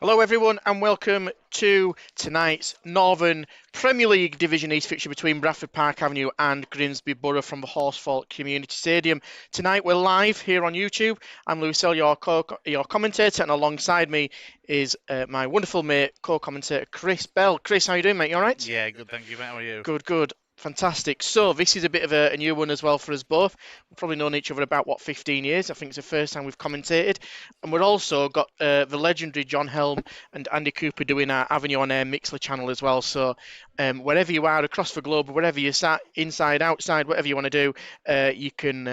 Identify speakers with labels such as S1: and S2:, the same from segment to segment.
S1: Hello everyone and welcome to tonight's Northern Premier League Division East fixture between Bradford Park Avenue and Grimsby Borough from the Horsfall Community Stadium. Tonight we're live here on YouTube. I'm Lucille, your commentator, and alongside me is my wonderful mate, co-commentator Chris Bell. Chris, how you doing, mate? You alright?
S2: Yeah, good, thank you, mate. How are you?
S1: Good. Fantastic. So this is a bit of a new one as well for us both. We've probably known each other about, 15 years? I think it's the first time we've commentated. And we've also got the legendary John Helm and Andy Cooper doing our Avenue on Air Mixler channel as well. So wherever you are across the globe, wherever you're sat, inside, outside, whatever you want to do, you can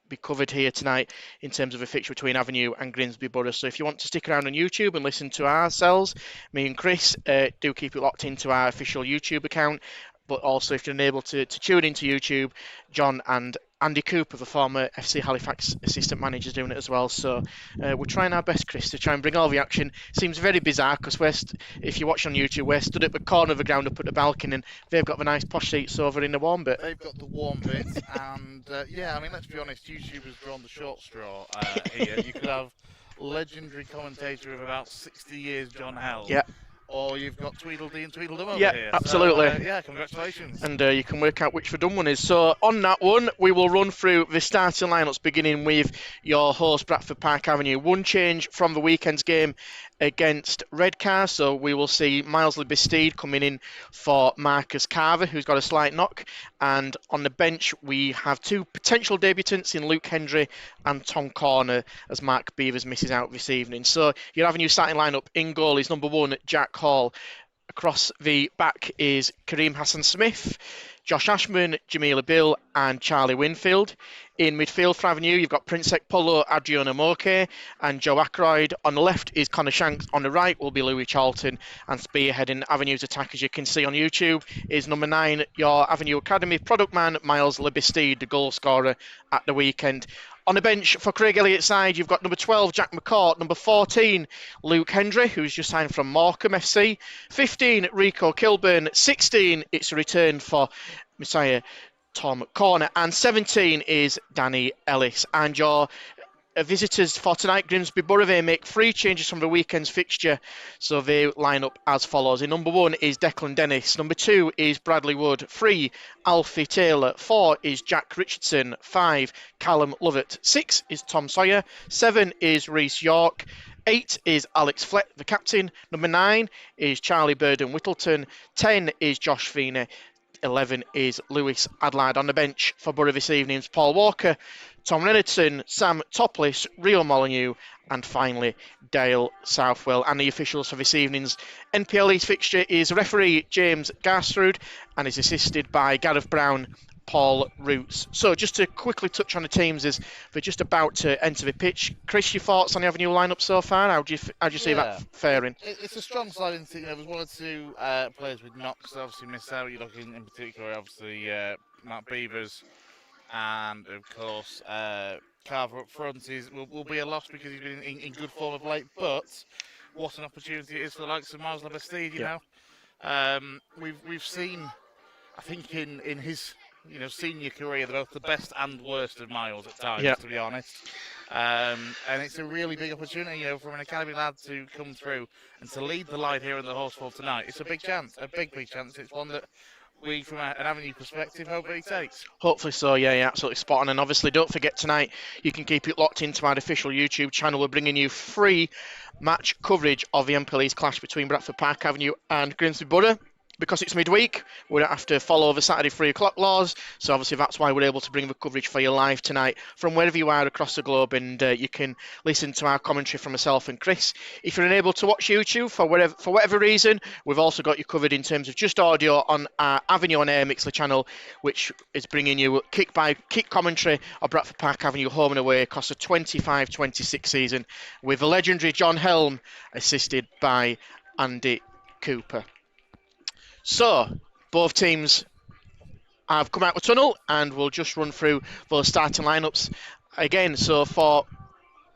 S1: be covered here tonight in terms of a fixture between Avenue and Grimsby Borough. So if you want to stick around on YouTube and listen to ourselves, me and Chris, do keep it locked into our official YouTube account. But also, if you're unable to tune into YouTube, John and Andy Cooper, the former FC Halifax assistant manager, is doing it as well. So we're trying our best, Chris, to try and bring all the action. Seems very bizarre because if you watch on YouTube, we're stood at the corner of the ground up at the balcony, and they've got the nice posh seats over in the warm bit.
S2: They've got the warm bit, and yeah, I mean, let's be honest, YouTube has drawn the short straw here. You could have legendary commentator of about 60 years, John Helm.
S1: Yeah.
S2: Or you've got Tweedledee and Tweedledum over
S1: here.
S2: Yeah,
S1: absolutely.
S2: So, yeah, congratulations.
S1: And you can work out which the done one is. So on that one, we will run through the starting lineups, beginning with your host, Bradford Park Avenue. One change from the weekend's game against Redcar, so we will see Miles Libby-Steed coming in for Marcus Carver, who's got a slight knock. And on the bench, we have two potential debutants in Luke Hendry and Tom Corner, as Mark Beavers misses out this evening. So your Avenue starting lineup: in goal is number 1, Jack Hall. Across the back is Kareem Hassan-Smith, Josh Ashman, Jamila Bill and Charlie Winfield. In midfield for Avenue, you've got Prince Ekpolo, Adriana Moke and Joe Ackroyd. On the left is Connor Shanks. On the right will be Louis Charlton. And spearheading Avenue's attack, as you can see on YouTube, is number 9, your Avenue Academy product man, Miles Libby-Steed, the goal scorer at the weekend. On the bench for Craig Elliott's side, you've got number 12, Jack McCourt, number 14, Luke Hendry, who's just signed from Morecambe FC, 15, Rico Kilburn, 16, it's a return for Messiah Tom Corner, and 17 is Danny Ellis. And your visitors for tonight, Grimsby Borough, they make 3 changes from the weekend's fixture, so they line up as follows. In number 1 is Declan Dennis, number 2 is Bradley Wood, 3 Alfie Taylor, 4 is Jack Richardson, 5 Callum Lovett, 6 is Tom Sawyer, 7 is Reece York, 8 is Alex Flett, the captain, number 9 is Charlie Burden Whittleton, 10 is Josh Feeney, 11 is Lewis Adlard. On the bench for Borough this evening is Paul Walker, Tom Rennerton, Sam Topliss, Rio Molyneux, and finally Dale Southwell. And the officials for this evening's NPL East fixture is referee James Garsrud and is assisted by Gareth Brown, Paul Roots. So just to quickly touch on the teams as they're just about to enter the pitch. Chris, your thoughts on the Avenue lineup so far? How do you see that faring?
S2: It's a strong side. There's 1 or 2 players with knocks obviously missed out. You're looking in particular, obviously, Matt Beavers, and of course Carver up front will be a loss because he's been in good form of late. But what an opportunity it is for the likes of Miles Libby-Steed. You know, we've seen, I think in his senior career, they're both the best and worst of Miles at times, to be honest. And it's a really big opportunity, from an academy lad to come through and to lead the line here in the Horsfall tonight. It's a big chance, a big chance. It's one that we, from an Avenue perspective, hope he takes.
S1: Hopefully so, yeah, absolutely spot on. And obviously, don't forget tonight, you can keep it locked into our official YouTube channel. We're bringing you free match coverage of the NPL East clash between Bradford Park Avenue and Grimsby Borough. Because it's midweek, we don't have to follow the Saturday 3 o'clock laws, so obviously that's why we're able to bring the coverage for you live tonight from wherever you are across the globe, and you can listen to our commentary from myself and Chris. If you're unable to watch YouTube for whatever reason, we've also got you covered in terms of just audio on our Avenue on Air Mixler channel, which is bringing you kick commentary of Bradford Park Avenue home and away across the 25-26 season with the legendary John Helm, assisted by Andy Cooper. So, both teams have come out of the tunnel, and we'll just run through those starting lineups again. So, for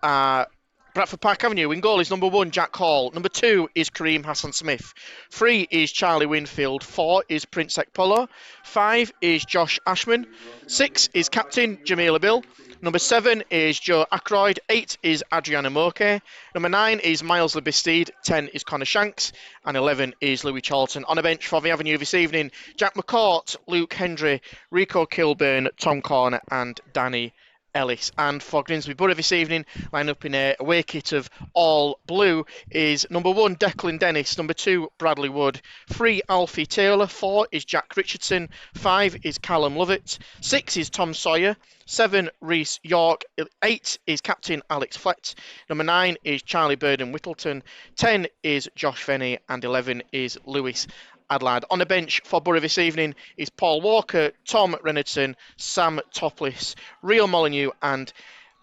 S1: Bradford Park Avenue, in goal is number 1, Jack Hall. Number 2 is Kareem Hassan-Smith. 3 is Charlie Winfield. 4 is Prince Ekpolo. 5 is Josh Ashman. 6 is captain Jamila Bill. Number 7 is Joe Ackroyd. 8 is Adriana Moke. Number 9 is Miles Lebistede. 10 is Connor Shanks. And 11 is Louis Charlton. On a bench for the Avenue this evening, Jack McCourt, Luke Hendry, Rico Kilburn, Tom Corner and Danny Ellis. And for Grimsby Borough this evening, line up in a away kit of all blue is number 1 Declan Dennis, number 2 Bradley Wood, 3 Alfie Taylor, 4 is Jack Richardson, 5 is Callum Lovett, 6 is Tom Sawyer, 7 Reece York, 8 is Captain Alex Flett, number 9 is Charlie Burden Whittleton, 10 is Josh Fenny and 11 is Lewis Adlard. On the bench for Borough this evening is Paul Walker, Tom Renardson, Sam Topless, Rio Molyneux and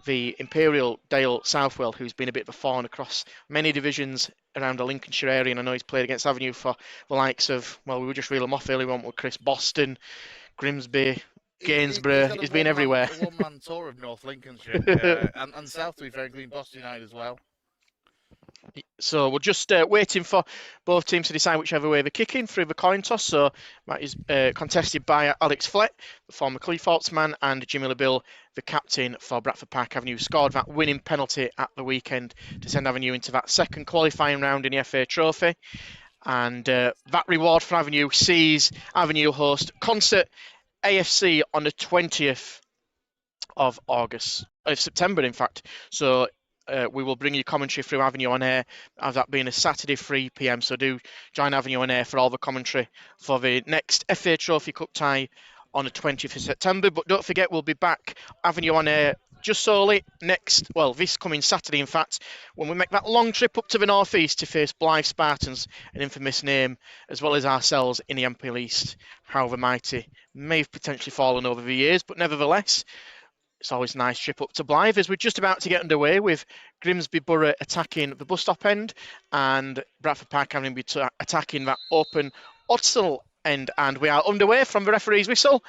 S1: the Imperial Dale Southwell, who's been a bit of a thorn across many divisions around the Lincolnshire area, and I know he's played against Avenue for the likes of, well, we were just reeling them off earlier on with Chris Boston, Grimsby, Gainsborough. He's been everywhere.
S2: A one-man tour of North Lincolnshire and South, to be fair, including Boston United as well.
S1: So we're just waiting for both teams to decide whichever way they're kicking through the coin toss. So that is contested by Alex Flett, the former Cleethorpes man, and Jimmy LaBill, the captain for Bradford Park Avenue, scored that winning penalty at the weekend to send Avenue into that second qualifying round in the FA Trophy. And that reward for Avenue sees Avenue host Concert AFC on the 20th of September, in fact. So we will bring you commentary through Avenue on Air, as that being a Saturday 3 p.m. So do join Avenue on Air for all the commentary for the next FA Trophy Cup tie on the 20th of September. But don't forget, we'll be back Avenue on Air just solely this coming Saturday, in fact, when we make that long trip up to the North East to face Blythe Spartans, an infamous name, as well as ourselves in the NPL East. How the mighty may have potentially fallen over the years, but nevertheless, it's always a nice trip up to Blythe, as we're just about to get underway with Grimsby Borough attacking the bus stop end and Bradford Park having been attacking that open Odsal end. And we are underway from the referee's whistle.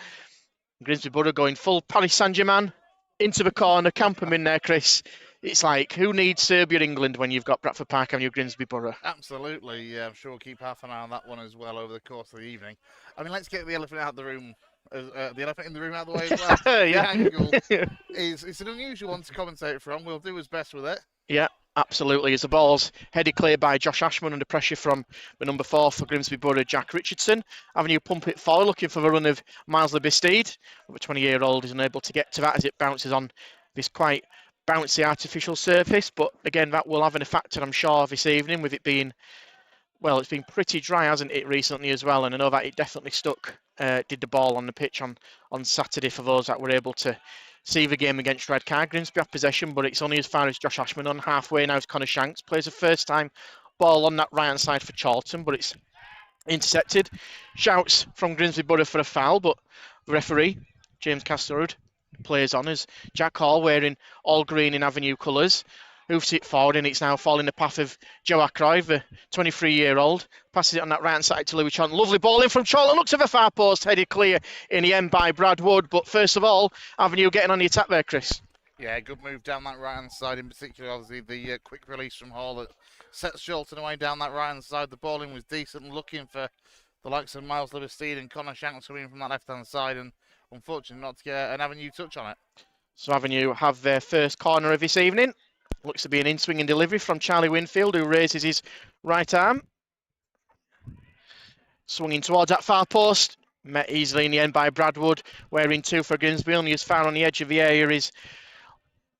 S1: Grimsby Borough going full Paris Saint-Germain into the corner, camp them in there, Chris. It's like, who needs Serbia, England, when you've got Bradford Park and your Grimsby Borough?
S2: Absolutely. Yeah, I'm sure we'll keep half an eye on that one as well over the course of the evening. I mean, let's get the elephant out of the room. The elephant in the room out of the way as well.
S1: Yeah.
S2: The angle it's an unusual one to commentate from. We'll do his best with it.
S1: Yeah, absolutely. As the ball's headed clear by Josh Ashman under pressure from the number 4 for Grimsby Borough, Jack Richardson. Avenue pump it forward, looking for the run of Miles Lebistede. The 20-year-old is unable to get to that as it bounces on this quite bouncy artificial surface. But again, that will have an effect, I'm sure, this evening, with it being, well, it's been pretty dry, hasn't it, recently as well? And I know that it definitely stuck, did the ball on the pitch on Saturday for those that were able to see the game against Redcar. Grimsby have possession, but it's only as far as Josh Ashman on halfway now. As Connor Shanks plays a first time ball on that right hand side for Charlton, but it's intercepted. Shouts from Grimsby Borough for a foul, but the referee, James Castorud, plays on as Jack Hall, wearing all green in Avenue colours, hoofs it forward, and it's now following the path of Joe Ackroyd, the 23-year-old. Passes it on that right-hand side to Louis Charlton. Lovely ball in from Charlton. Looks at the far post, headed clear in the end by Brad Wood. But first of all, Avenue getting on the attack there, Chris.
S2: Yeah, good move down that right-hand side, in particular, obviously, the quick release from Hall that sets Charlton away down that right-hand side. The ball in was decent, looking for the likes of Miles Lebistede and Connor Shanks coming in from that left-hand side, and unfortunately not to get an Avenue touch on it.
S1: So Avenue have their first corner of this evening. Looks to be an in-swinging delivery from Charlie Winfield, who raises his right arm. Swinging towards that far post. Met easily in the end by Brad Wood, wearing 2 for Grimsby. Only as far on the edge of the area is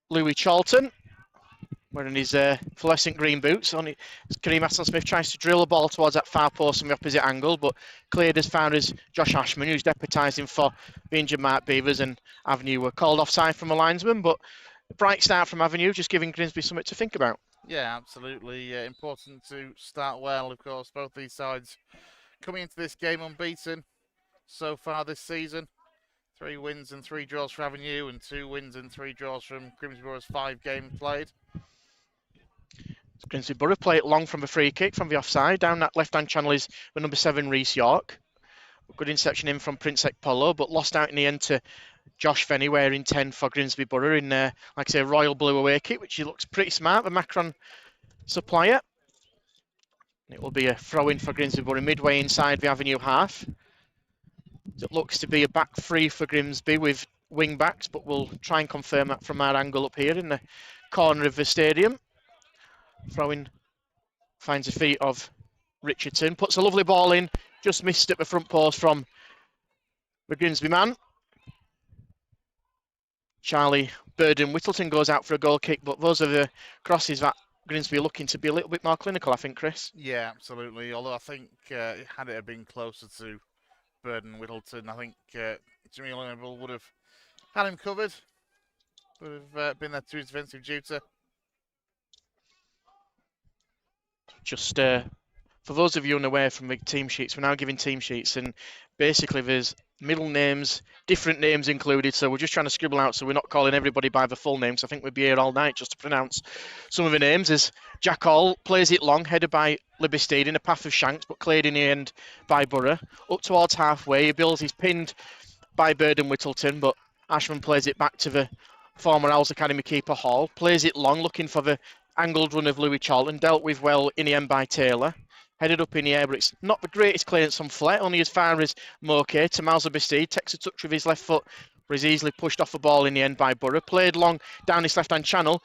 S1: Louis Charlton, wearing his fluorescent green boots. Only Kareem Aston-Smith tries to drill a ball towards that far post from the opposite angle, but cleared as far as Josh Ashman, who's deputising for the injured Mark Beavers, and Avenue were called offside from a linesman. But a bright start from Avenue, just giving Grimsby something to think about.
S2: Yeah, absolutely. Important to start well, of course. Both these sides coming into this game unbeaten so far this season. 3 wins and 3 draws for Avenue, and 2 wins and 3 draws from Grimsby Borough's 5 games played.
S1: Grimsby Borough play it long from a free kick from the offside. Down that left-hand channel is the number 7, Reece York. Good interception in from Prince Polo, but lost out in the end to Josh Fenny, wearing 10 for Grimsby Borough in, like I say, royal blue away kit, which he looks pretty smart, the Macron supplier. It will be a throw-in for Grimsby Borough midway inside the Avenue half. It looks to be a back 3 for Grimsby, with wing backs, but we'll try and confirm that from our angle up here in the corner of the stadium. Throwing finds the feet of Richardson, puts a lovely ball in, just missed at the front post from the Grimsby man. Charlie Burden-Whittleton goes out for a goal kick, but those are the crosses that Grimsby are looking to be a little bit more clinical, I think, Chris.
S2: Yeah, absolutely. Although I think had it been closer to Burden-Whittleton, I think Jimmy Liverpool would have had him covered. Would have been there to his defensive duty.
S1: Just for those of you unaware from the team sheets, we're now giving team sheets, and basically there's middle names, different names included, so we're just trying to scribble out so we're not calling everybody by the full names. I think we'd be here all night just to pronounce some of the names. As Jack Hall plays it long, headed by Libby in a path of Shanks, but cleared in the end by Borough. Up towards halfway, he builds, he's pinned by Burden-Whittleton, but Ashman plays it back to the former Owls Academy keeper Hall, plays it long, looking for the angled run of Louis Charlton, dealt with well in the end by Taylor. Headed up in the air, but it's not the greatest clearance on Flett, only as far as Moke. Tamalza Bastide takes a touch with his left foot, but is easily pushed off the ball in the end by Borough. Played long down his left-hand channel.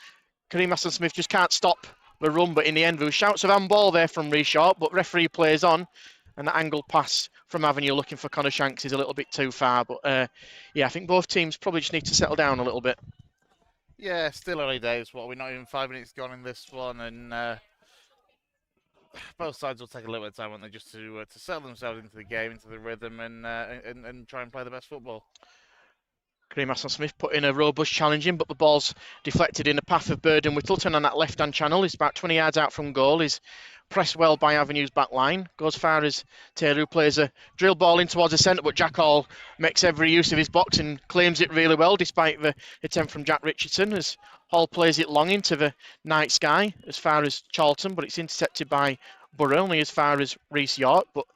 S1: Kareem Hassan-Smith just can't stop the run, but in the end there was shouts of handball there from Reshort, but referee plays on, and that angled pass from Avenue looking for Connor Shanks is a little bit too far. But yeah, I think both teams probably just need to settle down a little bit.
S2: Yeah, still early days. We're not even 5 minutes gone in this one, and both sides will take a little bit of time, won't they, just to settle themselves into the game, into the rhythm, and try and play the best football.
S1: Kareem Hassan-Smith put in a robust challenging, but the ball's deflected in the path of Burden-Whittleton on that left-hand channel. He's about 20 yards out from goal. He's pressed well by Avenue's back line. Goes far as Taylor, who plays a drill ball in towards the centre, but Jack Hall makes every use of his box and claims it really well, despite the attempt from Jack Richardson, as Hall plays it long into the night sky as far as Charlton, but it's intercepted by Borough, only as far as Reece York. But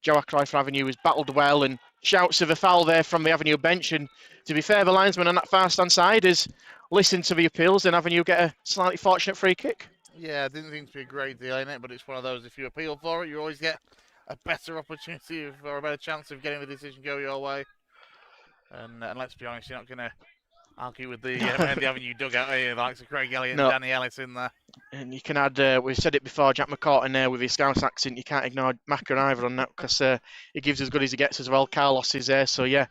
S1: Joe Ackroyd for Avenue has battled well, and shouts of a foul there from the Avenue bench. And to be fair, the linesman on that far stand side has listened to the appeals, and Avenue get a slightly fortunate free kick.
S2: Yeah, it didn't seem to be a great deal in it, but it's one of those, if you appeal for it, you always get a better opportunity or a better chance of getting the decision go your way. And let's be honest, you're not going to argue with the Avenue dugout, are you? The likes of Craig Elliott and Danny Ellis in there.
S1: And you can add, we've said it before, Jack McCartan there with his Scouse accent. You can't ignore Macca either on that, because he gives as good as he gets as well. Carlos is there. So, yeah,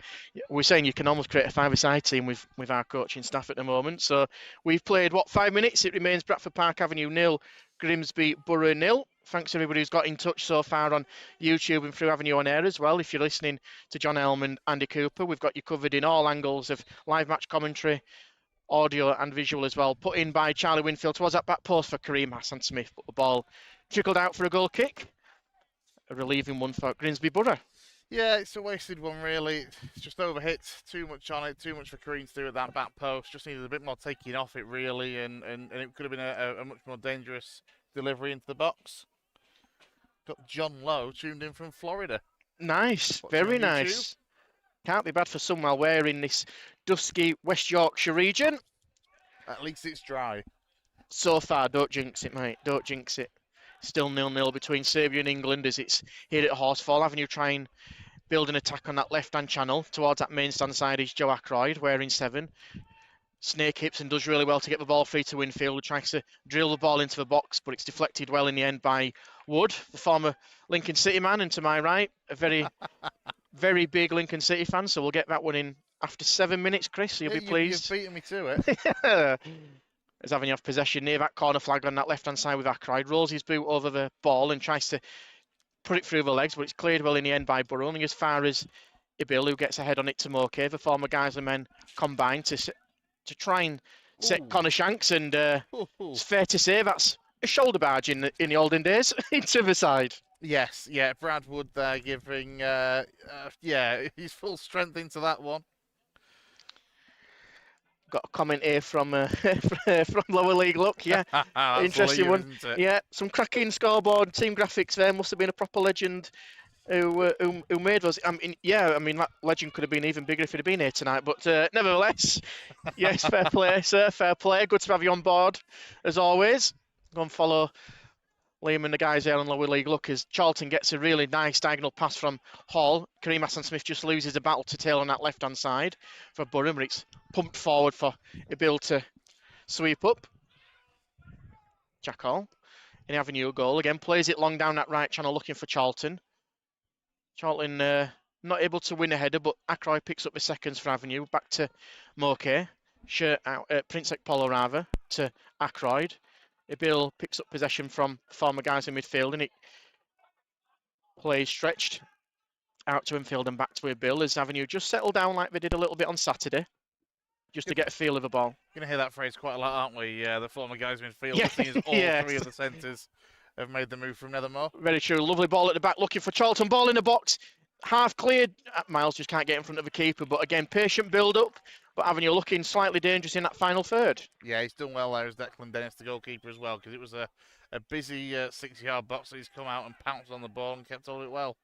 S1: we're saying you can almost create a five-a-side team with our coaching staff at the moment. So, we've played, 5 minutes? It remains Bradford Park Avenue 0, Grimsby Borough 0. Thanks to everybody who's got in touch so far on YouTube and through Avenue on Air as well. If you're listening to John Elm and Andy Cooper, we've got you covered in all angles of live match commentary, audio and visual as well. Put in by Charlie Winfield towards that back post for Kareem Hassan-Smith, but the ball trickled out for a goal kick. A relieving one for Grimsby Borough.
S2: Yeah, it's a wasted one, really. It's just overhit, too much on it, too much for Kareem to do at that back post. Just needed a bit more taking off it, really, and it could have been a much more dangerous delivery into the box. Got John Lowe tuned in from Florida.
S1: Nice, very nice. Can't be bad for someone wearing this dusky West Yorkshire region.
S2: At least it's dry.
S1: So far, don't jinx it, mate. Don't jinx it. Still 0-0 between Serbia and England as it's here at Horsfall Avenue. Try and build an attack on that left-hand channel. Towards that main stand side is Joe Ackroyd, wearing 7. Snake hips and does really well to get the ball free to Winfield, who tries to drill the ball into the box, but it's deflected well in the end by Wood, the former Lincoln City man, and to my right, a very, very big Lincoln City fan, so we'll get that one in after 7 minutes, Chris, so you'll be pleased.
S2: You've beaten me to it.
S1: Yeah. As Avenue have possession near that corner flag on that left-hand side with Ackroyd, rolls his boot over the ball and tries to put it through the legs, but it's cleared well in the end by Borough, only as far as Ibil, who gets ahead on it to Moke. The former Guiseley men combine to try and set Connor Shanks, and it's fair to say that's a shoulder barge in the olden days into the side.
S2: Yes, yeah, Brad Wood there giving, his full strength into that one.
S1: Got a comment here from from Lower League Look, yeah. Interesting one. Yeah, some cracking scoreboard team graphics there. Must have been a proper legend who made those. I mean, that legend could have been even bigger if he'd have been here tonight. But nevertheless, yes, fair play, sir, fair play. Good to have you on board, as always. Go and follow Liam and the guys there on lower league look as Charlton gets a really nice diagonal pass from Hall. Kareem Hassan-Smith just loses the battle to Taylor on that left-hand side for Borough, but it's pumped forward for Ibil to sweep up. Jack Hall in Avenue goal. Again, plays it long down that right channel looking for Charlton. Charlton not able to win a header, but Ackroyd picks up the seconds for Avenue. Back to Moke. Shirt out, Prince Ekpolo rather, to Ackroyd. Ibil picks up possession from former guys in midfield, and it plays stretched out to infield and back to Ibil as Avenue just settled down like they did a little bit on Saturday, just to get a feel of the ball.
S2: Going to hear that phrase quite a lot, aren't we? The former guys in midfield,
S1: Yeah.
S2: seeing as all
S1: Yeah.
S2: three of the centres have made the move from Nethermore.
S1: Very true. Lovely ball at the back, looking for Charlton. Ball in the box, half cleared. Miles just can't get in front of the keeper, but again, patient build-up. But Avenue looking slightly dangerous in that final third.
S2: Yeah, he's done well there as Declan Dennis, the goalkeeper, as well, because it was a busy 6-yard box, so he's come out and pounced on the ball and kept all it well.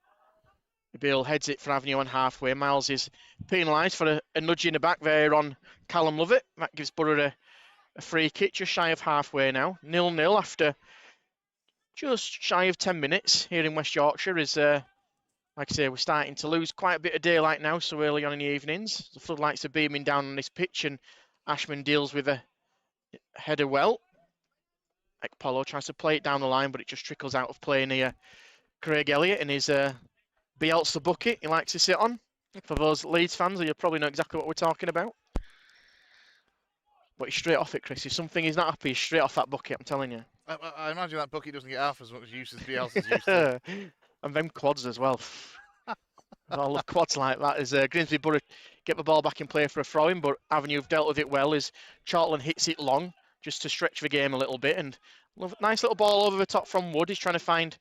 S1: Bill heads it for Avenue on halfway. Miles is penalised for a nudge in the back there on Callum Lovett. That gives Borough a free kick just shy of halfway now. 0-0 after just shy of 10 minutes here in West Yorkshire. Is like I say, we're starting to lose quite a bit of daylight now so early on in the evenings. The floodlights are beaming down on this pitch and Ashman deals with a header well. Ekpolo tries to play it down the line, but it just trickles out of play near Craig Elliott in his Bielsa bucket he likes to sit on. For those Leeds fans, you probably know exactly what we're talking about. But he's straight off it, Chris. If something he's not happy, he's straight off that bucket, I'm telling you.
S2: I imagine that bucket doesn't get half as much use as Bielsa's used to.
S1: And them quads as well. I love quads like that. As Grimsby Borough get the ball back in play for a throw-in, but Avenue have dealt with it well as Charlton hits it long just to stretch the game a little bit. And nice little ball over the top from Wood. He's trying to find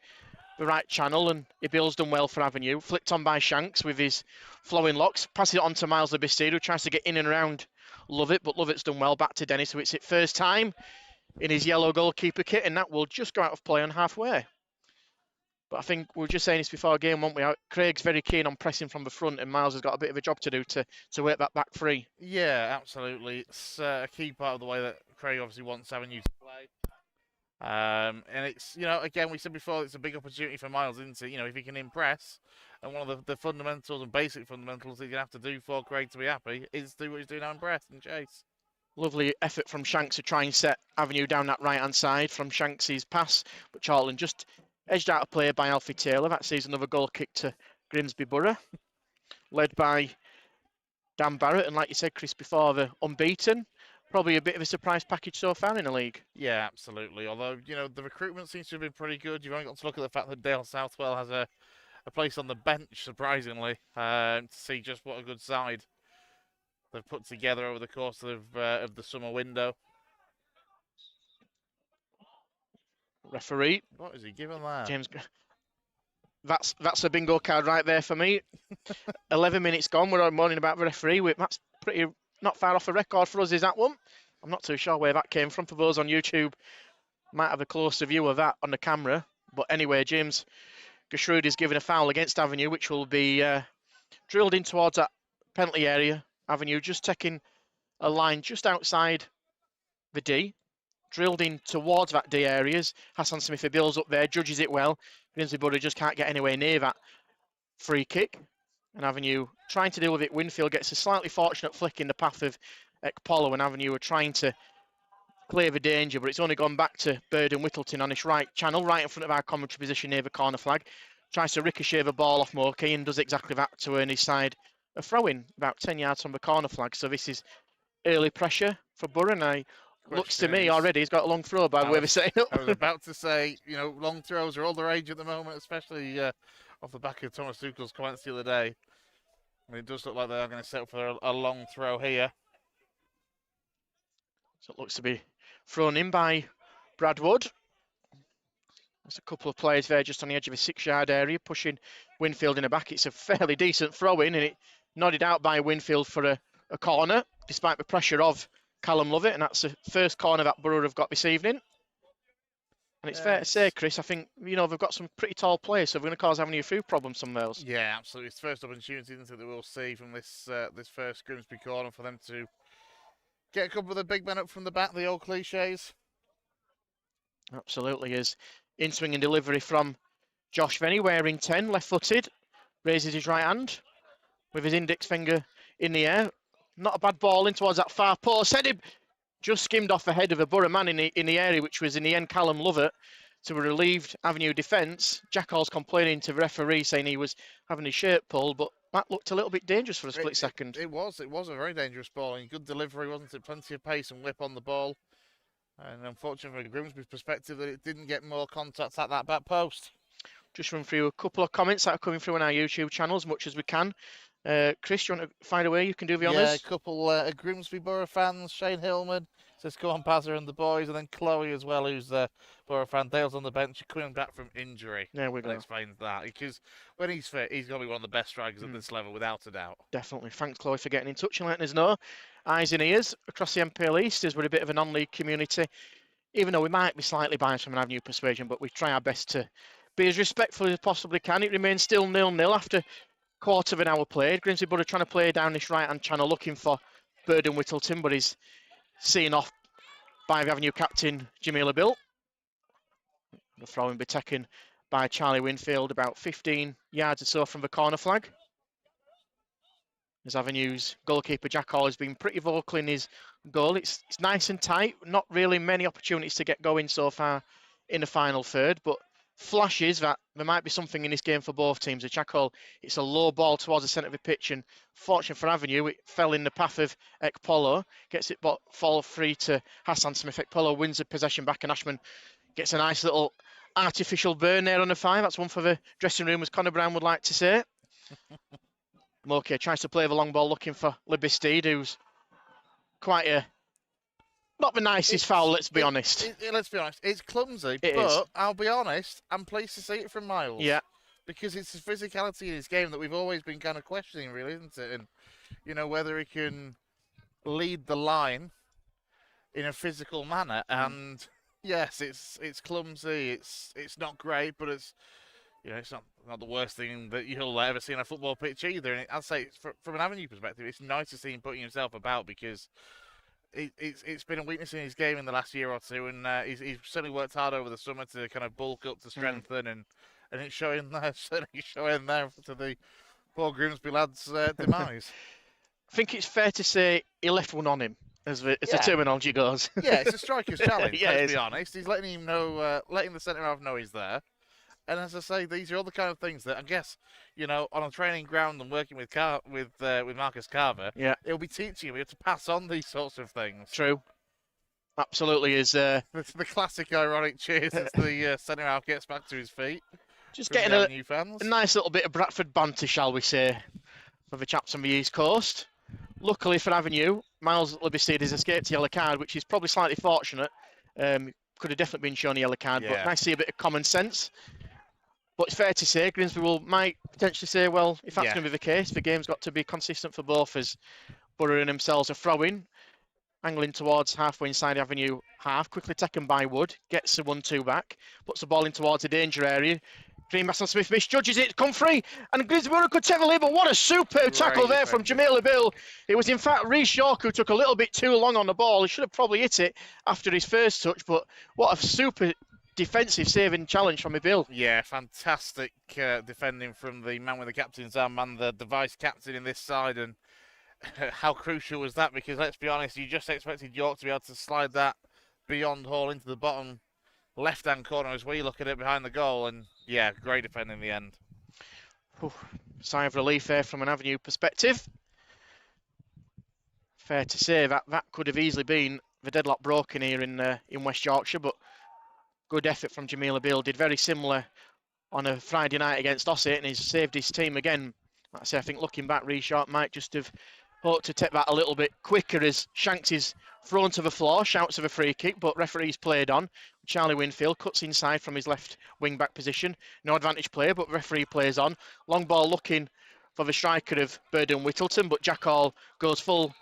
S1: the right channel, and Ibil's done well for Avenue. Flicked on by Shanks with his flowing locks. Passes it on to Miles Labistide, who tries to get in and around Lovett, but Lovett's done well. Back to Dennis, so it's his first time in his yellow goalkeeper kit, and that will just go out of play on halfway. But I think we were just saying this before a game, weren't we? Craig's very keen on pressing from the front, and Miles has got a bit of a job to do to work that back free.
S2: Yeah, absolutely. It's a key part of the way that Craig obviously wants Avenue to play. And it's, again, we said before, it's a big opportunity for Miles, isn't it? If he can impress, and one of the fundamentals and basic fundamentals that you have to do for Craig to be happy is do what he's doing now, impress and chase.
S1: Lovely effort from Shanks to try and set Avenue down that right-hand side from Shanks' pass, but Charlton just edged out of play by Alfie Taylor. That sees another goal kick to Grimsby Borough, led by Dan Barrett, and like you said, Chris, before, the unbeaten. Probably a bit of a surprise package so far in the league.
S2: Yeah, absolutely. Although, the recruitment seems to have been pretty good. You've only got to look at the fact that Dale Southwell has a place on the bench, surprisingly, to see just what a good side they've put together over the course of the summer window.
S1: Referee.
S2: What is he giving there?
S1: James. That's a bingo card right there for me. 11 minutes gone. We're moaning about the referee. That's pretty not far off a record for us, is that one? I'm not too sure where that came from. For those on YouTube, might have a closer view of that on the camera. But anyway, James Gershrude is giving a foul against Avenue, which will be drilled in towards that penalty area. Avenue just taking a line just outside the D. Drilled in towards that D areas. Hassan Smith builds up there, judges it well. Grimsby Borough just can't get anywhere near that free kick. And Avenue trying to deal with it. Winfield gets a slightly fortunate flick in the path of Ekpolo, and Avenue are trying to clear the danger, but it's only gone back to Bird and Whittleton on this right channel, right in front of our commentary position near the corner flag. Tries to ricochet the ball off Moke and does exactly that to earn his side a throw-in about 10 yards from the corner flag. So this is early pressure for Borough, and looks to me already he's got a long throw by the way they're setting up.
S2: I was about to say, long throws are all the rage at the moment, especially off the back of Thomas Tuchel's comments the other day. I mean, it does look like they are going to set up for a long throw here.
S1: So it looks to be thrown in by Bradford. There's a couple of players there just on the edge of a 6-yard area, pushing Winfield in the back. It's a fairly decent throw-in, and it nodded out by Winfield for a corner, despite the pressure of Callum Lovett, and that's the first corner that Borough have got this evening. And it's fair to say, Chris, I think, they've got some pretty tall players, so we're going to cause Avenue a few problems somewhere else.
S2: Yeah, absolutely. It's the first opportunity, isn't it, that we'll see from this first Grimsby corner for them to get a couple of the big men up from the back, the old cliches.
S1: Absolutely is. In-swinging delivery from Josh Venny, wearing 10, left-footed. Raises his right hand with his index finger in the air. Not a bad ball in towards that far post. Headed, just skimmed off the head of a Borough man in the area, which was in the end Callum Lovett. To a relieved Avenue defence. Jack Hall's complaining to the referee, saying he was having his shirt pulled, but that looked a little bit dangerous for a split second.
S2: It was a very dangerous ball, and good delivery, wasn't it? Plenty of pace and whip on the ball. And unfortunately, from Grimsby's perspective, that it didn't get more contact at that back post.
S1: Just run through a couple of comments that are coming through on our YouTube channel as much as we can. Chris, you want to find a way you can do the honours?
S2: Yeah, a couple Grimsby Borough fans. Shane Hillman says, "Come on, Pazza and the boys," and then Chloe as well, who's a Borough fan. Dale's on the bench, coming back from injury.
S1: There we go.
S2: That explains that, because when he's fit, he's going to be one of the best strikers at this level, without a doubt.
S1: Definitely. Thanks, Chloe, for getting in touch and letting us know. Eyes and ears across the NPL East, as we're a bit of a non-league community. Even though we might be slightly biased from an Avenue persuasion, but we try our best to be as respectful as possibly can. It remains still 0-0 after quarter of an hour played. Grimsby Borough trying to play down this right-hand channel, looking for Burden Whittleton, but he's seen off by the Avenue captain, Jamila Bill. The throw will be taken by Charlie Winfield, about 15 yards or so from the corner flag. As Avenue's goalkeeper, Jack Hall, has been pretty vocal in his goal. It's nice and tight. Not really many opportunities to get going so far in the final third, but flashes that there might be something in this game for both teams. At Jack Hall, it's a low ball towards the centre of the pitch, and fortunate for Avenue, it fell in the path of Ekpolo. Gets it fall free to Hassan Smith. Ekpolo wins the possession back, and Ashman gets a nice little artificial burn there on the 5. That's one for the dressing room, as Connor Brown would like to say. Moke tries to play the long ball, looking for Libby Steed, who's quite not the nicest foul, let's be honest.
S2: Let's be honest, it's clumsy,
S1: It
S2: but
S1: is.
S2: I'll be honest, I'm pleased to see it from Miles.
S1: Yeah.
S2: Because it's the physicality in his game that we've always been kind of questioning, really, isn't it? And, whether he can lead the line in a physical manner. And, yes, it's clumsy, it's not great, but it's not the worst thing that you'll ever see on a football pitch either. And I'd say, from an Avenue perspective, it's nice to see him putting himself about, because it's been a weakness in his game in the last year or two, and he's certainly worked hard over the summer to kind of bulk up, to strengthen, and it's showing there, certainly showing there to the poor Grimsby lads' demise.
S1: I think it's fair to say he left one on him, as the terminology goes.
S2: Yeah, it's a striker's challenge,
S1: Yeah,
S2: let's be honest. He's letting him know, letting the centre half know he's there. And as I say, these are all the kind of things that I guess, on a training ground and working with Marcus Carver, it'll be teaching you to pass on these sorts of things.
S1: True. Absolutely is.
S2: The classic ironic cheers as the centre half gets back to his feet.
S1: Just getting a nice little bit of Bradford banter, shall we say, for the chaps on the East Coast. Luckily for Avenue, Miles Libby-Steed has escaped a yellow card, which is probably slightly fortunate. Could have definitely been shown a yellow card, but nice to see a bit of common sense. But it's fair to say, Grimsby might potentially say, well, if that's going to be the case, the game's got to be consistent for both, as Borough and themselves are throwing, angling towards halfway inside the Avenue half, quickly taken by Wood, gets the 1-2 back, puts the ball in towards the danger area. Greenbass and Smith misjudges it, come free, and Grimsby could take the lead, but what a superb tackle there from Jamila Bill. It was in fact Reece York who took a little bit too long on the ball. He should have probably hit it after his first touch, but what a super defensive saving challenge from Bill.
S2: Yeah, fantastic defending from the man with the captain's arm and the vice captain in this side. And how crucial was that? Because let's be honest, you just expected York to be able to slide that beyond Hall into the bottom left-hand corner as we look at it behind the goal. And yeah, great defending in the end.
S1: Sigh of relief there from an Avenue perspective. Fair to say that could have easily been the deadlock broken here in West Yorkshire, but good effort from Jamila Bill. Did very similar on a Friday night against Ossett, and he's saved his team again. Like I say, I think looking back, Reece York might just have hoped to take that a little bit quicker, as Shanks is thrown to the floor, shouts of a free kick, but referee's played on. Charlie Winfield cuts inside from his left wing-back position. No advantage play, but referee plays on. Long ball looking for the striker of Burden Whittleton, but Jack Hall goes full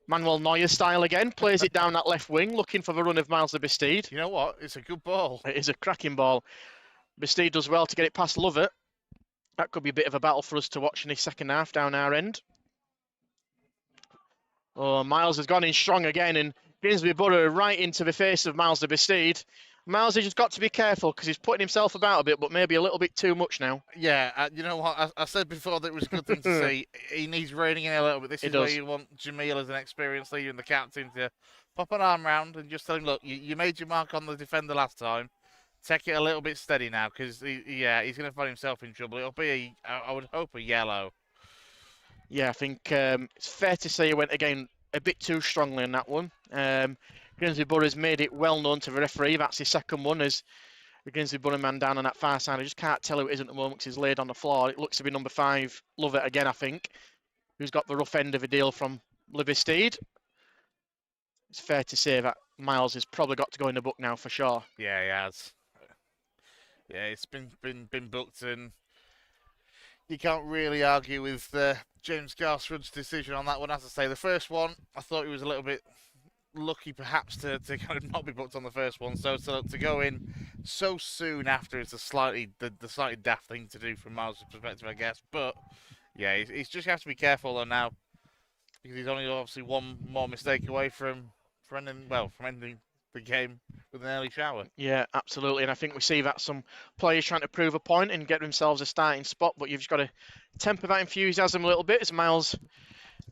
S1: Manuel Neuer style again, plays it down that left wing, looking for the run of Miles Libby-Steed.
S2: You know what? It's a good ball.
S1: It is a cracking ball. Libby-Steed does well to get it past Lovett. That could be a bit of a battle for us to watch in this second half down our end. Oh, Miles has gone in strong again, and Grimsby Borough right into the face of Miles Libby-Steed. Miles has just got to be careful because he's putting himself about a bit, but maybe a little bit too much now.
S2: Yeah, you know what? I said before that it was a good thing to see. He needs reining in a little bit. This
S1: He
S2: is where
S1: does.
S2: you want Jamil as an experienced leader and the captain to pop an arm round and just tell him, look, you made your mark on the defender last time. Take it a little bit steady now because, he's going to find himself in trouble. It'll be, I would hope, a yellow.
S1: Yeah, I think it's fair to say he went again a bit too strongly on that one. Grimsby Borough's made it well known to the referee. That's his second one as the Grimsby Borough man down on that far side. I just can't tell who it is at the moment because he's laid on the floor. It looks to be number 5, Lovett again, I think, who's got the rough end of the deal from Liversteed. It's fair to say that Miles has probably got to go in the book now for sure.
S2: Yeah, he has. Yeah, it's been booked, and you can't really argue with James Garsford's decision on that one. As I say, the first one, I thought he was a little bit lucky perhaps to kind of not be booked on the first one. So to go in so soon after is the slightly daft thing to do from Miles' perspective, I guess. But yeah, he's just have to be careful though now because he's only obviously one more mistake away from ending the game with an early shower.
S1: Yeah, absolutely. And I think we see that some players trying to prove a point and get themselves a starting spot, but you've just got to temper that enthusiasm a little bit as Miles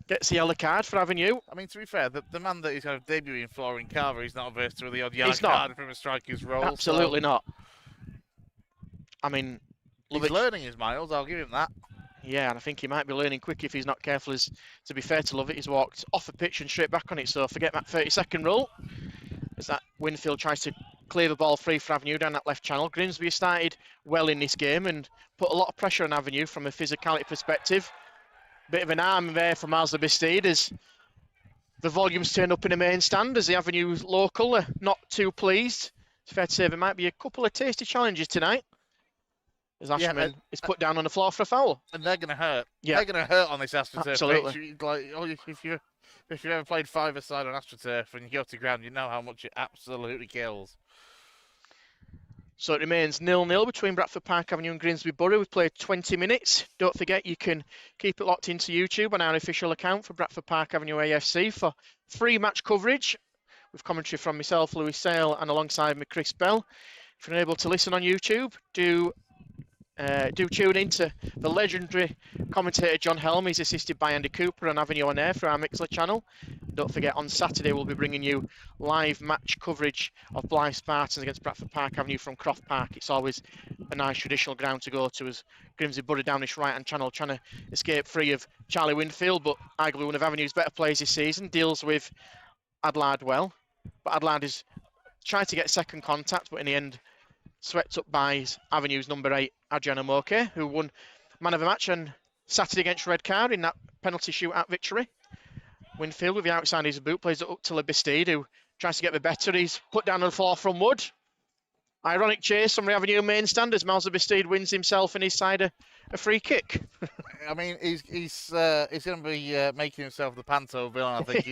S1: gets the yellow card for Avenue.
S2: I mean, to be fair, the man that is kind of debuting Flooring Carver, he's not averse to the odd yellow card from a striker's role.
S1: Absolutely not. I mean,
S2: he's learning his Miles, I'll give him that.
S1: Yeah, and I think he might be learning quick if he's not careful. As to be fair to Lovett, he's walked off the pitch and straight back on it, so forget that 30-second rule. As that Winfield tries to clear the ball free for Avenue down that left channel. Grimsby started well in this game and put a lot of pressure on Avenue from a physicality perspective. Bit of an arm there for Miles Liversteed as the volumes turn up in the main stand as the Avenue local are not too pleased. It's fair to say there might be a couple of tasty challenges tonight as Ashman is put down on the floor for a foul.
S2: And they're going to hurt.
S1: Yeah.
S2: They're going to hurt on this AstroTurf
S1: Absolutely.
S2: pitch. Like, if you've ever played 5-a-side on AstroTurf and you go to ground, you know how much it absolutely kills.
S1: So it remains 0-0 between Bradford Park Avenue and Grimsby Borough. We've played 20 minutes. Don't forget you can keep it locked into YouTube on our official account for Bradford Park Avenue AFC for free match coverage with commentary from myself, Louis Sale, and alongside me, Chris Bell. If you're unable to listen on YouTube, do tune in to the legendary commentator John Helm. He's assisted by Andy Cooper on Avenue on Air for our Mixler channel. Don't forget, on Saturday we'll be bringing you live match coverage of Blythe Spartans against Bradford Park Avenue from Croft Park. It's always a nice traditional ground to go to as Grimsby Borough down this right-hand channel trying to escape free of Charlie Winfield, but arguably one of Avenue's better players this season, deals with Adelaide well. But Adelaide is trying to get second contact, but in the end swept up by Avenue's number 8, Adriana Moke, who won man of the match on Saturday against Redcar in that penalty shootout victory. Winfield with the outside of his boot plays it up to Liversteed, who tries to get the better. He's put down on the floor from Wood. Ironic chase from the Avenue main stand as Miles Liversteed wins himself and his side a free kick.
S2: I mean, he's going to be making himself the panto villain, I think,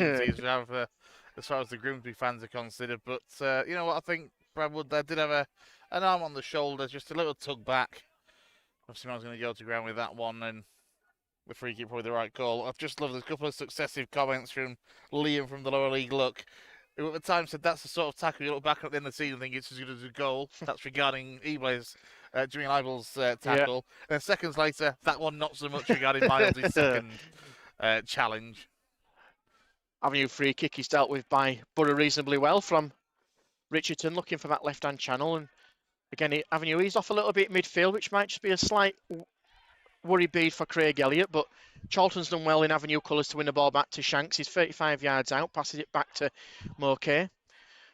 S2: as far as the Grimsby fans are considered. But you know what, I think Brad Wood there did have an arm on the shoulder, just a little tug back. Obviously, I was going to go to ground with that one, and the free kick probably the right call. I've just loved a couple of successive comments from Liam from the lower league look, who at the time said that's the sort of tackle you look back at the end of the season and think it's as good as a goal. That's regarding Eblay's, Jimmy Libel's tackle. And then seconds later, that one not so much regarding Miles' second challenge.
S1: Avenue free kick is dealt with by Borough reasonably well from Richardson, looking for that left-hand channel. And again, Avenue eased off a little bit midfield, which might just be a slight worry bead for Craig Elliott. But Charlton's done well in Avenue colours to win the ball back to Shanks. He's 35 yards out, passes it back to Moke.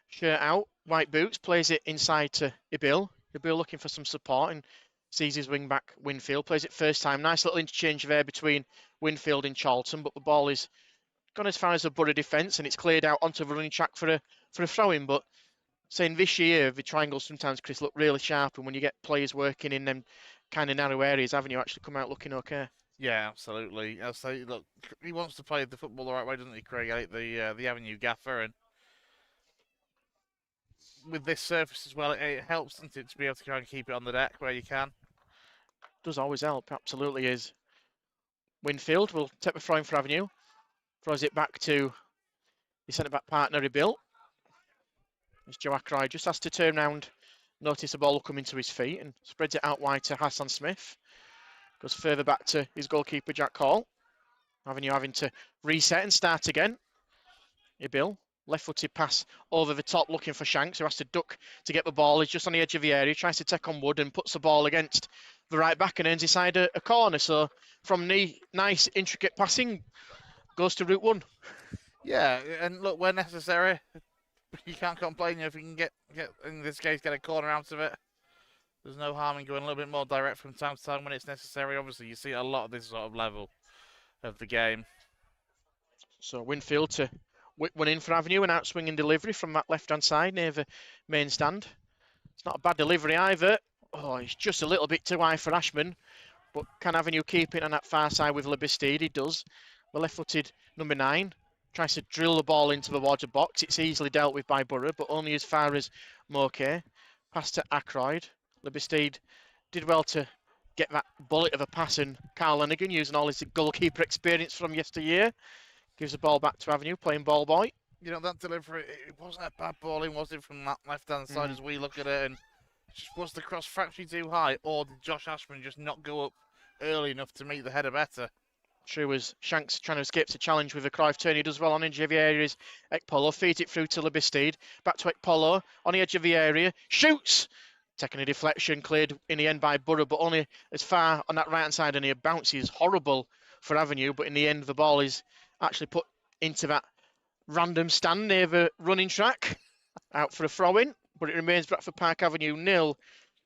S1: Shirt out, white boots, plays it inside to Ibil. Ibil looking for some support and sees his wing back Winfield. Plays it first time. Nice little interchange there between Winfield and Charlton, but the ball is gone as far as the Borough defence and it's cleared out onto the running track for a throw-in. But saying this year, the triangles sometimes, Chris, look really sharp, and when you get players working in them kind of narrow areas, Avenue actually come out looking okay.
S2: Yeah, absolutely. I'll say, look, he wants to play the football the right way, doesn't he, Craig Elliott, the Avenue gaffer, and with this surface as well, it helps, doesn't it, to be able to try and keep it on the deck where you can.
S1: Does always help, absolutely is. Winfield will take the throw in for Avenue, throws it back to his centre-back partner, Ibil. As Joe Ackroyd just has to turn round, notice the ball coming to his feet and spreads it out wide to Hassan Smith. Goes further back to his goalkeeper, Jack Hall. Avenue having to reset and start again. Ibil, left-footed pass over the top looking for Shanks, who has to duck to get the ball. He's just on the edge of the area, tries to take on Wood and puts the ball against the right back and earns his side a corner. So from nice, intricate passing, goes to route one.
S2: Yeah, and look, where necessary, you can't complain if you can get in this case, get a corner out of it. There's no harm in going a little bit more direct from time to time when it's necessary. Obviously, you see a lot of this sort of level of the game.
S1: So Winfield to whip one in for Avenue, an outswinging delivery from that left-hand side near the main stand. It's not a bad delivery either. Oh, it's just a little bit too high for Ashman, but can Avenue keep it on that far side with Libestide? He does. The left-footed number 9 tries to drill the ball into the water box. It's easily dealt with by Borough, but only as far as Moke. Pass to Ackroyd. Libestide did well to get that bullet of a pass, and Carl Lenigan, using all his goalkeeper experience from yesteryear, gives the ball back to Avenue, playing ball boy.
S2: You know, that delivery, it wasn't a bad balling, was it, from that left-hand side as we look at it? And just was the cross fractionally too high, or did Josh Ashman just not go up early enough to meet the header better?
S1: True as Shanks trying to escape the challenge with a Cruyff turn. He does well on the edge of the area. Ekpolo feeds it through to Libestide. Back to Ekpolo on the edge of the area. Shoots! Taking a deflection, cleared in the end by Borough, but only as far on that right-hand side, and he bounces horrible for Avenue, but in the end the ball is actually put into that random stand near the running track. Out for a throw-in, but it remains Bradford Park Avenue 0,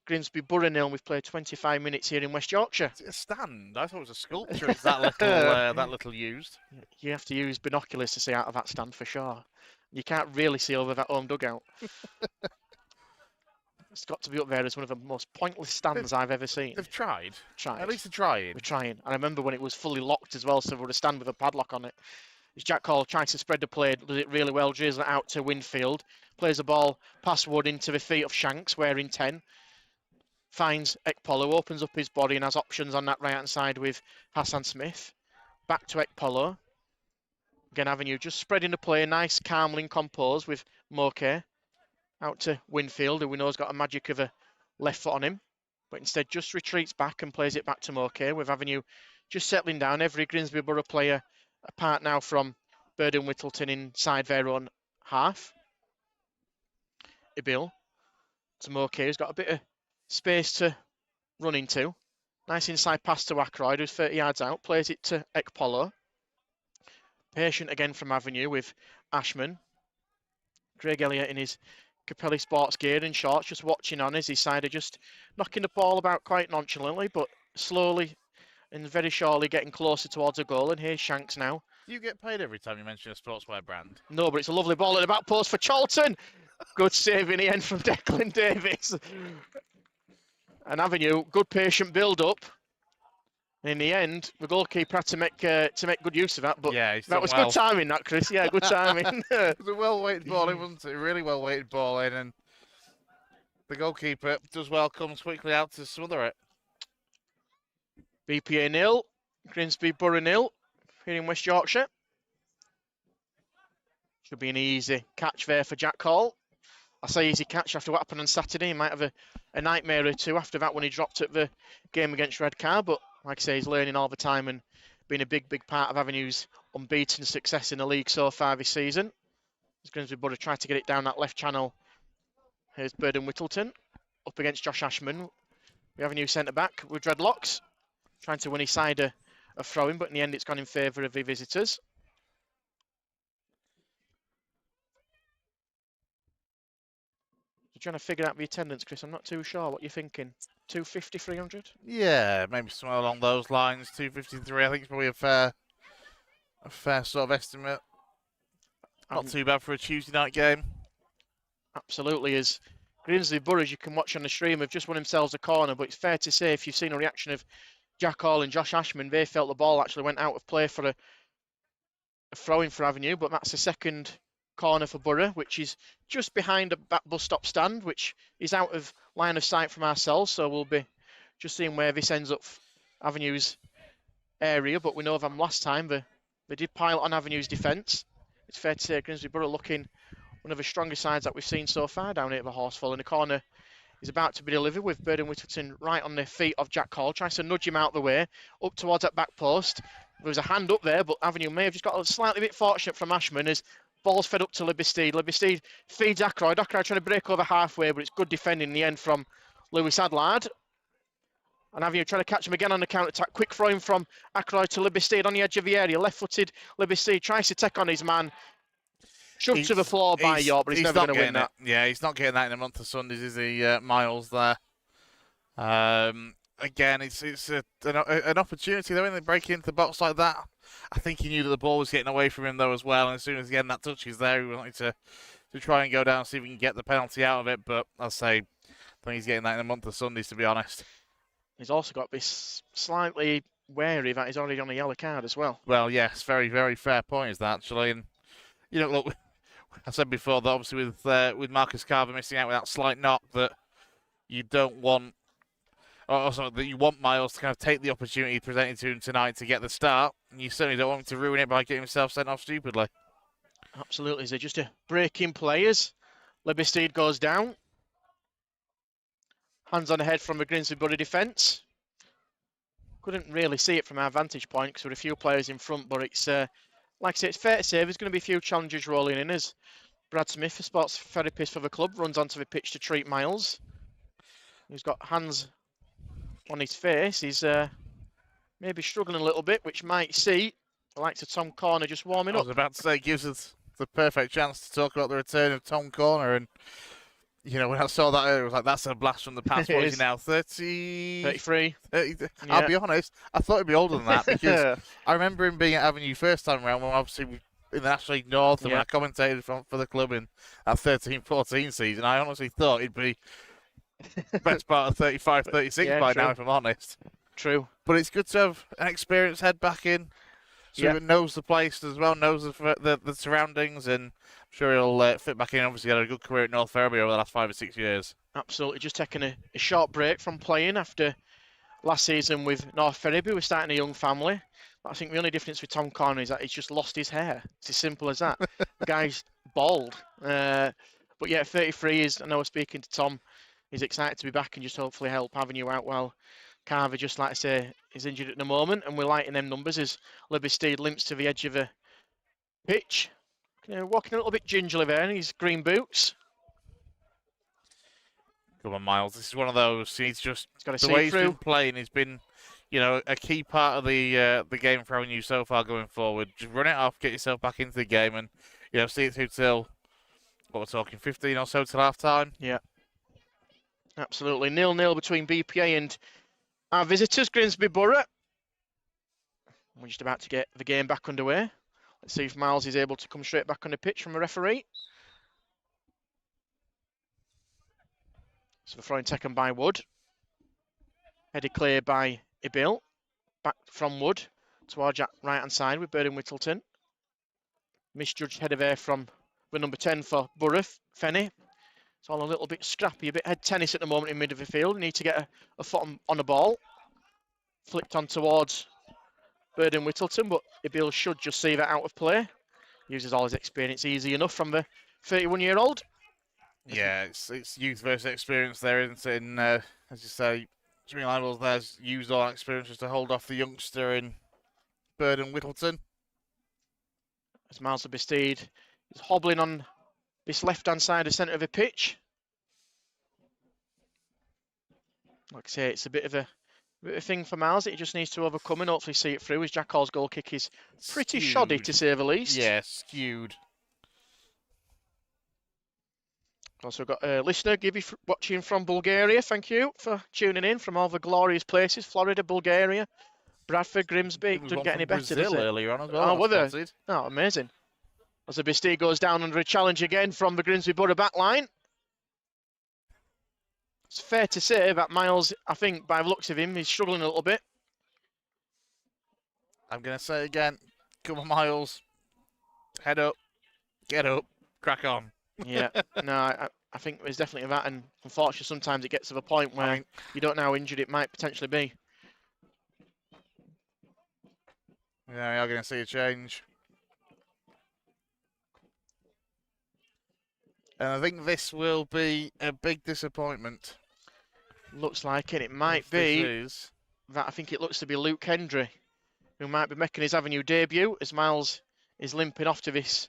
S1: Grimsby Borough 0. We've played 25 minutes here in West Yorkshire.
S2: Is it a stand? I thought it was a sculpture. It's that little used.
S1: You have to use binoculars to see out of that stand for sure. You can't really see over that home dugout. It's got to be up there as one of the most pointless stands I've ever seen.
S2: They've tried.
S1: Tried.
S2: At least they're trying.
S1: We're trying. And I remember when it was fully locked as well, so there was a stand with a padlock on it. As Jack Hall tries to spread the play, does it really well, drills it out to Winfield. Plays the ball past Wood into the feet of Shanks, wearing 10. Finds Ekpolo, opens up his body and has options on that right-hand side with Hassan Smith. Back to Ekpolo. Again, Avenue just spreading the play, nice, calmly composed with Moke. Out to Winfield, who we know has got a magic of a left foot on him, but instead just retreats back and plays it back to Moke, with Avenue just settling down. Every Grimsby Borough player apart now from Bird and Whittleton inside their own half. Ibil to Moke, who's got a bit of space to run into. Nice inside pass to Ackroyd, who's 30 yards out, plays it to Ekpolo. Patient again from Avenue with Ashman. Craig Elliott in his Capelli sports gear and shorts, just watching on as his side are just knocking the ball about quite nonchalantly, but slowly and very surely getting closer towards a goal. And here's Shanks now.
S2: You get paid every time you mention a sportswear brand.
S1: No, but it's a lovely ball at the back post for Charlton. Good save in the end from Declan Davis. And Avenue, good patient build-up. In the end, the goalkeeper had to make good use of that, but
S2: yeah,
S1: that was
S2: well.
S1: good timing, that, Chris. Yeah, good timing.
S2: It was a well-weighted ball in, wasn't it? A really well-weighted ball in, and the goalkeeper does well, comes quickly out to smother it.
S1: BPA 0, Grimsby Borough 0, here in West Yorkshire. Should be an easy catch there for Jack Hall. I say easy catch after what happened on Saturday. He might have a nightmare or two after that when he dropped at the game against Redcar, but like I say, he's learning all the time and being a big part of Avenue's unbeaten success in the league so far this season. As Grimsby Borough try to get it down that left channel. Here's Bird and Whittleton up against Josh Ashman. We have a new centre-back with dreadlocks, trying to win his side a throw-in, but in the end it's gone in favour of the visitors. You're trying to figure out the attendance, Chris. I'm not too sure. What you're thinking? 250, 300?
S2: Yeah, maybe somewhere along those lines. 253, I think, is probably a fair sort of estimate. Not too bad for a Tuesday night game.
S1: Absolutely is. Grimsby Borough, as you can watch on the stream, have just won themselves a corner, but it's fair to say, if you've seen a reaction of Jack Hall and Josh Ashman, they felt the ball actually went out of play for a throw-in for Avenue, but that's the second corner for Borough, which is just behind that bus stop stand, which is out of line of sight from ourselves, so we'll be just seeing where this ends up Avenue's area, but we know them last time they did pile on Avenue's defence. It's fair to say Grimsby Borough looking one of the strongest sides that we've seen so far down here at the Horsfall. In the corner is about to be delivered with Burden Whittleton right on the feet of Jack Hall, tries to nudge him out the way, up towards that back post. There was a hand up there, but Avenue may have just got a slightly bit fortunate from Ashman as ball's fed up to Libby Steed. Libby Steed feeds Ackroyd. Ackroyd trying to break over halfway, but it's good defending in the end from Lewis Adlard. And Avenue trying to catch him again on the counter-attack. Quick throw in from Ackroyd to Libby Steed on the edge of the area. Left-footed Libby Steed tries to take on his man. Shoved to the floor by York, but he's never going to win that.
S2: Yeah, he's not getting that in a month of Sundays, is he, Miles, there? Again, it's an opportunity, though, when they break into the box like that. I think he knew that the ball was getting away from him, though, as well. And as soon as, again, that touch is there, he wanted to try and go down and see if we can get the penalty out of it. But I'll say, I think he's getting that in a month of Sundays, to be honest.
S1: He's also got to be slightly wary that he's already on a yellow card as well.
S2: Well, yes, very, very fair point is that, actually. And, you know, look, I said before that obviously with Marcus Carver missing out with that slight knock, that you don't want, or also that you want Miles to kind of take the opportunity presented to him tonight to get the start. And you certainly don't want him to ruin it by getting himself sent off stupidly.
S1: Absolutely. They're just a break-in players. Libby Steed goes down. Hands on the head from the Grimsby Borough defence. Couldn't really see it from our vantage point because there were a few players in front, but it's, like I say, it's fair to say there's going to be a few challenges rolling in as Brad Smith, a sports therapist for the club, runs onto the pitch to treat Miles. He's got hands on his face. He's maybe struggling a little bit, which might see the likes of Tom Corner just warming up.
S2: I was about to say, it gives us the perfect chance to talk about the return of Tom Corner. And, you know, when I saw that, I was like, that's a blast from the past. What is he now, 30?
S1: 33.
S2: 30,
S1: Yeah.
S2: I'll be honest, I thought he'd be older than that because I remember him being at Avenue first time around when obviously in the National League North and when I commentated for the club in that 13-14 season. I honestly thought he'd be best part of 35, 36 by
S1: true.
S2: Now, if I'm honest.
S1: True.
S2: But it's good to have an experienced head back in, so he knows the place as well, knows the surroundings, and I'm sure he'll fit back in. Obviously, he had a good career at North Ferriby over the last 5 or 6 years.
S1: Absolutely. Just taking a short break from playing after last season with North Ferriby. We're starting a young family. But I think the only difference with Tom Corner is that he's just lost his hair. It's as simple as that. The guy's bald. But yeah, 33 is, I know speaking to Tom, he's excited to be back and just hopefully help Avenue out well. Carver, just like I say, is injured at the moment, and we're lighting them numbers as Libby Steed limps to the edge of the pitch. Walking a little bit gingerly there in his green boots.
S2: Come on, Miles. This is one of those. He's just,
S1: got to
S2: the way he's been playing, he's been, you know, a key part of the game for Avenue so far going forward. Just run it off, get yourself back into the game, and, you know, see it through till, what we're talking, 15 or so till half time.
S1: Yeah. Absolutely. 0-0 between BPA and our visitors, Grimsby Borough. We're just about to get the game back underway. Let's see if Miles is able to come straight back on the pitch from the referee. So the throw-in taken by Wood. Headed clear by Ibil. Back from Wood towards that right-hand side with Burden Whittleton. Misjudged header there from the number 10 for Borough, Fenny. It's all a little bit scrappy, a bit head tennis at the moment in mid of the field. Need to get a foot on the ball. Flicked on towards Burden Whittleton, but Ibil should just see that out of play. Uses all his experience easy enough from the 31-year-old.
S2: Yeah, it's youth versus experience there, isn't it? And as you say, Jimmy Lionel's there's used all that experience just to hold off the youngster in Burden Whittleton.
S1: As Miles Libby Steed is hobbling on this left-hand side of centre of the pitch. Like I say, it's a bit of a thing for Miles that he just needs to overcome and hopefully see it through, as Jack Hall's goal kick is pretty shoddy, to say the least.
S2: Yeah, skewed.
S1: Also got a listener, Gibby, watching from Bulgaria. Thank you for tuning in from all the glorious places. Florida, Bulgaria, Bradford, Grimsby. It doesn't get any better, does it?
S2: Earlier on as well.
S1: Oh, were there? Oh, amazing. As the Bistee goes down under a challenge again from the Grimsby Borough back line. It's fair to say that Miles, I think, by the looks of him, he's struggling a little bit.
S2: I'm going to say again, come on, Miles. Head up, get up, crack on.
S1: Yeah, no, I think there's definitely that, and unfortunately sometimes it gets to the point where you don't know how injured it might potentially be.
S2: Yeah, we are going to see a change. And I think this will be a big disappointment.
S1: Looks like it. It might be that. I think it looks to be Luke Hendry, who might be making his Avenue debut as Miles is limping off to this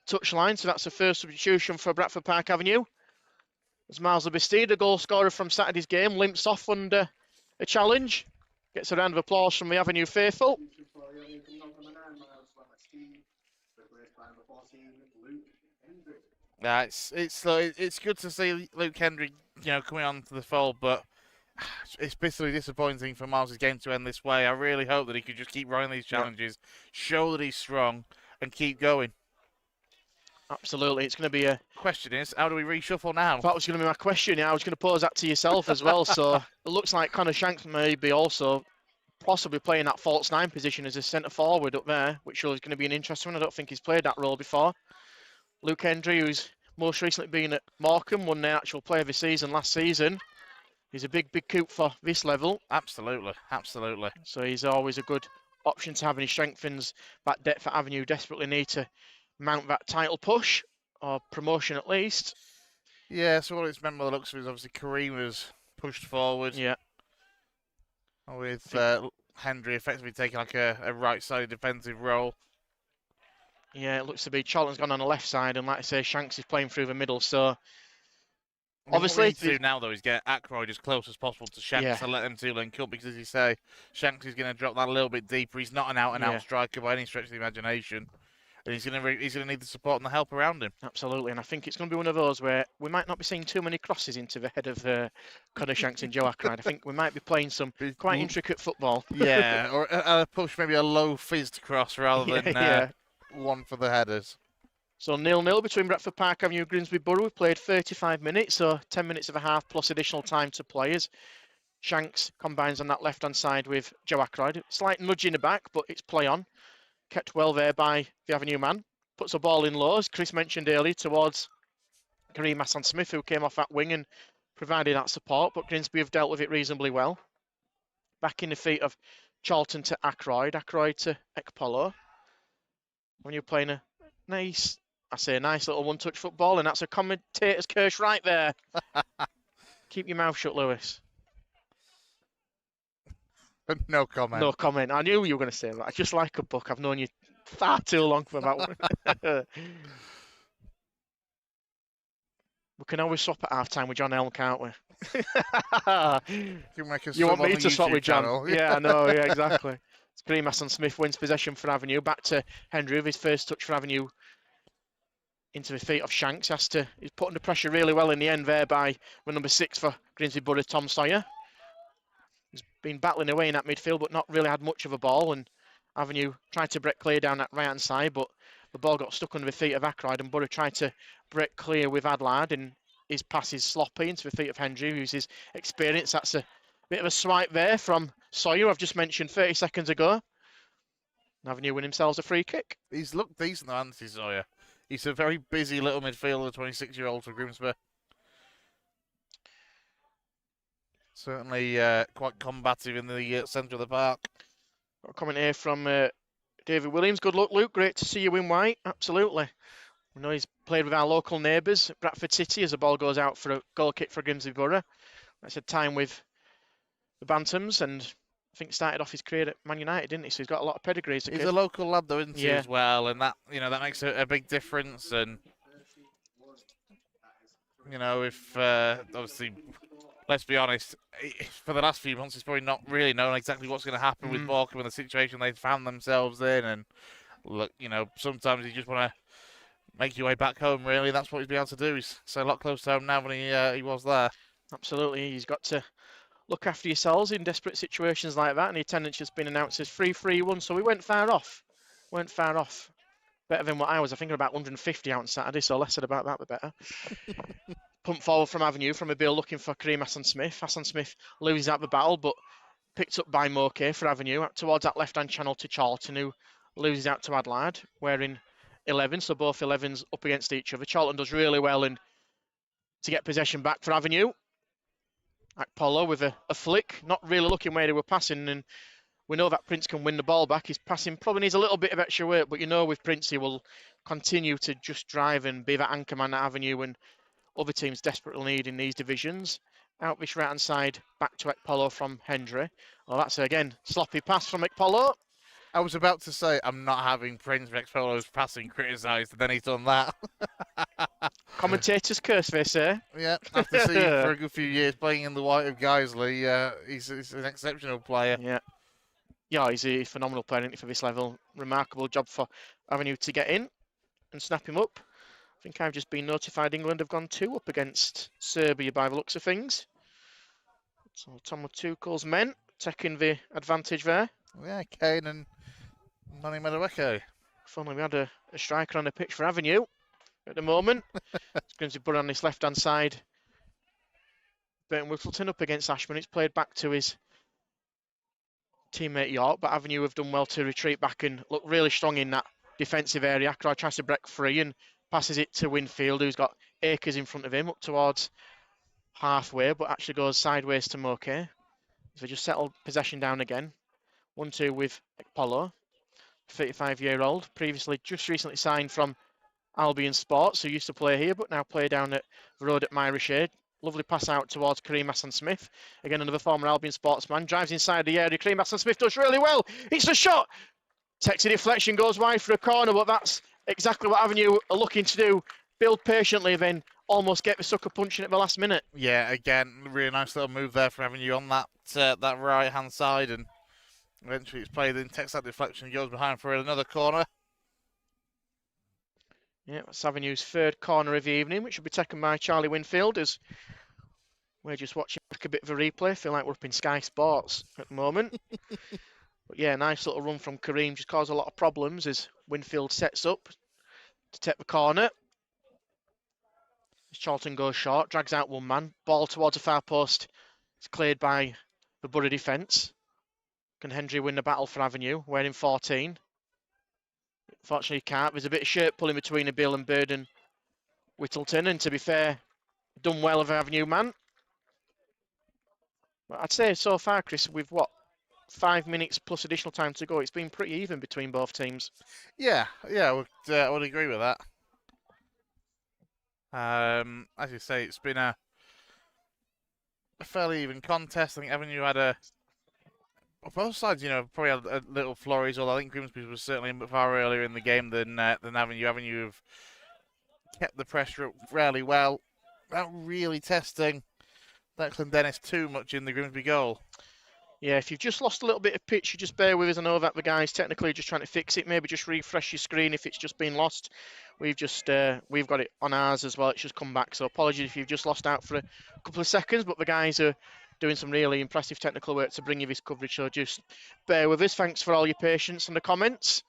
S1: touchline. So that's the first substitution for Bradford Park Avenue. As Miles Labastide, a goal scorer from Saturday's game, limps off under a challenge. Gets a round of applause from the Avenue faithful.
S2: Yeah, it's good to see Luke Hendry, coming on to the fold, but it's bitterly disappointing for Miles' game to end this way. I really hope that he could just keep running these challenges, show that he's strong, and keep going.
S1: Absolutely, it's going to be a...
S2: Question is, how do we reshuffle now?
S1: That was going to be my question. Yeah, I was going to pose that to yourself as well. So it looks like Connor Shanks may be also possibly playing that false 9 position as a centre forward up there, which is going to be an interesting one. I don't think he's played that role before. Luke Hendry, who's most recently been at Morecambe, won the actual player of the season last season. He's a big coup for this level.
S2: Absolutely, absolutely.
S1: So he's always a good option to have, and he strengthens that depth at Avenue. Desperately need to mount that title push, or promotion at least.
S2: Yeah, so what it's meant by the looks of it is obviously Kareem was pushed forward.
S1: Yeah.
S2: With Hendry effectively taking like a right-sided defensive role.
S1: Yeah, it looks to be Charlton's gone on the left side, and like I say, Shanks is playing through the middle. So obviously,
S2: what we need to do now though is get Ackroyd as close as possible to Shanks and let them two link up, because as you say, Shanks is going to drop that a little bit deeper. He's not an out-and-out striker by any stretch of the imagination, and he's going to need the support and the help around him.
S1: Absolutely, and I think it's going to be one of those where we might not be seeing too many crosses into the head of Connor Shanks and Joe Ackroyd. I think we might be playing some quite intricate football.
S2: Yeah, or a push, maybe a low fizzed cross rather than one for the headers.
S1: So 0-0 between Bradford Park Avenue and Grimsby Borough. We've played 35 minutes, so 10 minutes of a half plus additional time to players. Shanks combines on that left-hand side with Joe Ackroyd. Slight nudge in the back, but it's play on. Kept well there by the Avenue man. Puts a ball in low, as Chris mentioned earlier, towards Kareem Hassan-Smith, who came off that wing and provided that support, but Grimsby have dealt with it reasonably well. Back in the feet of Charlton to Ackroyd, Ackroyd to Ekpolo. When you're playing a nice little one-touch football, and that's a commentator's curse right there. Keep your mouth shut, Lewis.
S2: No comment.
S1: No comment. I knew you were going to say that. Just like a book. I've known you far too long for that one. We can always swap at half-time with John Elm, can't we? You want me to swap with John? Yeah, I know. Yeah, exactly. Kareem Hassan-Smith wins possession for Avenue. Back to Hendry with his first touch for Avenue into the feet of Shanks. He's put under pressure really well in the end there by number 6 for Grimsby Borough, Tom Sawyer. He's been battling away in that midfield, but not really had much of a ball. And Avenue tried to break clear down that right-hand side, but the ball got stuck under the feet of Ackroyd, and Borough tried to break clear with Adlard, and his pass is sloppy into the feet of Hendry, who's his experience. That's a bit of a swipe there from Sawyer, I've just mentioned 30 seconds ago. Avenue win themselves a free kick.
S2: He's looked decent, though, hasn't he, Sawyer? He's a very busy little midfielder, 26-year-old for Grimsby. Certainly quite combative in the centre of the park.
S1: Got a comment here from David Williams. Good luck, Luke. Great to see you in white. Absolutely. We know he's played with our local neighbours, Bradford City, as the ball goes out for a goal kick for Grimsby Borough. That's a time with the Bantams, and I think started off his career at Man United, didn't he? So he's got a lot of pedigree as a kid.
S2: He's a local lad, though, isn't he, as well? And that, that makes a big difference. And, if, obviously, let's be honest, for the last few months, he's probably not really known exactly what's going to happen with Morecambe and the situation they found themselves in. And, look, sometimes you just want to make your way back home, really. That's what he's been able to do. He's so a lot closer to home now than he was there. Absolutely. He's got to look after yourselves in desperate situations like that, and the attendance has been announced as 3-3-1, so we went far off. Better than what I was. I think about 150 out on Saturday, so less said about that, the better. Pump forward from Avenue, from a bill looking for Kareem Hassan-Smith. Hassan-Smith loses out the battle, but picked up by Moke for Avenue, up towards that left-hand channel to Charlton, who loses out to Adlard, wearing 11, so both 11s up against each other. Charlton does really well to get possession back for Avenue. Akpolo with a flick, not really looking where they were passing, and we know that Prince can win the ball back. His passing probably needs a little bit of extra work, but with Prince he will continue to just drive and be that anchor man at Avenue and
S1: other teams desperately need in these divisions. Out this right-hand side, back to Ekpolo from Hendry. Well, that's, again, sloppy pass from Ekpolo.
S2: I was about to say, I'm not having Prince Vexpolo's passing criticised, and then he's done that.
S1: Commentators curse, they say.
S2: Yeah, after seeing him for a good few years playing in the white of Guiseley, he's an exceptional player.
S1: Yeah, he's a phenomenal player, isn't he, for this level. Remarkable job for Avenue to get in and snap him up. I think I've just been notified England have gone 2 up against Serbia by the looks of things. So Tom Tuchel's men taking the advantage there.
S2: Yeah, Kane and Nani Madueke.
S1: If only we had a striker on the pitch for Avenue at the moment. It's Grimsby Borough on this left-hand side. Burton Whittleton up against Ashman. It's played back to his teammate York, but Avenue have done well to retreat back and look really strong in that defensive area. Ackroyd tries to break free and passes it to Winfield, who's got Akers in front of him up towards halfway, but actually goes sideways to Moke. So they just settled possession down again. 1-2 with Ekpolo, 35-year-old, previously just recently signed from Albion Sports, who used to play here, but now play down at the road at Myra Shade. Lovely pass out towards Kareem Hassan-Smith. Again, another former Albion sportsman. Drives inside the area. Kareem Hassan-Smith does really well. It's a shot. Takes a deflection, goes wide for a corner, but that's exactly what Avenue are looking to do. Build patiently, then almost get the sucker punching at the last minute.
S2: Yeah, again, really nice little move there from Avenue on that right-hand side, and eventually it's played in, takes that deflection, goes behind for another corner.
S1: Yeah, that's Avenue's third corner of the evening, which will be taken by Charlie Winfield, as we're just watching back a bit of a replay. Feel like we're up in Sky Sports at the moment. But yeah, nice little run from Kareem, just caused a lot of problems as Winfield sets up to take the corner. As Charlton goes short, drags out one man, ball towards the far post. It's cleared by the Borough defence. Can Hendry win the battle for Avenue? Wearing 14. Unfortunately, he can't. There's a bit of shirt pulling between the Bill and Bird and Whittleton, and to be fair, done well of Avenue man. But I'd say so far, Chris, with what, 5 minutes plus additional time to go, it's been pretty even between both teams.
S2: Yeah, I would agree with that. As you say, it's been a fairly even contest. I think Avenue had both sides, probably had a little flurries, although I think Grimsby was certainly a bit far earlier in the game than Avenue. Avenue have kept the pressure up fairly well, not really testing Declan Dennis too much in the Grimsby goal.
S1: Yeah, if you've just lost a little bit of pitch, you just bear with us. I know that the guys technically just trying to fix it. Maybe just refresh your screen if it's just been lost. We've got it on ours as well. It's just come back. So apologies if you've just lost out for a couple of seconds, but the guys are doing some really impressive technical work to bring you this coverage. So just bear with us. Thanks for all your patience and the comments.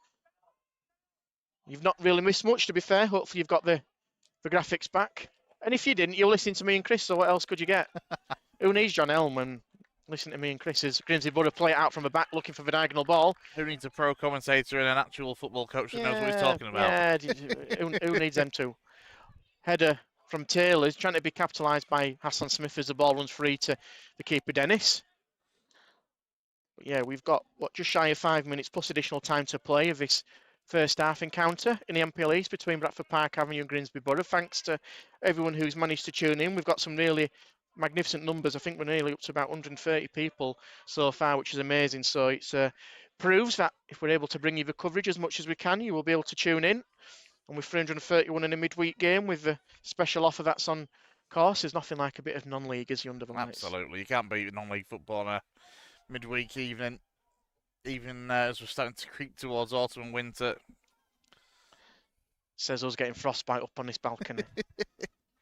S1: You've not really missed much, to be fair. Hopefully you've got the graphics back. And if you didn't, you're listening to me and Chris, so what else could you get? Who needs John Elman? Listen to me and Chris as Grimsby Borough play it out from the back looking for the diagonal ball.
S2: Who needs a pro commentator and an actual football coach that knows what he's talking about?
S1: Yeah, who needs them two? Header from Taylor's trying to be capitalised by Hassan-Smith as the ball runs free to the keeper Dennis. But yeah, we've got just shy of 5 minutes plus additional time to play of this first half encounter in the NPL East between Bradford Park Avenue and Grimsby Borough. Thanks to everyone who's managed to tune in. We've got some really magnificent numbers. I think we're nearly up to about 130 people so far, which is amazing. So it proves that if we're able to bring you the coverage as much as we can, you will be able to tune in. And with 331 in a midweek game with the special offer that's on course, there's nothing like a bit of non-league as you under the lights.
S2: Absolutely, you can't beat non-league football on a midweek evening, even as we're starting to creep towards autumn and winter.
S1: Says us getting frostbite up on this balcony.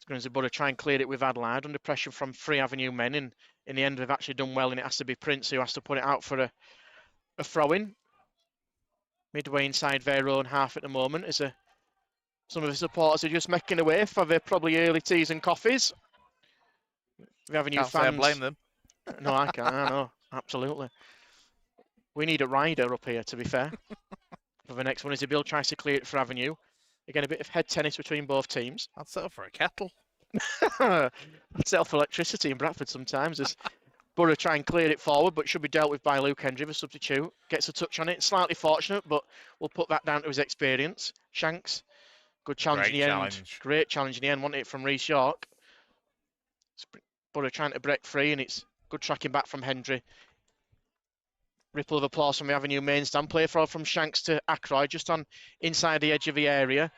S1: Grimsby Borough try and clear it with Adelaide under pressure from 3 Avenue men. And in the end, they've actually done well, and it has to be Prince who has to put it out for a throw-in. Midway inside their own half at the moment, as some of the supporters are just making away for their probably early teas and coffees. The Avenue
S2: Can't
S1: fans.
S2: say I blame them.
S1: No, I can't. I know, absolutely. We need a rider up here, to be fair. For the next one, as Bill tries to clear it for Avenue. Again, a bit of head tennis between both teams.
S2: I'd settle for a kettle.
S1: I'd settle for electricity in Bradford sometimes. As Borough try and clear it forward, but should be dealt with by Luke Hendry, the substitute. Gets a touch on it. Slightly fortunate, but we'll put that down to his experience. Shanks, good challenge in the end. Great challenge in the end, wasn't it, from Reece York? Borough trying to break free, and it's good tracking back from Hendry. Ripple of applause from the Avenue main stand. Play forward from Shanks to Ackroyd, just on inside the edge of the area.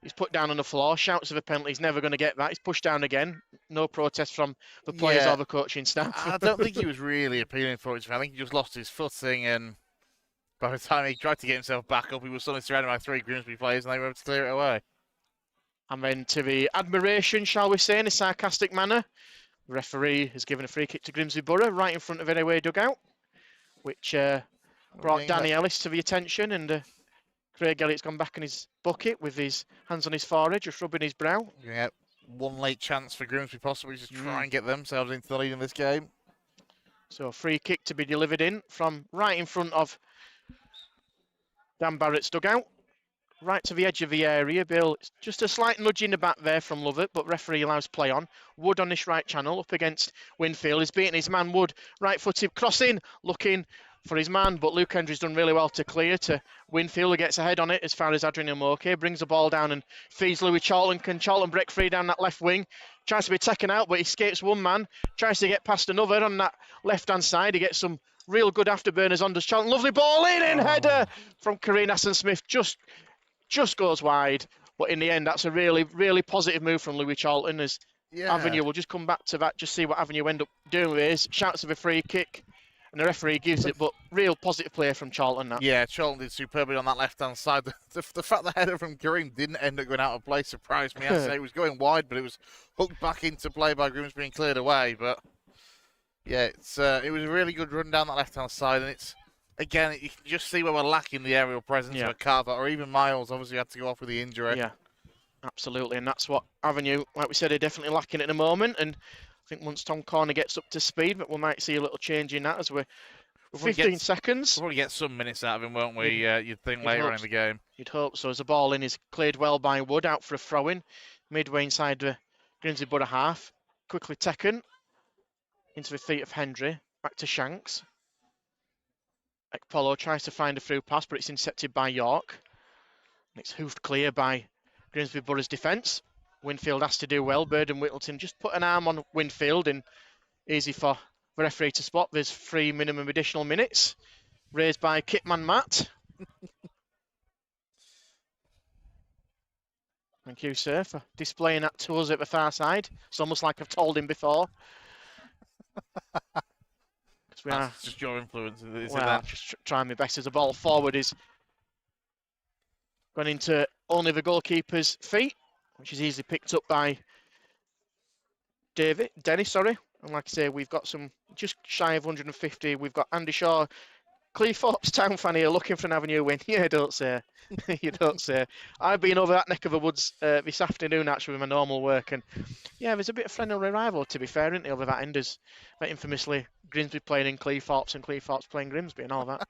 S1: He's put down on the floor. Shouts of a penalty. He's never going to get that. He's pushed down again. No protest from the players or the coaching staff.
S2: I don't think he was really appealing for it. I think he just lost his footing, and by the time he tried to get himself back up, he was suddenly surrounded by 3 Grimsby players, and they were able to clear it away.
S1: And then to the admiration, shall we say, in a sarcastic manner, the referee has given a free kick to Grimsby Borough right in front of their away dugout, which brought Danny Ellis to the attention, and Craig Elliott's gone back in his bucket with his hands on his forehead, just rubbing his brow.
S2: Yeah, one late chance for Grimsby possibly to try and get themselves into the lead in this game.
S1: So a free kick to be delivered in from right in front of Dan Barrett's dugout, right to the edge of the area. Bill, it's just a slight nudge in the back there from Lovett, but referee allows play on. Wood on this right channel up against Winfield. He's beating his man Wood, right-footed crossing, looking for his man, but Luke Hendry's done really well to clear to Winfield, who gets ahead on it as far as Adrian Amoke, brings the ball down and feeds Louis Charlton. Can Charlton break free down that left wing? Tries to be taken out, but he escapes one man, tries to get past another on that left-hand side. He gets some real good afterburners on. Does Charlton? Lovely ball in, header from Kareen Hassan-Smith, just goes wide. But in the end, that's a really, really positive move from Louis Charlton as Avenue will just come back to that, just see what Avenue end up doing with his. Shouts of a free kick. And the referee gives it, but real positive play from Charlton. That.
S2: Yeah, Charlton did superbly on that left-hand side. The fact the header from Kareem didn't end up going out of play surprised me. I'd say it was going wide, but it was hooked back into play by Grimsby being cleared away. But yeah, it was a really good run down that left-hand side, and it's again you can just see where we're lacking the aerial presence of a Carver or even Miles. Obviously, had to go off with the injury.
S1: Yeah, absolutely, and that's what Avenue, like we said, are definitely lacking at the moment. And I think once Tom Corner gets up to speed, but we might see a little change in that as we're 15 seconds.
S2: We'll probably get some minutes out of him, won't we? You'd think later in the game.
S1: You'd hope so. As the ball in is cleared well by Wood, out for a throw-in. Midway inside the Grimsby Borough half. Quickly taken into the feet of Hendry. Back to Shanks. Ekpolo tries to find a through pass, but it's intercepted by York. And it's hoofed clear by Grimsby Borough's defence. Winfield has to do well. Bird and Whittleton just put an arm on Winfield, and easy for the referee to spot. There's 3 minimum additional minutes raised by Kitman Matt. Thank you, sir, for displaying that to us at the far side. It's almost like I've told him before.
S2: That's just your influence.
S1: Just trying my best as the ball forward is gone into only the goalkeeper's feet, which is easily picked up by Dennis, sorry. And like I say, we've got some just shy of 150. We've got Andy Shaw, Cleethorpes Town fan here looking for an Avenue win. Yeah, don't say. You don't say. I've been over that neck of the woods this afternoon actually with my normal work, and yeah, there's a bit of friendly rival to be fair, isn't there, over that end? There's that infamously Grimsby playing in Cleethorpes and Cleethorpes playing Grimsby and all that.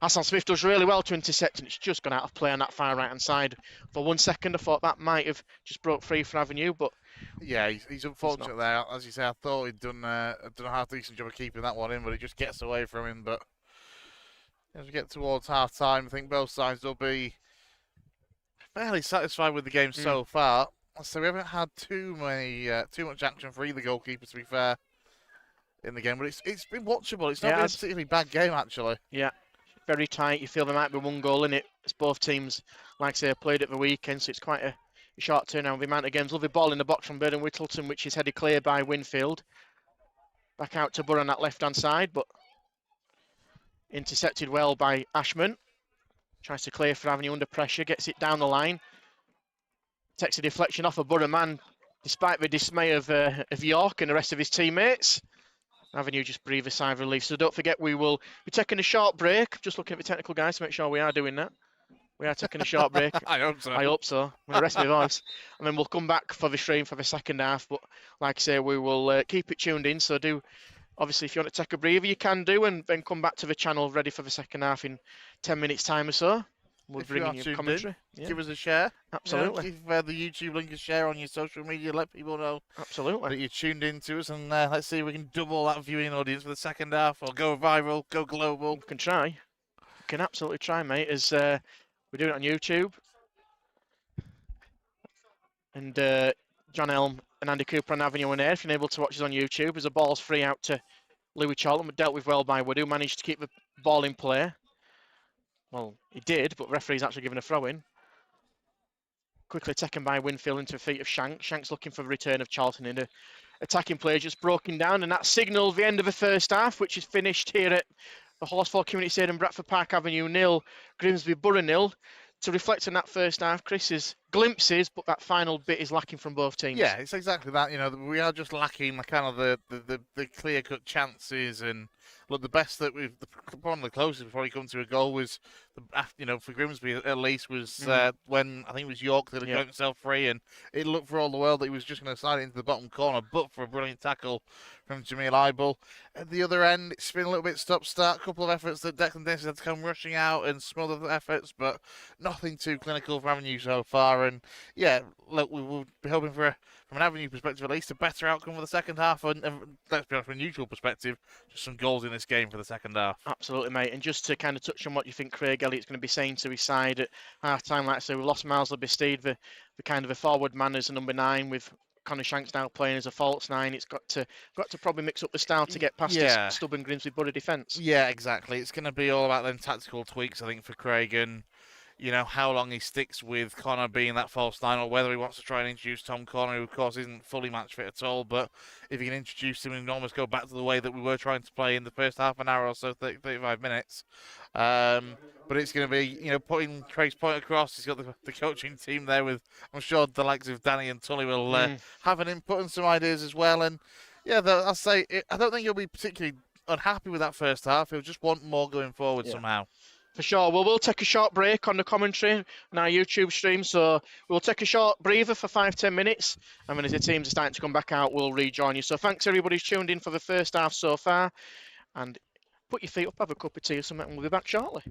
S1: Hassan Smith does really well to intercept, and it's just gone out of play on that far right hand side. For 1 second, I thought that might have just broke free for Avenue, but
S2: yeah, he's unfortunate there. As you say, I thought he'd done a half decent job of keeping that one in, but it just gets away from him. But as we get towards half time, I think both sides will be fairly satisfied with the game so far. So we haven't had too much action for either goalkeeper, to be fair, in the game. But it's been watchable. It's not been a particularly bad game, actually.
S1: Yeah, very tight. You feel there might be one goal in it. As both teams, like I say, played at the weekend, so it's quite a short turnaround with the amount of games. Lovely ball in the box from Bird and Whittleton, which is headed clear by Winfield. Back out to Borough on that left-hand side, but intercepted well by Ashman. Tries to clear for Avenue under pressure, gets it down the line. Takes a deflection off a Borough man, despite the dismay of York and the rest of his teammates. Avenue just breathe a sigh of relief. So don't forget, we will be taking a short break. Just looking at the technical guys to make sure we are doing that. We are taking a short break.
S2: I hope so.
S1: I hope so. I'm going to rest my voice. And then we'll come back for the stream for the second half. But like I say, we will keep it tuned in. So do, obviously, if you want to take a breather, you can do. And then come back to the channel ready for the second half in 10 minutes' time or so. We'll bring in your commentary.
S2: Give us a share.
S1: Absolutely.
S2: Give the YouTube link a share on your social media. Let people know
S1: absolutely
S2: that you're tuned in to us. And let's see if we can double that viewing audience for the second half or go viral, go global.
S1: We can try. We can absolutely try, mate, as we're doing it on YouTube. And John Elm and Andy Cooper on Avenue and Air. If you're able to watch us on YouTube, as a ball's free out to Louis Charlton, but dealt with well by Wood, who managed to keep the ball in play. Well, he did, but referee's actually given a throw in. Quickly taken by Winfield into the feet of Shanks. Shanks looking for the return of Charlton in a attacking play, just broken down, and that signalled the end of the first half, which is finished here at the Horsfall Community Stadium, Bradford Park Avenue 0, Grimsby Borough 0. To reflect on that first half, Chris, is glimpses, but that final bit is lacking from both teams.
S2: Yeah, it's exactly that. You know, we are just lacking the kind of the clear cut chances. And look, the best that one of the closest we've probably come to a goal was, for Grimsby at least, was when I think it was York that had got himself free, and it looked for all the world that he was just going to slide it into the bottom corner, but for a brilliant tackle from Jamil Eibel. At the other end, it's been a little bit stop-start, a couple of efforts that Declan Dennis had to come rushing out and smother the efforts, but nothing too clinical for Avenue so far. And yeah, look, we will be hoping for, from an Avenue perspective at least, a better outcome for the second half. And let's be honest, from a neutral perspective, just some goals in this game for the second half.
S1: Absolutely, mate. And just to kind of touch on what you think Craig Elliott's going to be saying to his side at half-time, like I say, we've lost Miles Lebesteed, the kind of a forward man as a number 9, with Connor Shanks now playing as a false 9. It's got to probably mix up the style to get past this stubborn Grimsby Borough defence.
S2: Yeah, exactly. It's going to be all about them tactical tweaks, I think, for Craig, and how long he sticks with Connor being that false 9, or whether he wants to try and introduce Tom Connor, who of course isn't fully match fit at all. But if he can introduce him and almost go back to the way that we were trying to play in the first half an hour or so, 35 minutes. But it's going to be, putting Craig's point across. He's got the coaching team there with, I'm sure the likes of Danny and Tully will have an input and some ideas as well. And yeah, I'll say, I don't think he'll be particularly unhappy with that first half. He'll just want more going forward somehow.
S1: For sure. Well, we'll take a short break on the commentary on our YouTube stream. So we'll take a short breather for 5-10 minutes. And then as the teams are starting to come back out, we'll rejoin you. So thanks everybody who's tuned in for the first half so far. And put your feet up, have a cup of tea or something, and we'll be back shortly.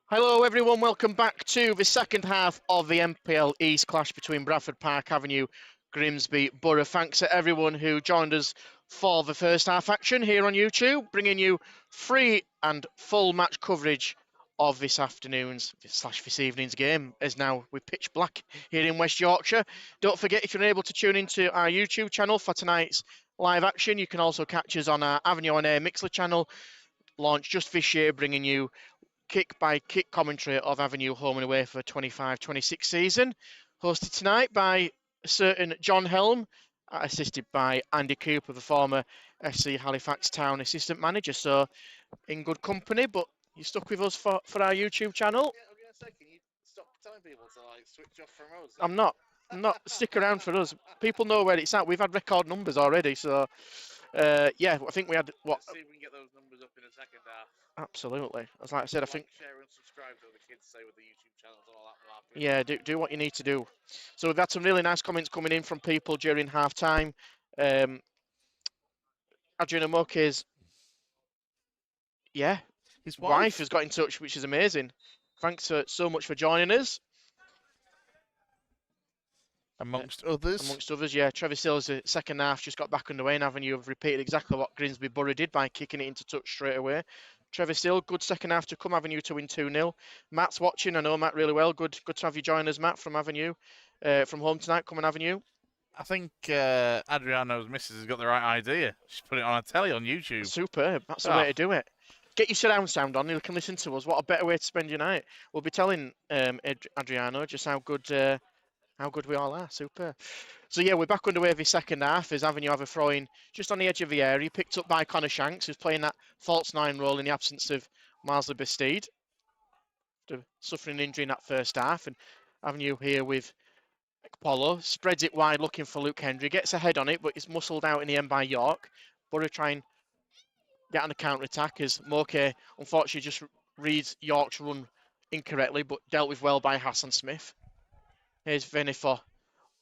S1: Hello everyone, welcome back to the second half of the NPL East clash between Bradford Park Avenue, Grimsby Borough. Thanks to everyone who joined us for the first half action here on YouTube, bringing you free and full match coverage of this afternoon's / this evening's game, as now we're pitch black here in West Yorkshire. Don't forget, if you're able to tune into our YouTube channel for tonight's live action, you can also catch us on our Avenue on Air Mixler channel, launched just this year, bringing you kick-by-kick commentary of Avenue home and away for the 25-26 season, hosted tonight by a certain John Helm, assisted by Andy Cooper, the former FC Halifax Town assistant manager. So in good company, but you stuck with us for our YouTube channel.
S2: Yeah, I'm gonna say, can you stop telling people to like switch off from us?
S1: I'm not. Stick around for us. People know where it's at. We've had record numbers already, so yeah, I think we had what.
S2: Let's see if we can get those numbers up in the second half.
S1: Absolutely. As like I said, I think.
S2: Share and subscribe to what the kids say with the YouTube channels and all that.
S1: Yeah, do what you need to do. So we've had some really nice comments coming in from people during half time. Adrian Amoke's
S2: His
S1: wife has got in touch, which is amazing. Thanks so much for joining us.
S2: Amongst others.
S1: Amongst others, yeah. Trevor Sills, the second half, just got back underway, and Avenue have repeated exactly what Grimsby Borough did by kicking it into touch straight away. Trevor Still, good second half to come, Avenue to win 2-0. Matt's watching, I know Matt really well. Good to have you join us, Matt, from Avenue, from home tonight. Come on, Avenue.
S2: I think Adriano's missus has got the right idea. She's put it on a telly on YouTube.
S1: Superb. That's the way to do it. Get your surround sound on. You can listen to us. What a better way to spend your night. We'll be telling Adriano just how good we all are. Super. So yeah, we're back underway this second half as Avenue have a throw-in just on the edge of the area, picked up by Connor Shanks, who's playing that false nine role in the absence of Marsley Bastide, suffering an injury in that first half. And Avenue here with Apollo spreads it wide, looking for Luke Hendry, gets ahead on it, but it's muscled out in the end by York. Borough try and get on the counter-attack as Moke unfortunately just reads York's run incorrectly, but dealt with well by Hassan Smith. Here's Vinny for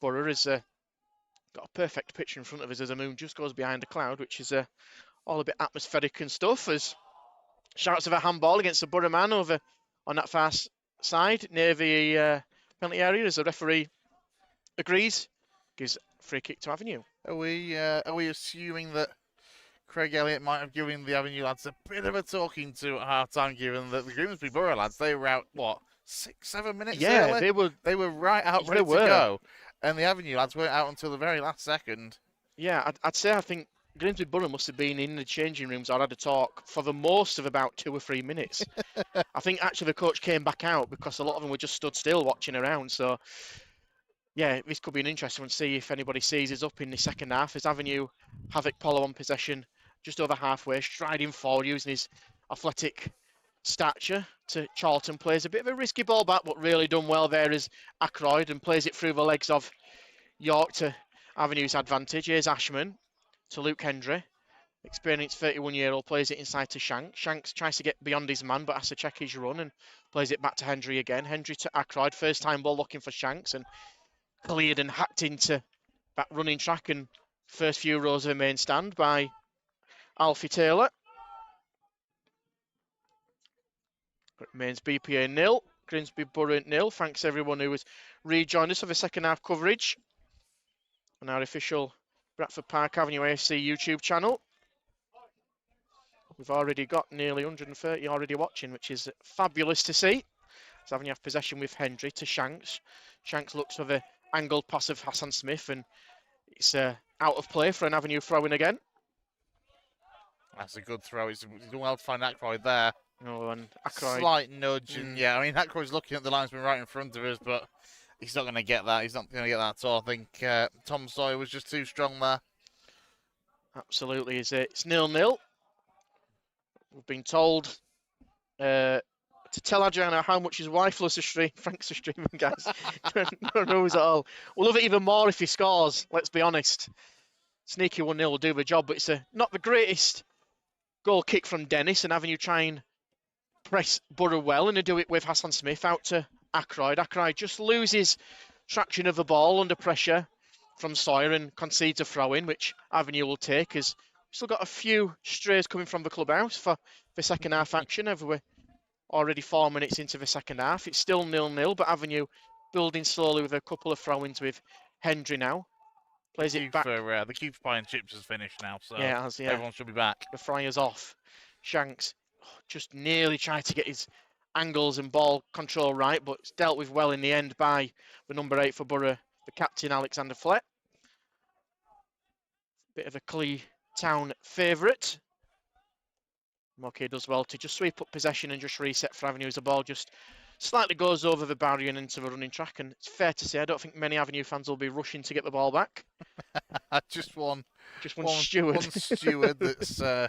S1: Borough, has got a perfect picture in front of us as the moon just goes behind a cloud, which is all a bit atmospheric and stuff. As shouts of a handball against the Borough man over on that far side near the penalty area as the referee agrees, gives free kick to Avenue.
S2: Are we assuming that Craig Elliott might have given the Avenue lads a bit of a talking to at half time, given that the Grimsby Borough lads, they were out, what, 6-7 minutes early? They were right out ready to go. And the Avenue lads weren't out until the very last second.
S1: Yeah, I'd say I think Grimsby Borough must have been in the changing rooms or had a talk for the most of about 2 or 3 minutes. I think actually the coach came back out because a lot of them were just stood still watching around. So yeah, this could be an interesting one to see if anybody seizes up in the second half as Avenue have Polo on possession just over halfway, striding forward using his athletic stature to Charlton. Plays a bit of a risky ball back, but really done well there as Ackroyd, and plays it through the legs of York to Avenue's advantage. Here's Ashman to Luke Hendry. Experienced 31-year-old plays it inside to Shanks. Shanks tries to get beyond his man, but has to check his run and plays it back to Hendry again. Hendry to Ackroyd. First time ball looking for Shanks and cleared and hacked into that running track and first few rows of the main stand by Alfie Taylor. It remains BPA 0, Grimsby Borough 0. Thanks everyone who has rejoined us for the second half coverage on our official Bradford Park Avenue AFC YouTube channel. We've already got nearly 130 already watching, which is fabulous to see. So Avenue have possession with Hendry to Shanks. Shanks looks for the angled pass of Hassan Smith, and it's out of play for an Avenue throw-in again.
S2: That's a good throw. He's done well to find Ackroyd there.
S1: Oh, and Ackroyd.
S2: Slight nudge, and yeah, I mean, Ackroyd's looking at the linesman right in front of us, but he's not going to get that. He's not going to get that at all. I think Tom Sawyer was just too strong there.
S1: Absolutely, is it? It's 0-0. We've been told to tell Adriano how much his wife loves the stream. Thanks for streaming, guys. No knows at all. We'll love it even more if he scores, let's be honest. Sneaky 1-0 will do the job, but it's not the greatest goal kick from Dennis, and Avenue try and press Borough well, and they do it with Hassan Smith out to Ackroyd. Ackroyd just loses traction of the ball under pressure from Sawyer and concedes a throw-in, which Avenue will take, as we've still got a few strays coming from the clubhouse for the second half action, have we? already 4 minutes into the second half. It's still 0-0, but Avenue building slowly with a couple of throw-ins with Hendry now. Plays it back.
S2: The queue for pie and chips is finished now, so
S1: Yeah, it has, yeah.
S2: everyone should be back.
S1: The fryer's off. Shanks just nearly tried to get his angles and ball control right, but it's dealt with well in the end by the number 8 for Borough, the captain Alexander Flett. Bit of a Clee Town favourite. Moke does well to just sweep up possession and just reset for Avenue as the ball just slightly goes over the barrier and into the running track. And it's fair to say, I don't think many Avenue fans will be rushing to get the ball back.
S2: Just one
S1: steward.
S2: One steward that's going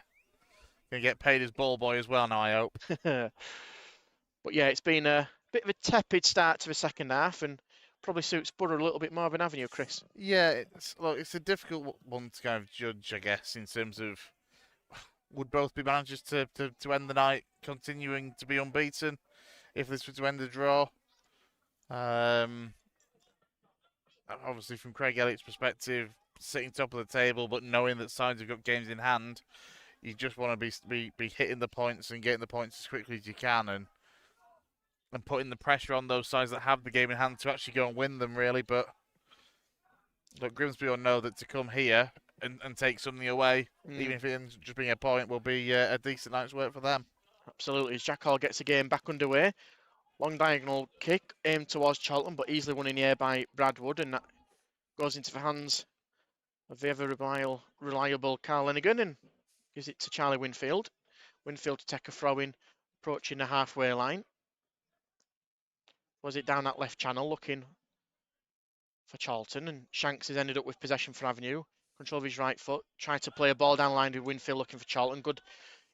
S2: to get paid as ball boy as well now, I hope.
S1: But yeah, it's been a bit of a tepid start to the second half and probably suits Borough a little bit more than Avenue, Chris.
S2: Yeah, it's a difficult one to kind of judge, I guess, in terms of would both be managers to end the night continuing to be unbeaten if this were to end a draw. Obviously, from Craig Elliott's perspective, sitting top of the table, but knowing that sides have got games in hand, you just want to be hitting the points and getting the points as quickly as you can, and putting the pressure on those sides that have the game in hand to actually go and win them, really. But look, Grimsby will know that to come here and take something away, even if it ends just being a point, will be a decent night's work for them.
S1: Absolutely. As Jack Hall gets the game back underway. Long diagonal kick aimed towards Charlton, but easily won in the air by Bradford, and that goes into the hands of the ever reliable Carl Lenigan and gives it to Charlie Winfield. Winfield to take a throw in, approaching the halfway line. Was it down that left channel looking for Charlton, and Shanks has ended up with possession for Avenue. Control of his right foot, tried to play a ball down line with Winfield looking for Charlton. Good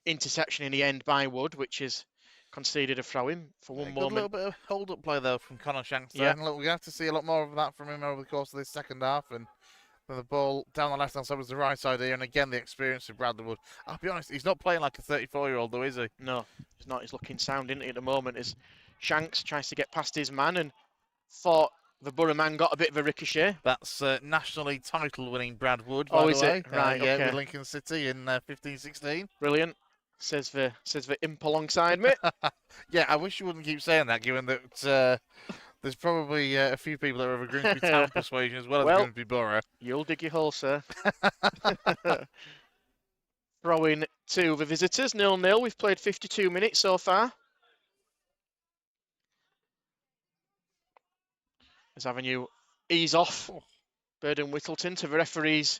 S1: interception in the end by Wood, which is conceded a throw-in for one moment.
S2: A little bit of hold-up play though from Connor Shanks there. Yeah. And look, we're going to have to see a lot more of that from him over the course of this second half. And the ball down the left-hand side was the right side here. And again, the experience of Bradley Wood. I'll be honest, he's not playing like a 34-year-old though, is he?
S1: No, he's not. He's looking sound, isn't he, at the moment, as Shanks tries to get past his man and thought the Borough man got a bit of a ricochet.
S2: That's nationally title-winning Brad Wood, by the way.
S1: It? Right,
S2: yeah,
S1: okay.
S2: With Lincoln City in 15-16.
S1: Brilliant. Says the imp alongside me.
S2: Yeah, I wish you wouldn't keep saying that, given that there's probably a few people that are of a Grimsby Town persuasion as well as Grimsby Borough.
S1: You'll dig your hole, sir. Throwing to the visitors, 0-0. We've played 52 minutes so far. As Avenue ease off. Burden Whittleton to the referees.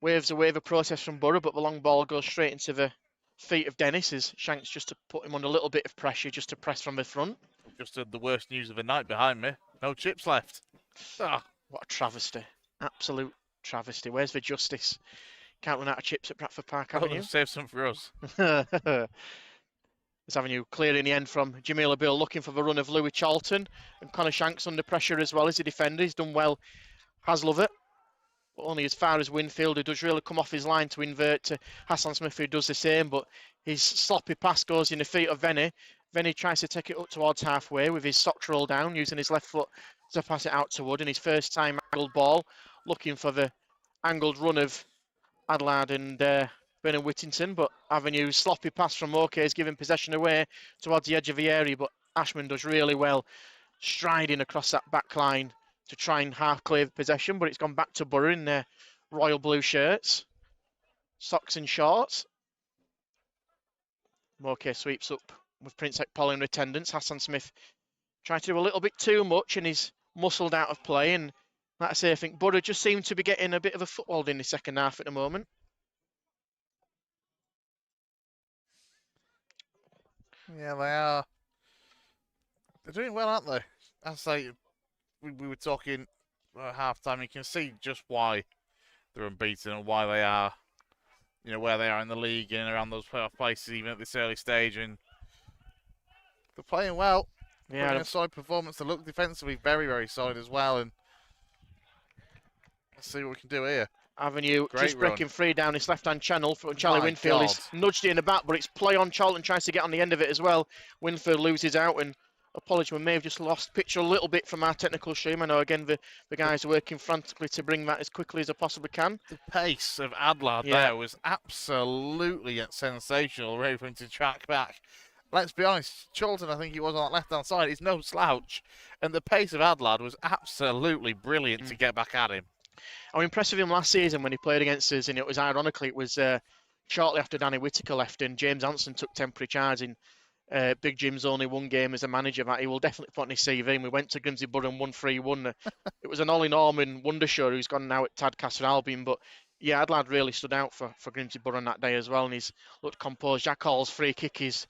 S1: Waves away the process from Borough, but the long ball goes straight into the feet of Dennis as Shanks just to put him under a little bit of pressure, just to press from the front.
S2: Just heard the worst news of the night behind me. No chips left.
S1: Oh, what a travesty. Absolute travesty. Where's the justice? Can't run out of chips at Bradford Park Avenue.
S2: Save some for us.
S1: This Avenue clear in the end from Jamila Bill, looking for the run of Louis Charlton. And Connor Shanks under pressure as well as a defender. He's done well, has Lovett. But only as far as Winfield, who does really come off his line to invert to Hassan Smith, who does the same. But his sloppy pass goes in the feet of Venny. Venny tries to take it up towards halfway with his socks rolled down, using his left foot to pass it out to Wood. And his first time angled ball, looking for the angled run of Adelaide and Bernard Whittington. But Avenue's sloppy pass from Moke is giving possession away towards the edge of the area. But Ashman does really well, striding across that back line to try and half clear possession, but it's gone back to Borough in their royal blue shirts, socks and shorts. Moke sweeps up with Prince Ekpol in attendance. Hassan Smith trying to do a little bit too much and he's muscled out of play. And like I say, I think Borough just seem to be getting a bit of a foothold in the second half at the moment.
S2: Yeah, they are. They're doing well, aren't they? I say. We were talking at half-time. You can see just why they're unbeaten and why they are, where they are in the league and around those playoff places, even at this early stage. And they're playing well.
S1: Yeah,
S2: putting a solid performance. They look defensively very, very solid as well. And let's see what we can do here.
S1: Avenue
S2: Great
S1: just breaking
S2: run.
S1: Free down his left-hand channel from Charlie Winfield. He's nudged it in the back, but it's play on. Charlton tries to get on the end of it as well. Winfield loses out and apologies, we may have just lost picture a little bit from our technical stream. I know, again, the guys are working frantically to bring that as quickly as I possibly can.
S2: The pace of Adelaide there was absolutely sensational, ready for him to track back let's be honest, Charlton, I think he was on that left-hand side, is no slouch. And the pace of Adlad was absolutely brilliant to get back at him.
S1: I was impressed with him last season when he played against us, and it was ironically, it was shortly after Danny Whittaker left and James Anson took temporary charge in Big Jim's only one game as a manager that he will definitely put on his CV. And we went to Grimsby Borough and won 3-1. It was an Ollie Norman wonder show who's gone now at Tadcaster Albion. But yeah, Adlad really stood out for Grimsby Borough on that day as well. And he's looked composed. Jack Hall's free kick is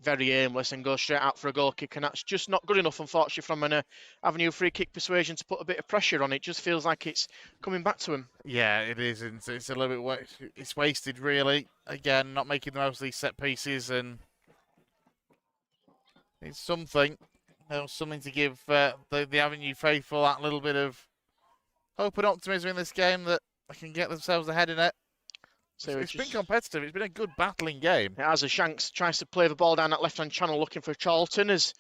S1: very aimless and goes straight out for a goal kick. And that's just not good enough, unfortunately, from an Avenue free kick persuasion to put a bit of pressure on it. Just feels like it's coming back to him.
S2: Yeah, it is. It's a little bit it's wasted, really. Again, not making the most of these set pieces, and it's something, something to give the Avenue faithful that little bit of hope and optimism in this game that they can get themselves ahead in it. So it's been competitive. It's been a good battling game.
S1: It has. Shanks tries to play the ball down that left-hand channel looking for Charlton. As,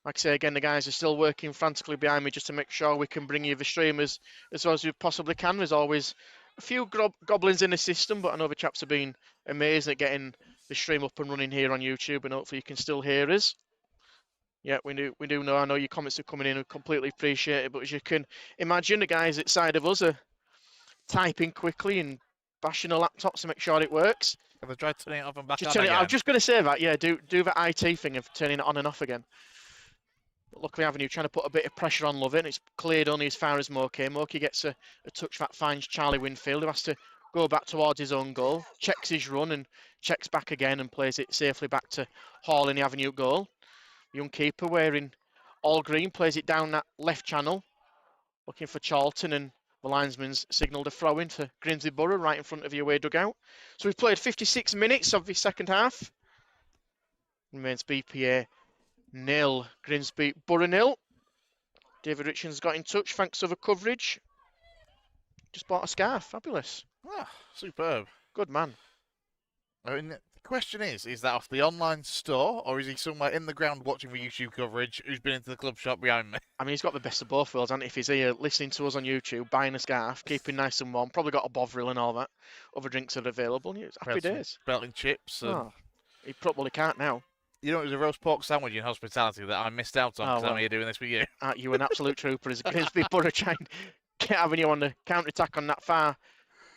S1: like I say again, the guys are still working frantically behind me just to make sure we can bring you the stream as well as we possibly can. There's always a few goblins in the system, but I know the chaps have been amazing at getting the stream up and running here on YouTube, and hopefully you can still hear us. Yeah, we do know. I know your comments are coming in. We completely appreciate it. But as you can imagine, the guys outside of us are typing quickly and bashing the laptops to make sure it works.
S2: Have they tried turning it off and back
S1: on again? I'm just going to say that. Yeah, do the IT thing of turning it on and off again. But luckily, Avenue trying to put a bit of pressure on Lovett. It's cleared only as far as Moki. Moki gets a touch that finds Charlie Winfield, who has to go back towards his own goal. Checks his run and checks back again and plays it safely back to Hall in the Avenue goal. Young keeper wearing all green plays it down that left channel, looking for Charlton, and the linesman's signalled a throw in to Grimsby Borough right in front of your away dugout. So we've played 56 minutes of the second half. Remains BPA 0, Grimsby Borough 0. David Richards got in touch. Thanks for the coverage. Just bought a scarf. Fabulous.
S2: Ah, superb.
S1: Good man.
S2: I mean, the question is that off the online store, or is he somewhere in the ground watching the YouTube coverage who's been into the club shop behind me?
S1: I mean, he's got the best of both worlds, hasn't he? If he's here listening to us on YouTube, buying a scarf, keeping nice and warm, probably got a Bovril and all that. Other drinks are available. And happy days.
S2: Belting chips. And
S1: he probably can't now.
S2: You know, it was a roast pork sandwich in hospitality that I missed out on because I'm here doing this with you.
S1: You an absolute trooper. As Grimsby Borough trying to get Avenue on the counter-attack on that far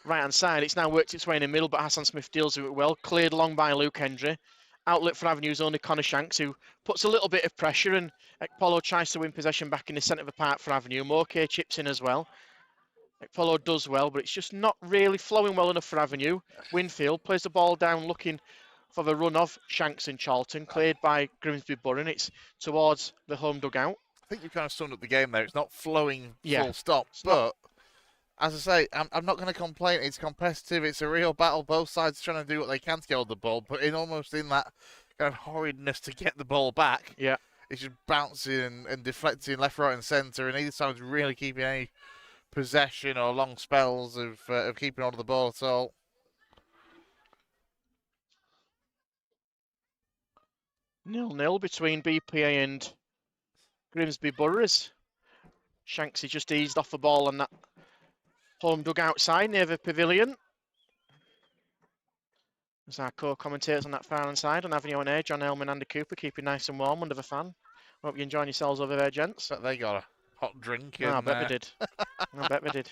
S1: right-hand side. It's now worked its way in the middle, but Hassan Smith deals with it well. Cleared along by Luke Hendry. Outlet for Avenue's only Connor Shanks, who puts a little bit of pressure, and Ekpolo tries to win possession back in the centre of the park for Avenue. Moke chips in as well. Ekpolo does well, but it's just not really flowing well enough for Avenue. Winfield plays the ball down looking for the run of Shanks and Charlton, cleared by Grimsby Borough, and it's towards the home dugout.
S2: I think you kind of summed up the game there. It's not flowing full stop, but as I say, I'm not going to complain. It's competitive. It's a real battle. Both sides trying to do what they can to get hold of the ball, but almost in that kind of horridness to get the ball back.
S1: Yeah,
S2: it's just bouncing and deflecting left, right, and centre, and either side's really keeping any possession or long spells of keeping hold of the ball at all.
S1: Nil-nil between BPA and Grimsby Borough. Shanksy just eased off the ball on that home dugout side near the pavilion. There's our co-commentators on that far-hand side on Avenue on Air, John Elman and Andy Cooper, keeping nice and warm under the fan. Hope you're enjoying yourselves over there, gents.
S2: But they got a hot drink.
S1: I bet they did. I bet they did.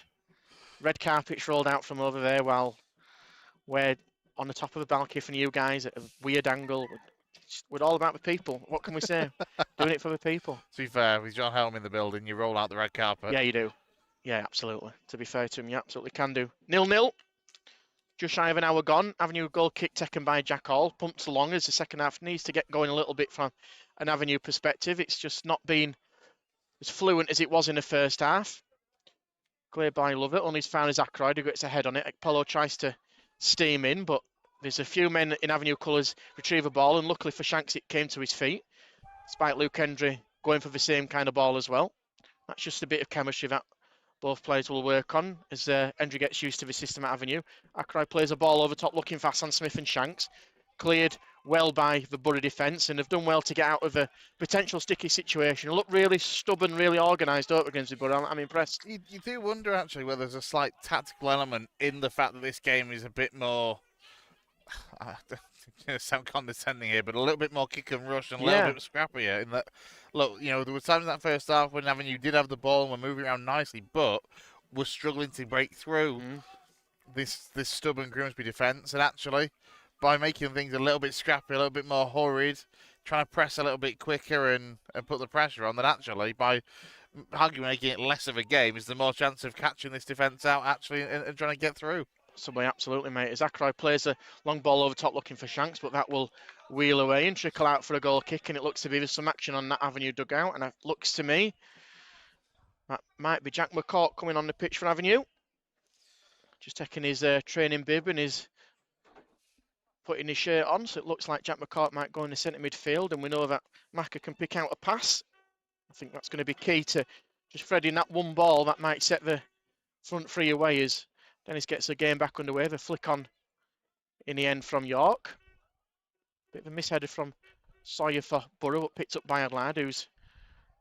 S1: Red carpets rolled out from over there while we're on the top of the balcony for you guys at a weird angle. We're all about the people. What can we say? Doing it for the people.
S2: To be fair, with John Helm in the building, you roll out the red carpet.
S1: Yeah, you do. Yeah, absolutely. To be fair to him, you absolutely can do. 0-0. Just shy of an hour gone. Avenue goal kick taken by Jack Hall. Pumps along as the second half needs to get going a little bit from an Avenue perspective. It's just not been as fluent as it was in the first half. Cleared by Lovett. Only as far as Ackroyd, who gets a head on it. Ekpolo tries to steam in, but there's a few men in Avenue colours retrieve a ball, and luckily for Shanks, it came to his feet, despite Luke Hendry going for the same kind of ball as well. That's just a bit of chemistry that both players will work on as Hendry gets used to the system at Avenue. Ackroyd plays a ball over top, looking for Hassan Smith and Shanks. Cleared well by the Borough defence, and have done well to get out of a potential sticky situation. Look really stubborn, really organised, don't we, Grimsby Borough? I'm impressed.
S2: You do wonder, actually, whether there's a slight tactical element in the fact that this game is a bit more I don't sound condescending here, but a little bit more kick and rush and a
S1: Yeah.
S2: little bit scrappier. In that, look, there were times in that first half when Avenue did have the ball and were moving around nicely, but were struggling to break through this stubborn Grimsby defence. And actually, by making things a little bit scrappy, a little bit more hurried, trying to press a little bit quicker and put the pressure on, that actually, by arguably making it less of a game, is the more chance of catching this defence out actually and trying to get through.
S1: Somebody absolutely, mate. As Ackroyd plays a long ball over top looking for Shanks, but that will wheel away and trickle out for a goal kick, and it looks to be there's some action on that Avenue dugout, and it looks to me that might be Jack McCourt coming on the pitch for Avenue. Just taking his training bib and his putting his shirt on, so it looks like Jack McCourt might go in the centre midfield, and we know that Macca can pick out a pass. I think that's going to be key to just threading that one ball that might set the front three away as Dennis gets the game back underway. The flick on in the end from York. Bit of a misheader from Sawyer for Borough, but picked up by a lad who's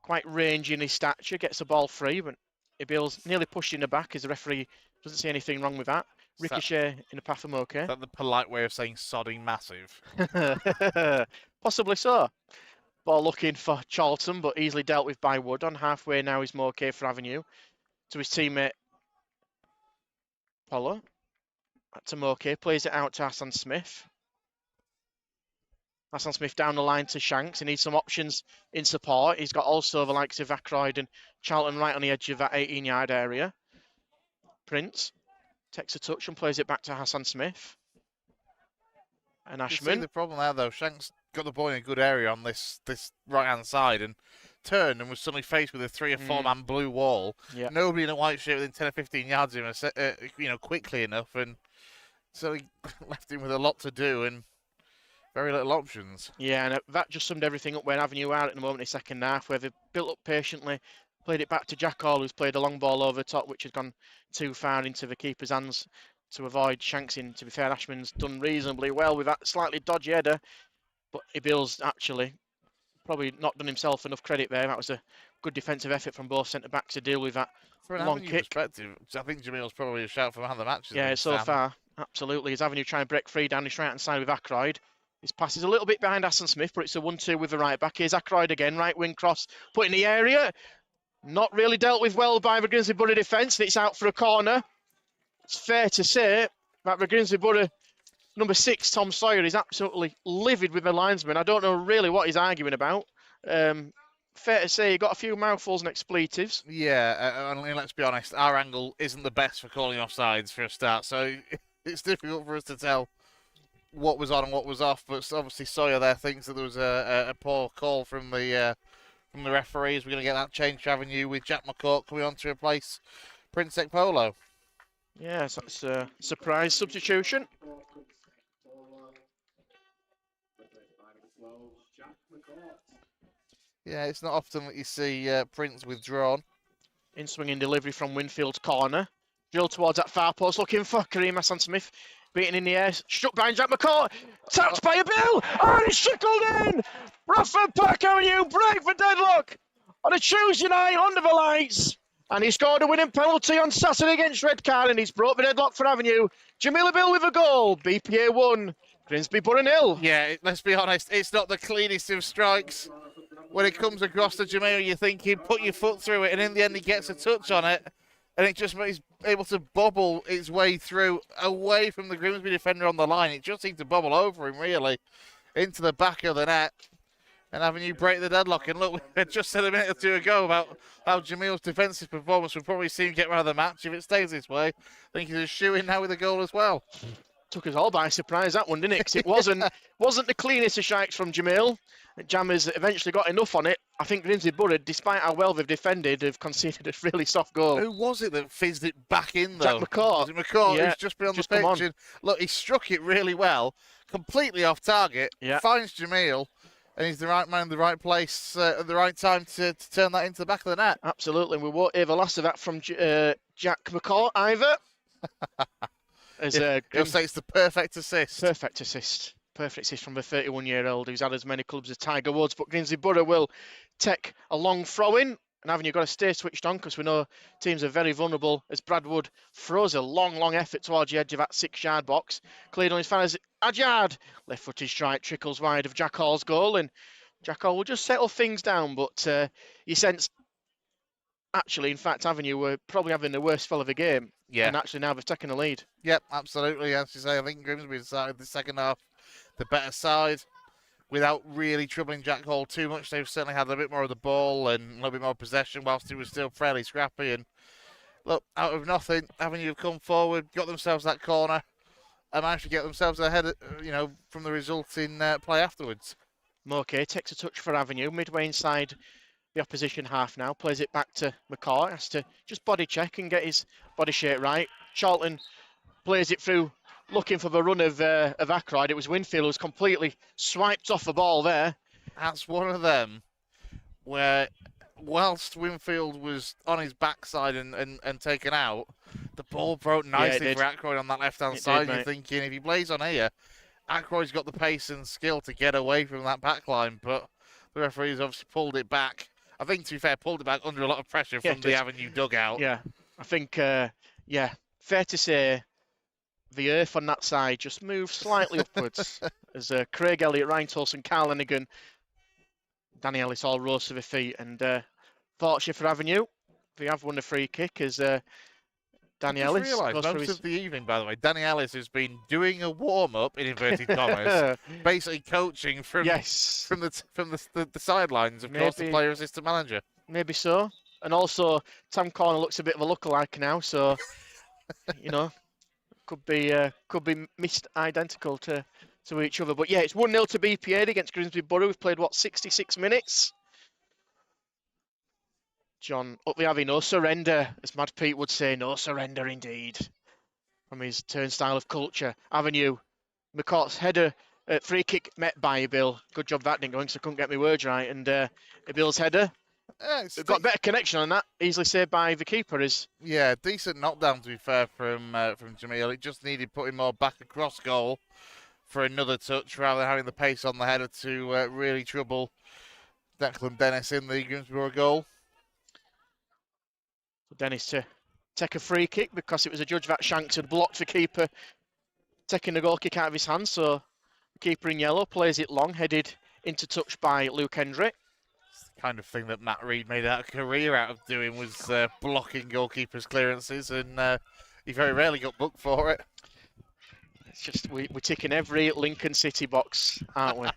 S1: quite rangy in his stature. Gets the ball free, but Ibil's nearly pushing the back as the referee doesn't see anything wrong with that. Ricochet in the path of Moke.
S2: Is that the polite way of saying sodding massive?
S1: Possibly so. Ball looking for Charlton, but easily dealt with by Wood. On halfway now is Moke for Avenue. To his teammate Polo. Back to Moke. Plays it out to Hassan Smith. Hassan Smith down the line to Shanks. He needs some options in support. He's got also the likes of Ackroyd and Charlton right on the edge of that 18-yard area. Prince takes a touch and plays it back to Hassan Smith. And Ashman.
S2: You see the problem there, though. Shanks got the ball in a good area on this right-hand side and turned and was suddenly faced with a 3 or 4-man blue wall.
S1: Yeah.
S2: Nobody in a white shirt within 10 or 15 yards of him, quickly enough. And so he left him with a lot to do and very little options.
S1: Yeah, and that just summed everything up where Avenue are at the moment in the second half, where they've built up patiently, played it back to Jack Hall, who's played a long ball over the top, which has gone too far into the keeper's hands to avoid Shanksing. To be fair, Ashman's done reasonably well with that slightly dodgy header, but Ibil's actually probably not done himself enough credit there. That was a good defensive effort from both centre-backs to deal with that
S2: From an
S1: long
S2: Avenue
S1: kick.
S2: perspective, I think Jamil's probably a shout for man of the match.
S1: Yeah, so far, absolutely. His Avenue trying to break free down his right-hand side with Ackroyd. His pass is a little bit behind Hassan Smith, but it's a 1-2 with the right back. Here's Ackroyd again, right wing cross, put in the area. Not really dealt with well by the Grimsby Borough defence, and it's out for a corner. It's fair to say that the Grimsby Borough number 6, Tom Sawyer, is absolutely livid with the linesman. I don't know really what he's arguing about. Fair to say he got a few mouthfuls and expletives.
S2: Yeah, and let's be honest, our angle isn't the best for calling offsides for a start, so it's difficult for us to tell what was on and what was off. But obviously Sawyer there thinks that there was a poor call from the referees. We're going to get that change to Avenue with Jack McCourt coming on to replace Prince Ekpolo.
S1: Yes, that's a surprise substitution.
S2: Yeah, it's not often that you see Prince withdrawn.
S1: In swinging delivery from Winfield's corner. Drill towards that far post, looking for Kareem Hassan Smith. Beaten in the air, struck behind Jack McCourt. Touched by a bill, and it's trickled in. Bradford Park Avenue break for deadlock on a Tuesday night under the lights. And he scored a winning penalty on Saturday against Redcar, and he's brought the deadlock for Avenue. Jamila Bill with a goal. BPA 1, Grimsby Borough 0.
S2: Yeah, let's be honest, it's not the cleanest of strikes. When it comes across to Jamil, you think he'd put your foot through it, and in the end he gets a touch on it, and it just is able to bobble its way through, away from the Grimsby defender on the line. It just seemed to bobble over him, really, into the back of the net. And Avenue break the deadlock. And look, we had just said a minute or two ago about how Jamil's defensive performance would probably see him get out of the match if it stays this way. I think he's a shoe-in now with a goal as well.
S1: Took us all by surprise, that one, didn't it? Because it wasn't the cleanest of strikes from Jamil. Jammers eventually got enough on it. I think Grimsby Borough, despite how well they've defended, have conceded a really soft goal.
S2: Who was it that fizzed it back in, though?
S1: Jack McCourt.
S2: Was it McCourt,
S1: Yeah,
S2: who's just been on the pitch? And look, he struck it really well, completely off target, finds Jamil, and he's the right man in the right place at the right time to turn that into the back of the net.
S1: Absolutely. We won't hear the last of that from Jack McCourt either.
S2: He'll say it's the perfect assist.
S1: Perfect assist. Perfect assist from the 31-year-old who's had as many clubs as Tiger Woods. But Grimsby Borough will take a long throw-in. And Avenue got to stay switched on because we know teams are very vulnerable as Bradford throws a long effort towards the edge of that 6-yard box. Cleared on his fans. Adjad! Left-footed strike trickles wide of Jack Hall's goal, and Jack Hall will just settle things down, but you sense, actually, in fact, Avenue were probably having the worst spell of the game.
S2: Yeah.
S1: And actually now they've taken the lead.
S2: Yep, absolutely. As you say, I think Grimsby started the second half the better side without really troubling Jack Hall too much. They've certainly had a bit more of the ball and a little bit more possession whilst it was still fairly scrappy. And look, out of nothing, Avenue have come forward, got themselves that corner, and managed to get themselves ahead, from the resulting play afterwards.
S1: Moke takes a touch for Avenue, midway inside the opposition half now, plays it back to McCart, has to just body check and get his body shape right. Charlton plays it through, looking for the run of Ackroyd. It was Winfield who's completely swiped off the ball there.
S2: That's one of them where, whilst Winfield was on his backside and taken out, the ball broke nicely for Ackroyd on that left-hand side. You're thinking, if he plays on here, Ackroyd's got the pace and skill to get away from that back line, but the referee's obviously pulled it back. I think, to be fair, pulled it back under a lot of pressure from the Avenue dugout.
S1: Yeah, I think, fair to say, the earth on that side just moved slightly upwards as Craig Elliott, Ryan Tolson, Carl Lenigan, Danny Ellis all rose to their feet. And fortunately for Avenue, they have won a free kick as Danny Ellis
S2: goes most of the evening, by the way, Danny Ellis has been doing a warm-up, in inverted commas, basically coaching from the sidelines, of course, the player assistant manager.
S1: Maybe so. And also, Tam Corner looks a bit of a lookalike now, so, could be misidentical to each other. But yeah, it's 1-0 to BPA against Grimsby Borough. We've played, 66 minutes? John, up the Abbey, no surrender, as Mad Pete would say, no surrender indeed. From his turnstile of culture. Avenue, McCourt's header, free kick met by Bill. Good job that didn't go in, so I couldn't get my words right. And Bill's header, we've got better connection on that, easily saved by the keeper.
S2: Yeah, decent knockdown, to be fair, from Jamil. It just needed putting more back across goal for another touch, rather than having the pace on the header to really trouble Declan Dennis in the Grimsby Borough goal.
S1: Dennis to take a free kick because it was a judge that Shanks had blocked the keeper taking the goal kick out of his hands. So the keeper in yellow plays it long, headed into touch by Luke Hendrick.
S2: It's the kind of thing that Matt Reid made a career out of doing, was blocking goalkeepers' clearances, and he very rarely got booked for it.
S1: It's just we're ticking every Lincoln City box, aren't we?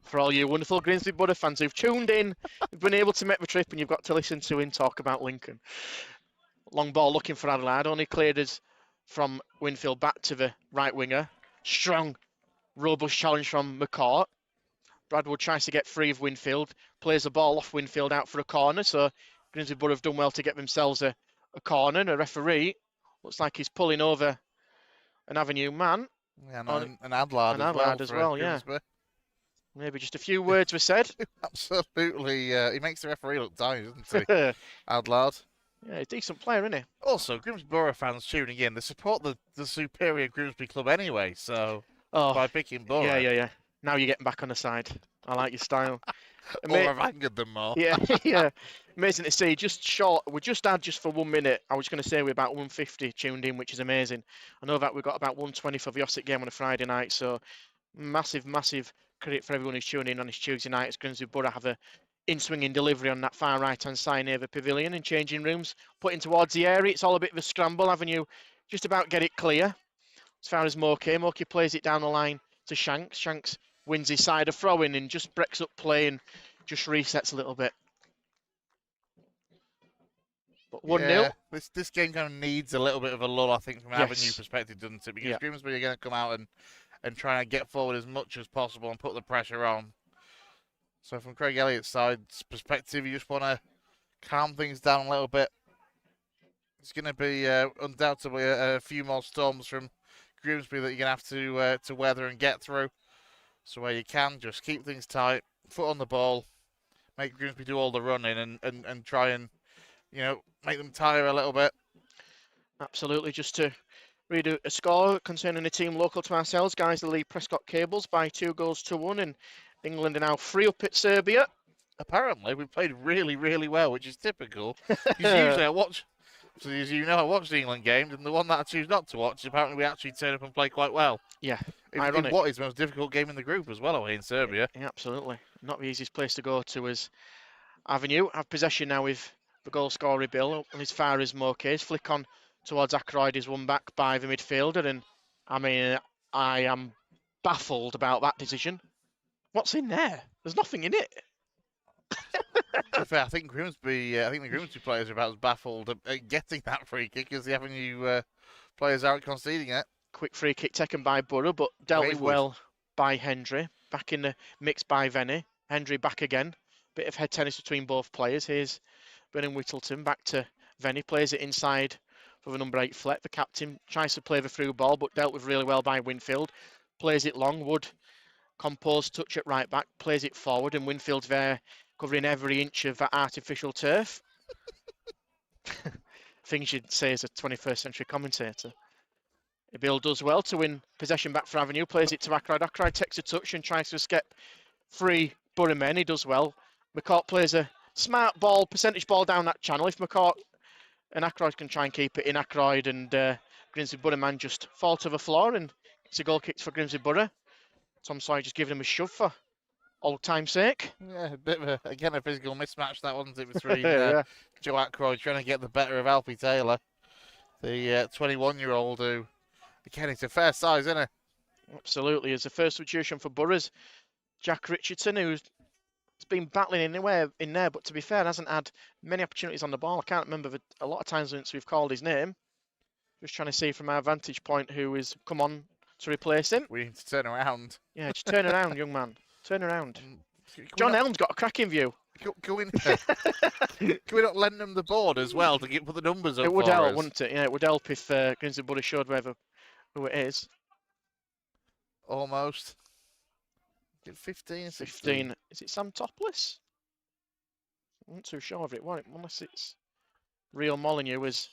S1: For all you wonderful Grimsby Borough fans who've tuned in, who've been able to make the trip, and you've got to listen to him talk about Lincoln. Long ball looking for Adelaide, only cleared us from Winfield back to the right winger. Strong, robust challenge from McCourt. Bradford tries to get free of Winfield, plays the ball off Winfield out for a corner, so Grimsby Borough have done well to get themselves a corner. And a referee looks like he's pulling over an Avenue man.
S2: Yeah, an Adelaide as well,
S1: yeah. Maybe just a few words were said.
S2: Absolutely. He makes the referee look tiny, doesn't he? Adelaide.
S1: Yeah, he's a decent player, isn't he?
S2: Also, Grimsby Borough fans tuning in, they support the superior Grimsby club anyway, so by picking Borough.
S1: Yeah. Now you're getting back on the side. I like your style.
S2: Or I've angered them more.
S1: Yeah. Amazing to see. Just short. We just had, just for 1 minute, I was going to say we're about 150 tuned in, which is amazing. I know that we've got about 120 for the Ossett game on a Friday night, so massive credit for everyone who's tuning in on this Tuesday night as Grimsby Borough have a in-swinging delivery on that far right-hand side near the pavilion and changing rooms, putting towards the area. It's all a bit of a scramble. Avenue just about get it clear. As far as Moke plays it down the line to Shanks. Shanks wins his side of throwing and just breaks up play and just resets a little bit. But 1-0.
S2: Yeah, this game kind of needs a little bit of a lull, I think, from an Avenue perspective, doesn't it? Because Grimsby are going to come out and try and get forward as much as possible and put the pressure on. So from Craig Elliott's side's perspective, you just want to calm things down a little bit. It's going to be undoubtedly a few more storms from Grimsby that you're going to have to weather and get through. So where you can, just keep things tight, foot on the ball, make Grimsby do all the running and try and, make them tire a little bit.
S1: Absolutely. Just to read a score concerning a team local to ourselves, guys, the lead Prescott Cables by 2-1, and England are now 3 up at Serbia.
S2: Apparently, we played really, really well, which is typical. Because usually I watch, so as you know, I watch the England games, and the one that I choose not to watch, apparently we actually turn up and play quite well.
S1: Yeah,
S2: In
S1: ironic.
S2: what is the most difficult game in the group as well, away in Serbia.
S1: Yeah, absolutely. Not the easiest place to go to as Avenue. Have possession now with the goal scorer Bill, and as far as Moke's flick on towards Ackroyd is won back by the midfielder, and I mean, I am baffled about that decision. What's in there? There's nothing in it.
S2: To be fair, I think the Grimsby players are about as baffled at getting that free kick as the Avenue players are at conceding it.
S1: Quick free kick taken by Borough, but dealt with well by Hendry. Back in the mix by Venny. Hendry back again. Bit of head tennis between both players. Here's Brennan Whittleton back to Venny. Plays it inside for the number 8 Fleck. The captain tries to play the through ball, but dealt with really well by Winfield. Plays it long. Wood composed touch at right back. Plays it forward, and Winfield's there covering every inch of that artificial turf. Things you'd say as a 21st century commentator. Bill does well to win possession back for Avenue, plays it to Ackroyd. Ackroyd takes a touch and tries to escape free Borough men. He does well. McCourt plays a smart ball, percentage ball down that channel. If McCourt and Ackroyd can try and keep it in, Ackroyd and Grimsby Borough man just fall to the floor, and it's a goal kick for Grimsby Borough. Tom Sawyer just giving him a shove for old time's sake.
S2: Yeah, a bit of a physical mismatch that wasn't it between
S1: Yeah.
S2: Joe Ackroyd trying to get the better of Alfie Taylor, the 21-year-old who, again, it's a fair size, isn't it?
S1: Absolutely. As a first substitution for Borough's, Jack Richardson, who's been battling anywhere in there, but to be fair, hasn't had many opportunities on the ball. I can't remember a lot of times since we've called his name. Just trying to see from our vantage point who is come on to replace him.
S2: We need to turn around.
S1: Yeah, just turn around, young man. Turn around. John Elm's got a cracking view.
S2: Can we not lend them the board as well to put the numbers up?
S1: It would
S2: for
S1: help,
S2: us?
S1: wouldn't it? Yeah, it would help if Grimsby Borough showed who it is.
S2: Almost. 15,
S1: 15. Is it Sam Topless? I'm not too sure of it, unless it's Real Molyneux, as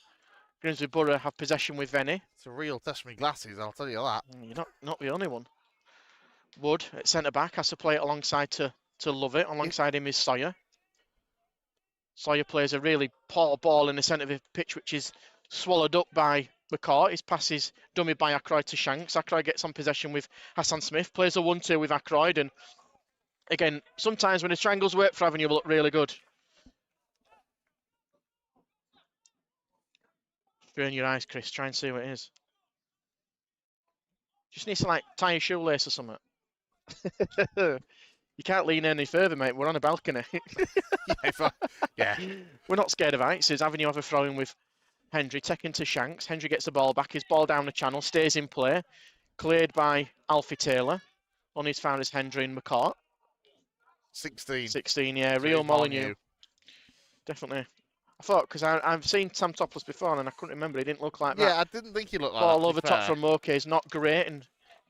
S1: Grimsby Borough have possession with Venny.
S2: It's a real test me glasses, I'll tell you that.
S1: You're not the only one. Wood at centre back has to play it alongside to Lovett. Alongside him is Sawyer. Sawyer plays a really poor ball in the centre of the pitch, which is swallowed up by McCourt. His pass is dummied by Ackroyd to Shanks. Ackroyd gets on possession with Hassan Smith. Plays a 1-2 with Ackroyd. And again, sometimes when the triangles work for Avenue, will look really good. Burn your eyes, Chris. Try and see what it is. Just needs to tie your shoelace or something. You can't lean any further, mate. We're on a balcony.
S2: Yeah.
S1: We're not scared of heights. As Avenue have a throw in with Hendry, taken to Shanks. Hendry gets the ball back. His ball down the channel, stays in play. Cleared by Alfie Taylor. On his found is Hendry and McCourt.
S2: 16.
S1: 16, yeah. Real Molyneux. Definitely. I thought, because I've seen Sam Topless before and I couldn't remember. He didn't look like that.
S2: Yeah, I didn't think he looked like that.
S1: Ball over top from Moke is not great and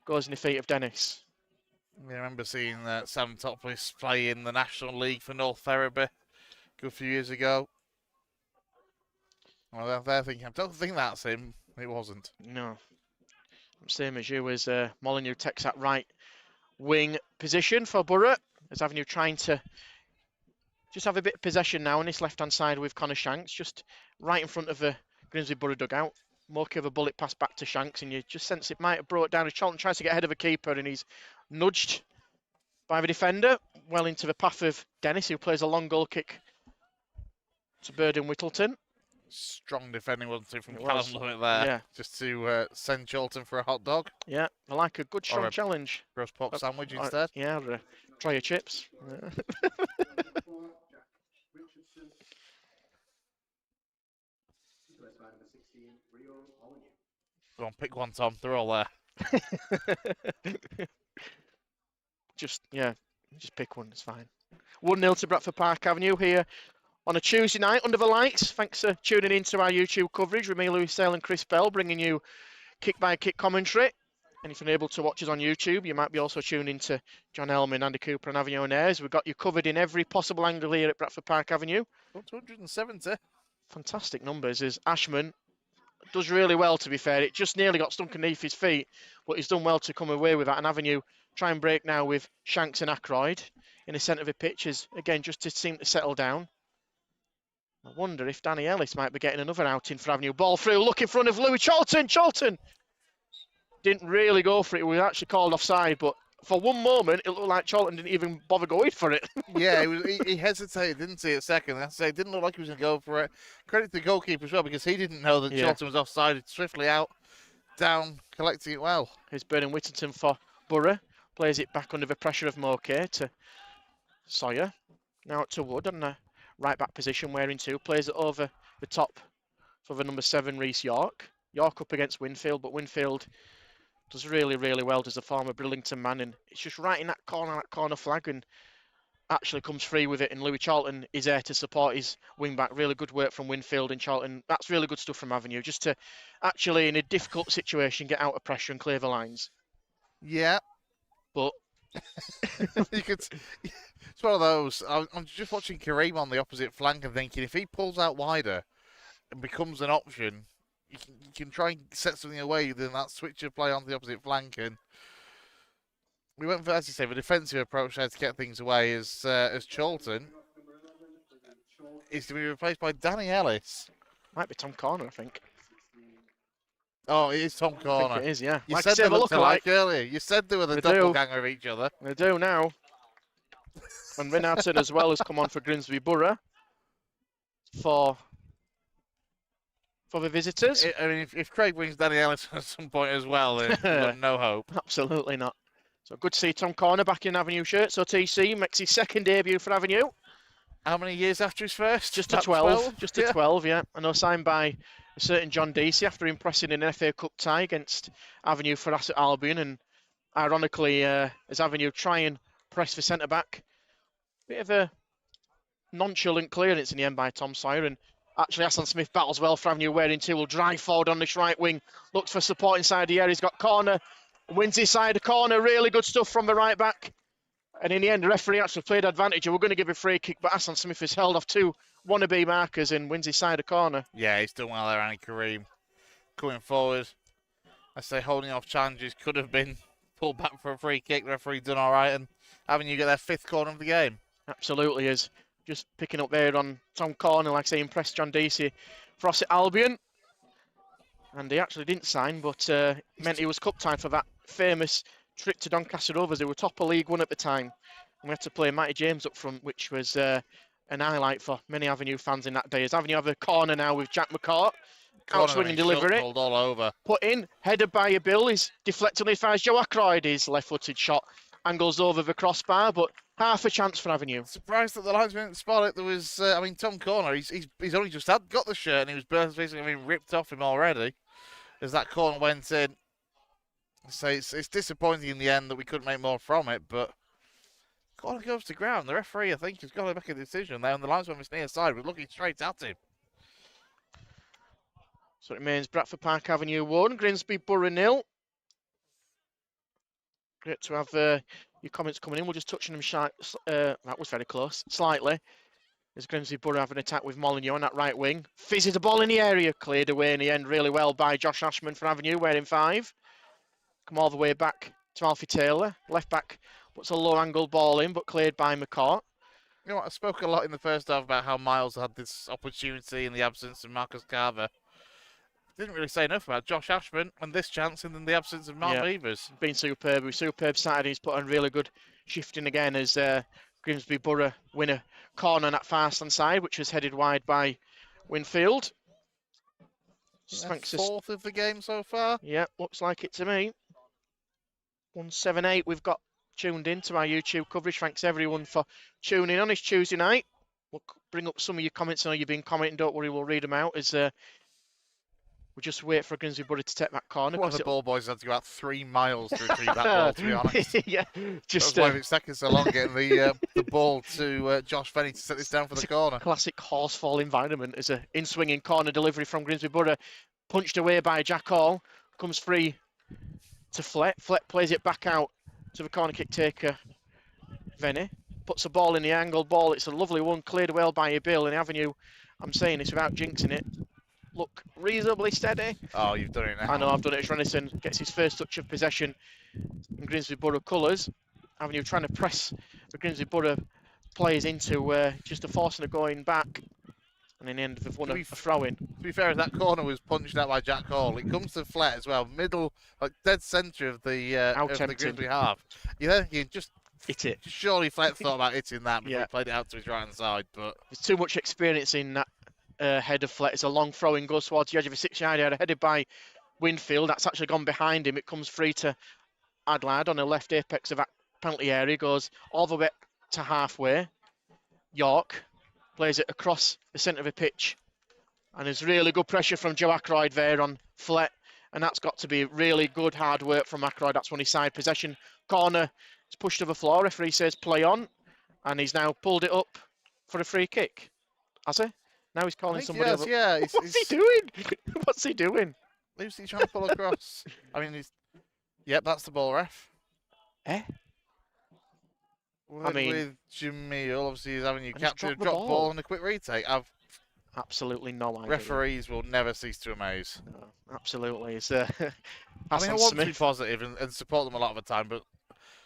S1: goes in the feet of Dennis.
S2: I remember seeing Sam Topless play in the National League for North Ferriby a good few years ago. Well, they're thinking, I don't think that's him. It wasn't.
S1: No. Same as you, as Molyneux takes that right wing position for Borough. As Avenue trying to just have a bit of possession now on this left-hand side with Connor Shanks, just right in front of the Grimsby Borough dugout. Moke of a bullet pass back to Shanks, and you just sense it might have brought down. Charlton tries to get ahead of a keeper, and he's nudged by the defender well into the path of Dennis, who plays a long goal kick to Burden Whittleton.
S2: Strong defending, wasn't it, from Callum Lovett there?
S1: Yeah.
S2: Just to send Charlton for a hot dog.
S1: Yeah, I like a good strong challenge.
S2: Roast pork sandwich instead.
S1: Yeah, try your chips.
S2: Go on, pick one, Tom. They're all there.
S1: Just pick one. It's fine. 1-0 to Bradford Park Avenue here on a Tuesday night under the lights. Thanks for tuning in to our YouTube coverage with me, Louis Sale and Chris Bell, bringing you kick-by-kick commentary. And if you're unable to watch us on YouTube, you might be also tuned in to John Elman, Andy Cooper and Avenue on Airs. We've got you covered in every possible angle here at Bradford Park Avenue.
S2: 270.
S1: Fantastic numbers as Ashman does really well, to be fair. It just nearly got stunk underneath his feet, but he's done well to come away with that. And Avenue try and break now with Shanks and Ackroyd. in the centre of the pitch is, again, just to seem to settle down. I wonder if Danny Ellis might be getting another outing for Avenue. Ball through, look in front of Louis Charlton. Charlton didn't really go for it. We were actually called offside, but for one moment, it looked like Charlton didn't even bother going for it.
S2: Yeah, he hesitated, didn't he, a second. I say, it didn't look like he was going to go for it. Credit to the goalkeeper as well, because he didn't know that Charlton was offside. Swiftly out, down, collecting it well.
S1: Here's Burnham Whittington for Borough. Plays it back under the pressure of Moke to Sawyer. Now to Wood on the right back position, wearing two. Plays it over the top for the number 7, Reece York. York up against Winfield, but Winfield does really, really well. Does a former Brillington man, and it's just right in that corner flag, and actually comes free with it. And Louis Charlton is there to support his wing back. Really good work from Winfield and Charlton. That's really good stuff from Avenue, just to actually, in a difficult situation, get out of pressure and clear the lines.
S2: Yeah.
S1: But
S2: you could. It's one of those. I'm just watching Kareem on the opposite flank and thinking, if he pulls out wider and becomes an option, you can try and set something away. Then that switch of play on the opposite flank, and we went for, as you say, the defensive approach there to get things away. As Charlton is to be replaced by Danny Ellis.
S1: Might be Tom Corner, I think.
S2: Oh, it is Tom Corner.
S1: I think it is, yeah.
S2: You
S1: like
S2: said they looked alike earlier. You said they were the
S1: They
S2: doppelganger of each other.
S1: They do now. And Renarton as well has come on for Grimsby Borough for the visitors.
S2: I mean, if Craig brings Danny Ellis at some point as well, then you've got no hope.
S1: Absolutely not. So good to see Tom Corner back in Avenue shirt. So TC makes his second debut for Avenue.
S2: How many years after his first?
S1: Just a 12. Just a 12, yeah. I know, signed by a certain John Deasy after impressing in an FA Cup tie against Avenue for Asset Albion. And ironically, as Avenue try and press for centre-back, bit of a nonchalant clearance in the end by Tom Sawyer. And actually, Hassan Smith battles well for Avenue, wearing two. Will drive forward on this right wing. Looks for support inside the area. He's got Corner. Wins inside the corner. Really good stuff from the right back. And in the end, the referee actually played advantage. We're going to give a free kick, but Hassan Smith has held off two wannabe markers and wins his side of corner.
S2: Yeah, he's done well there, Annie Kareem. Coming forward, I say holding off challenges, could have been pulled back for a free kick. The referee done all right, and having you get their 5th corner of the game.
S1: Absolutely is. Just picking up there on Tom Corner, like I say, impressed John Deasy for Asset Albion. And he actually didn't sign, but meant he was cup tied for that famous trip to Doncaster Rovers. They were top of League One at the time. And we had to play Matty James up front, which was an highlight for many Avenue fans in that day. As Avenue have a corner now with Jack McCart. Outswinging delivery.
S2: All over.
S1: Put in, headed by a Bill. He's deflected as far as Joe Ackroyd. His left-footed shot angles over the crossbar, but half a chance for Avenue.
S2: Surprised that the linesman didn't spot it. There was, I mean, Tom Corner, he's only just got the shirt and he was basically being ripped off him already as that corner went in. So it's disappointing in the end that we couldn't make more from it, but corner goes to ground. The referee, I think, has got to make a decision there, and the linesman was near side, was looking straight at him.
S1: So it remains Bradford Park Avenue 1, Grimsby Borough 0. Great to have your comments coming in. We'll just touch on them that was very close, slightly. As Grimsby Borough have an attack with Molyneux on that right wing. Fizzes the ball in the area, cleared away in the end really well by Josh Ashman for Avenue, wearing 5. Come all the way back to Alfie Taylor. Left back puts a low angle ball in, but cleared by McCart.
S2: You know what, I spoke a lot in the first half about how Miles had this opportunity in the absence of Marcus Carver. Didn't really say enough about Josh Ashman and this chance, and then the absence of Mark Beavers.
S1: Been superb. He was superb Saturday. He's put on really good shifting again as Grimsby Borough win a corner on that far stand side, which was headed wide by Winfield.
S2: Thanks 4th of the game so far.
S1: Yeah, looks like it to me. 178 we've got tuned in to our YouTube coverage. Thanks everyone for tuning in on this Tuesday night. We'll bring up some of your comments. I know you've been commenting. Don't worry, we'll read them out as we just wait for Grimsby Borough to take that corner.
S2: One of the ball boys had to go out 3 miles to retrieve that ball, to be honest.
S1: Yeah, just
S2: why it's taking so long getting the ball to Josh Fenny to set this down for the corner.
S1: Classic Horsfall environment as an in-swinging corner delivery from Grimsby Borough. Punched away by Jack Hall. Comes free to Flett. Flett plays it back out to the corner kick taker, Venny. Puts a ball in the angled ball. It's a lovely one, cleared well by Bill. And Avenue, I'm saying this without jinxing it, look reasonably steady.
S2: Oh, you've done it now.
S1: I know, I've done it. As Renison gets his first touch of possession in Grimsby Borough colours. Avenue trying to press the Grimsby Borough players into just a forcing of going back. And in the end, they've won a throw-in.
S2: To be fair, that corner was punched out by Jack Hall. It comes to Flett as well, middle, like dead centre of the Grimsby half. You just
S1: hit it.
S2: Surely Flett thought about hitting that before he played it out to his right hand side. But
S1: there's too much experience in that head of Flett. It's a long throw-in, goes towards the edge of a 6-yard area, headed by Winfield. That's actually gone behind him. It comes free to Adelaide on the left apex of that penalty area. Goes all the way to halfway. York plays it across the centre of the pitch. And there's really good pressure from Joe Ackroyd there on Flett. And that's got to be really good, hard work from Ackroyd. That's when he side possession. Corner is pushed to the floor. Referee says play on. And he's now pulled it up for a free kick. Has he? Now he's calling somebody over.
S2: Yeah.
S1: What's he doing? What's he doing?
S2: Who's he trying to pull across? I mean, yep, that's the ball ref.
S1: Eh?
S2: With Jamil, obviously he's having you capture a drop ball and a quick retake. I've
S1: absolutely no idea.
S2: Referees will never cease to amaze.
S1: No, absolutely. It's
S2: I want to be positive and support them a lot of the time, but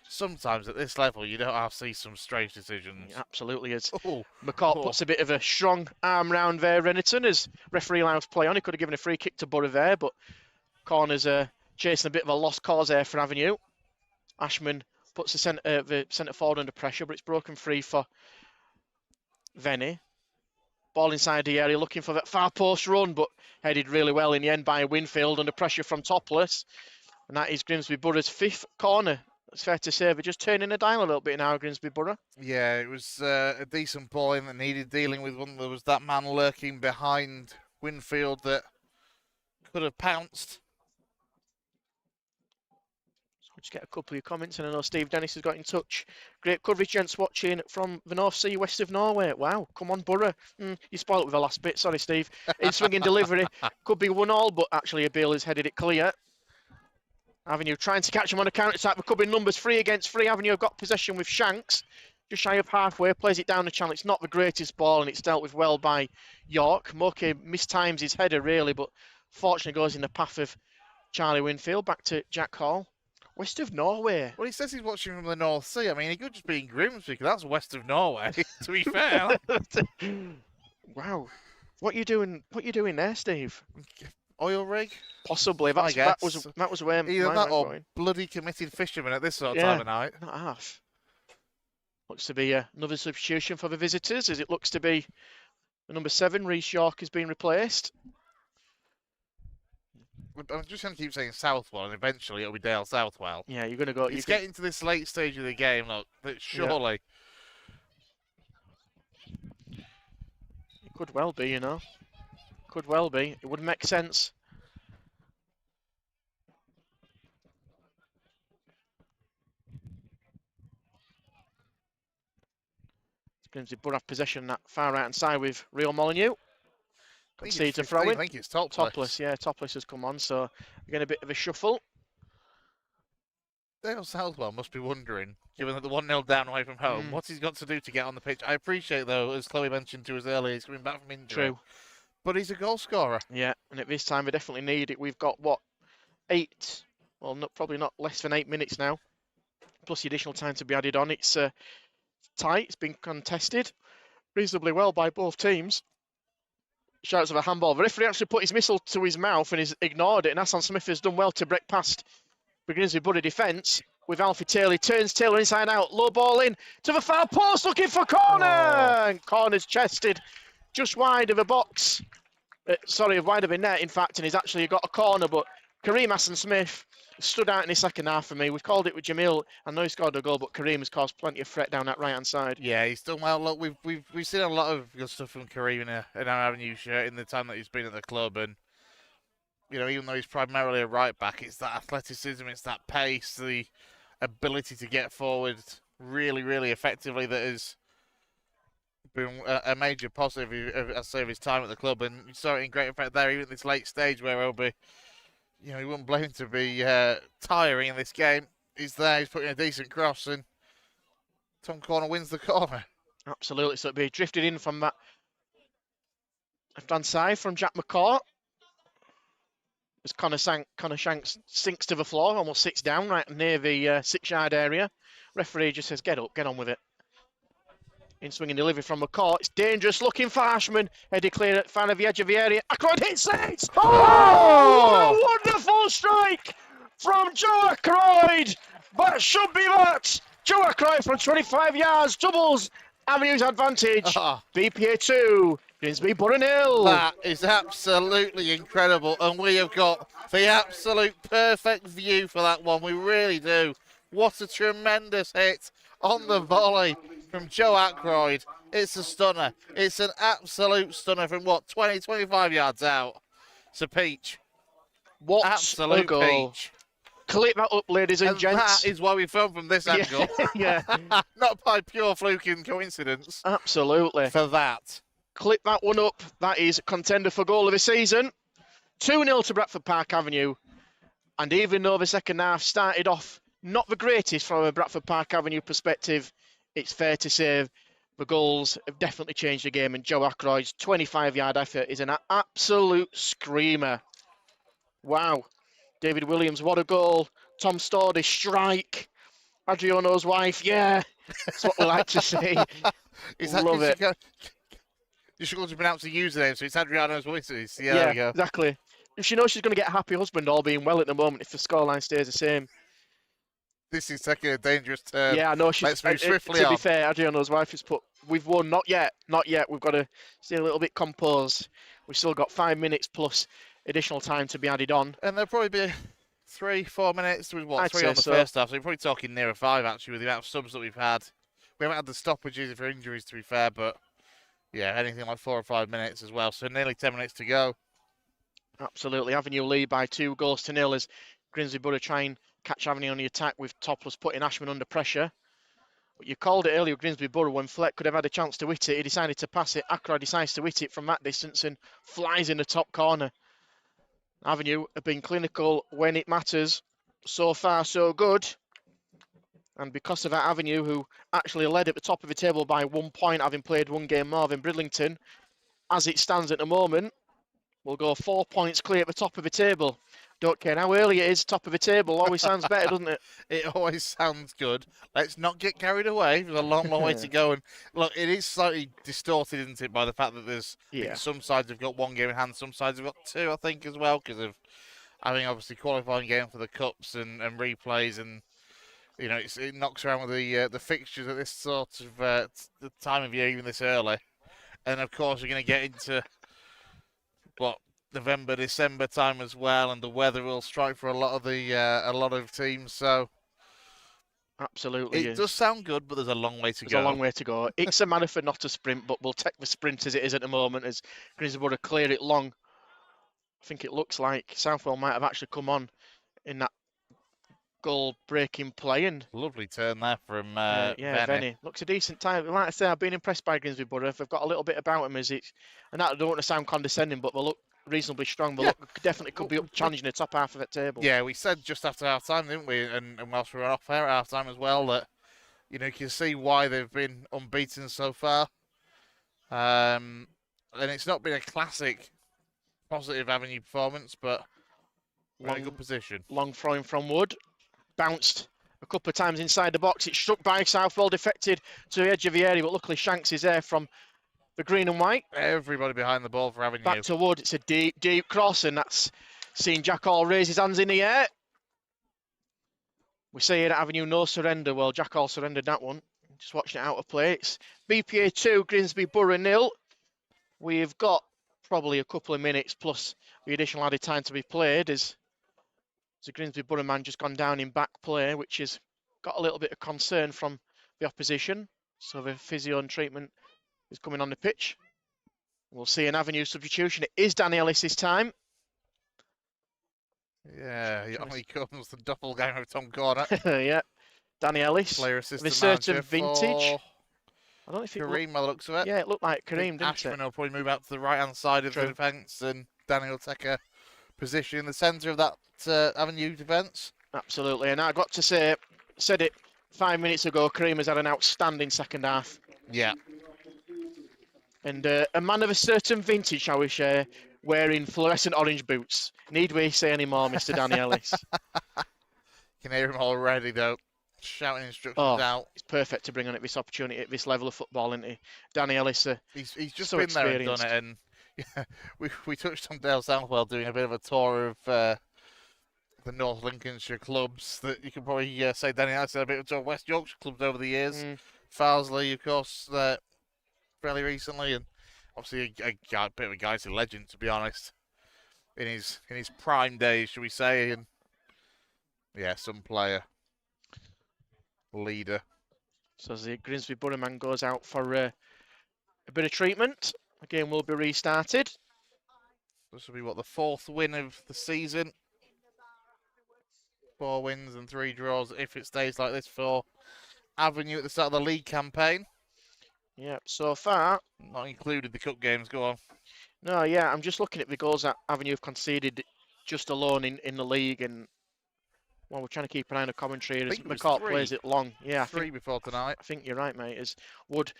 S2: sometimes at this level you don't have to see some strange decisions.
S1: It absolutely is. McCourt puts a bit of a strong arm round there, Rennerton, as referee allows play on. He could have given a free kick to Borough there, but corner's chasing a bit of a lost cause there for Avenue. Ashman puts the centre forward under pressure, but it's broken free for Venny. Ball inside the area, looking for that far post run, but headed really well in the end by Winfield under pressure from Topless. And that is Grimsby Borough's 5th corner. It's fair to say they're just turning the dial a little bit now, Grimsby Borough.
S2: Yeah, it was a decent ball in that needed dealing with. There was that man lurking behind Winfield that could have pounced.
S1: We'll just get a couple of your comments, and I know Steve Dennis has got in touch. Great coverage, gents, watching from the North Sea, west of Norway. Wow, come on, Borough. You spoiled it with the last bit. Sorry, Steve. In swinging delivery. Could be 1-1, but actually a Beale has headed it clear. Avenue trying to catch him on a counter-attack. We're covering numbers 3 against 3. Avenue have got possession with Shanks. Just shy of halfway. Plays it down the channel. It's not the greatest ball, and it's dealt with well by York. Moke mistimes his header, really, but fortunately goes in the path of Charlie Winfield. Back to Jack Hall. West of Norway.
S2: Well, he says he's watching from the North Sea. I mean, he could just be in Grimsby, because that's west of Norway, to be fair.
S1: Wow. What you doing there, Steve?
S2: Oil rig?
S1: Possibly. That was where
S2: either that or
S1: going.
S2: Bloody committed fishermen at this sort of time of night.
S1: Not half. Looks to be another substitution for the visitors, as it looks to be the number 7, Reece York, has been replaced.
S2: I'm just going to keep saying Southwell, and eventually it'll be Dale Southwell.
S1: Yeah, you're going to go.
S2: It's getting to this late stage of the game, look, that surely.
S1: Yeah. It could well be, you know. Could well be. It would make sense. Grimsby Borough have possession that far right hand side with Rio Molyneux. Concede to throw in.
S2: I think it's Topless.
S1: Yeah, Topless has come on, so again a bit of a shuffle.
S2: Dale Southwell must be wondering, given that the 1-0 down away from home, what he's got to do to get on the pitch. I appreciate, though, as Chloe mentioned to us earlier, he's coming back from injury.
S1: True.
S2: But he's a goal scorer.
S1: Yeah, and at this time we definitely need it. We've got, what, 8, well, probably not less than 8 minutes now, plus the additional time to be added on. It's tight, it's been contested reasonably well by both teams. Shouts of a handball. The referee actually put his missile to his mouth and he's ignored it, and Hassan Smith has done well to break past the Grimsby Borough defence with Alfie Taylor. He turns Taylor inside out, low ball in to the far post, looking for corner! And corner's chested just wide of the box. Wide of the net, in fact, and he's actually got a corner, but Kareem Hassan Smith stood out in the second half for me. We've called it with Jamil. I know he scored a goal, but Kareem has caused plenty of threat down that right-hand side.
S2: Yeah, he's done well. Look, we've seen a lot of good stuff from Kareem in our Avenue shirt in the time that he's been at the club, and you know, even though he's primarily a right back, it's that athleticism, it's that pace, the ability to get forward really, really effectively that has been a major positive of his time at the club, and you saw it in great effect there, even at this late stage where he'll be. You know, he wouldn't blame him to be tiring in this game. He's there, he's putting a decent cross, and Tom Corner wins the corner.
S1: Absolutely, so it'll be drifted in from that left-hand side from Jack McCourt. as Connor Shanks sinks to the floor, almost sits down right near the 6-yard area. Referee just says, get up, get on with it. In swinging delivery from the court. It's dangerous looking for Ashman. Headed clear at fan of the edge of the area. Ackroyd hits it! Oh! What a wonderful strike from Joe Ackroyd! That should be that! Joe Ackroyd from 25 yards doubles Avenue's advantage. BPA 2, Grimsby Borough 0.
S2: That is absolutely incredible, and we have got the absolute perfect view for that one. We really do. What a tremendous hit on the volley from Joe Ackroyd. It's a stunner. It's an absolute stunner from, 20, 25 yards out. It's a peach.
S1: What
S2: absolute
S1: a goal.
S2: Peach.
S1: Clip that up, ladies and gents.
S2: That is why we filmed from this angle.
S1: Yeah.
S2: Not by pure fluke and coincidence.
S1: Absolutely.
S2: For that.
S1: Clip that one up. That is contender for goal of the season. 2-0 to Bradford Park Avenue. And even though the second half started off not the greatest from a Bradford Park Avenue perspective, it's fair to say the goals have definitely changed the game, and Joe Ackroyd's 25-yard effort is an absolute screamer. Wow. David Williams, what a goal. Tom Stordy, strike. Adriano's wife, yeah. That's what we like to see. Love it.
S2: You should to pronounce the username, so it's Adriano's wife. Yeah,
S1: there
S2: we go.
S1: Exactly. If she knows she's going to get a happy husband, all being well at the moment, if the scoreline stays the same.
S2: This is taking a dangerous turn.
S1: Yeah, I know.
S2: Let's move swiftly
S1: on.
S2: To
S1: be fair, Adriano's wife has put, we've won. Not yet. Not yet. We've got to stay a little bit composed. We've still got 5 minutes plus additional time to be added on.
S2: And there'll probably be 3-4 minutes. With
S1: I'd
S2: 3
S1: say
S2: on the
S1: so.
S2: first half. So we're probably talking nearer 5, actually, with the amount of subs that we've had. We haven't had the stoppages for injuries, to be fair, but yeah, anything like 4 or 5 minutes as well. So nearly 10 minutes to go.
S1: Absolutely. Avenue lead by 2-0 as Grimsby Borough try and catch Avenue on the attack with Topless putting Ashman under pressure. But you called it earlier, Grimsby Borough, when Fleck could have had a chance to hit it. He decided to pass it. Ackroyd decides to hit it from that distance and flies in the top corner. Avenue have been clinical when it matters. So far, so good. And because of that, Avenue, who actually led at the top of the table by 1 point, having played one game more than Bridlington, as it stands at the moment, will go 4 points clear at the top of the table. Don't care how early it is, top of the table always sounds better, doesn't it?
S2: It always sounds good. Let's not get carried away. There's a long, long way to go. And look, it is slightly distorted, isn't it, by the fact that there's some sides have got 1 game in hand, some sides have got 2, I think, as well, because of having obviously qualifying game for the cups and replays, and you know it knocks around with the fixtures at this sort of the time of year, even this early. And of course, we're going to get into November, December time as well, and the weather will strike for a lot of teams. So
S1: absolutely,
S2: it does sound good, but there's a long way to go.
S1: There's a long way to go. It's a marathon, not a sprint, but we'll take the sprint as it is at the moment as Grimsby Borough clear it long. I think it looks like Southwell might have actually come on in that goal-breaking play. And
S2: lovely turn there from
S1: Venny. Looks a decent time. Like I say, I've been impressed by Grimsby Borough. They've got a little bit about them as it's, and that I don't want to sound condescending, but they look reasonably strong. They definitely could be up challenging the top half of that table.
S2: Yeah, we said just after half time, didn't we? And whilst we were off air at half time as well, that you can see why they've been unbeaten so far. And it's not been a classic positive Avenue performance, but we're in a good position.
S1: Long throwing from Wood, bounced a couple of times inside the box. It's struck by Southwell, defected to the edge of the area, but luckily Shanks is there from the green and white.
S2: Everybody behind the ball for Avenue.
S1: Back to Wood. It's a deep, deep cross, and that's seeing Jack Hall raise his hands in the air. We say here at Avenue, no surrender. Well, Jack Hall surrendered that one. Just watching it out of play. It's BPA 2, Grimsby Borough 0. We've got probably a couple of minutes plus the additional added time to be played as the Grimsby Borough man just gone down in back play, which has got a little bit of concern from the opposition. So the physio and treatment is coming on the pitch. We'll see an Avenue substitution. It is Danny Ellis this time.
S2: Yeah, he comes the doppelganger of Tom Corner.
S1: Yeah, Danny Ellis.
S2: Player assistant
S1: with a certain vintage.
S2: I don't know if Kareem, by the looks of it.
S1: Yeah, it looked like Kareem, didn't
S2: Ashman
S1: it?
S2: will probably move out to the right-hand side of the defence, and Danny will take a position in the centre of that Avenue defence.
S1: Absolutely, and I got to say, said it 5 minutes ago, Kareem has had an outstanding second half.
S2: Yeah.
S1: And a man of a certain vintage, shall we say, wearing fluorescent orange boots. Need we say any more, Mr. Danny Ellis?
S2: Can hear him already, though, shouting instructions out.
S1: It's perfect to bring on at this opportunity at this level of football, isn't he? Danny Ellis,
S2: he's just
S1: so
S2: been there and
S1: experienced.
S2: done it, and yeah, we touched on Dale Southwell doing a bit of a tour of the North Lincolnshire clubs. That you can probably say Danny Ellis had a bit of a tour of West Yorkshire clubs over the years. Farsley, of course, fairly recently, and obviously a bit of a Guiseley legend, to be honest, in his prime days, shall we say, and yeah, some player, leader.
S1: So as the Grimsby Borough man goes out for a bit of treatment, the game will be restarted.
S2: This will be the 4th win of the season. 4 wins and 3 draws if it stays like this for Avenue at the start of the league campaign.
S1: Yeah, so far.
S2: Not included the cup games, go on.
S1: No, yeah, I'm just looking at the goals that Avenue have conceded just alone in the league, and well, we're trying to keep an eye on the commentary as McCart plays it long. Yeah,
S2: 3 before tonight.
S1: I think you're right, mate. As Wood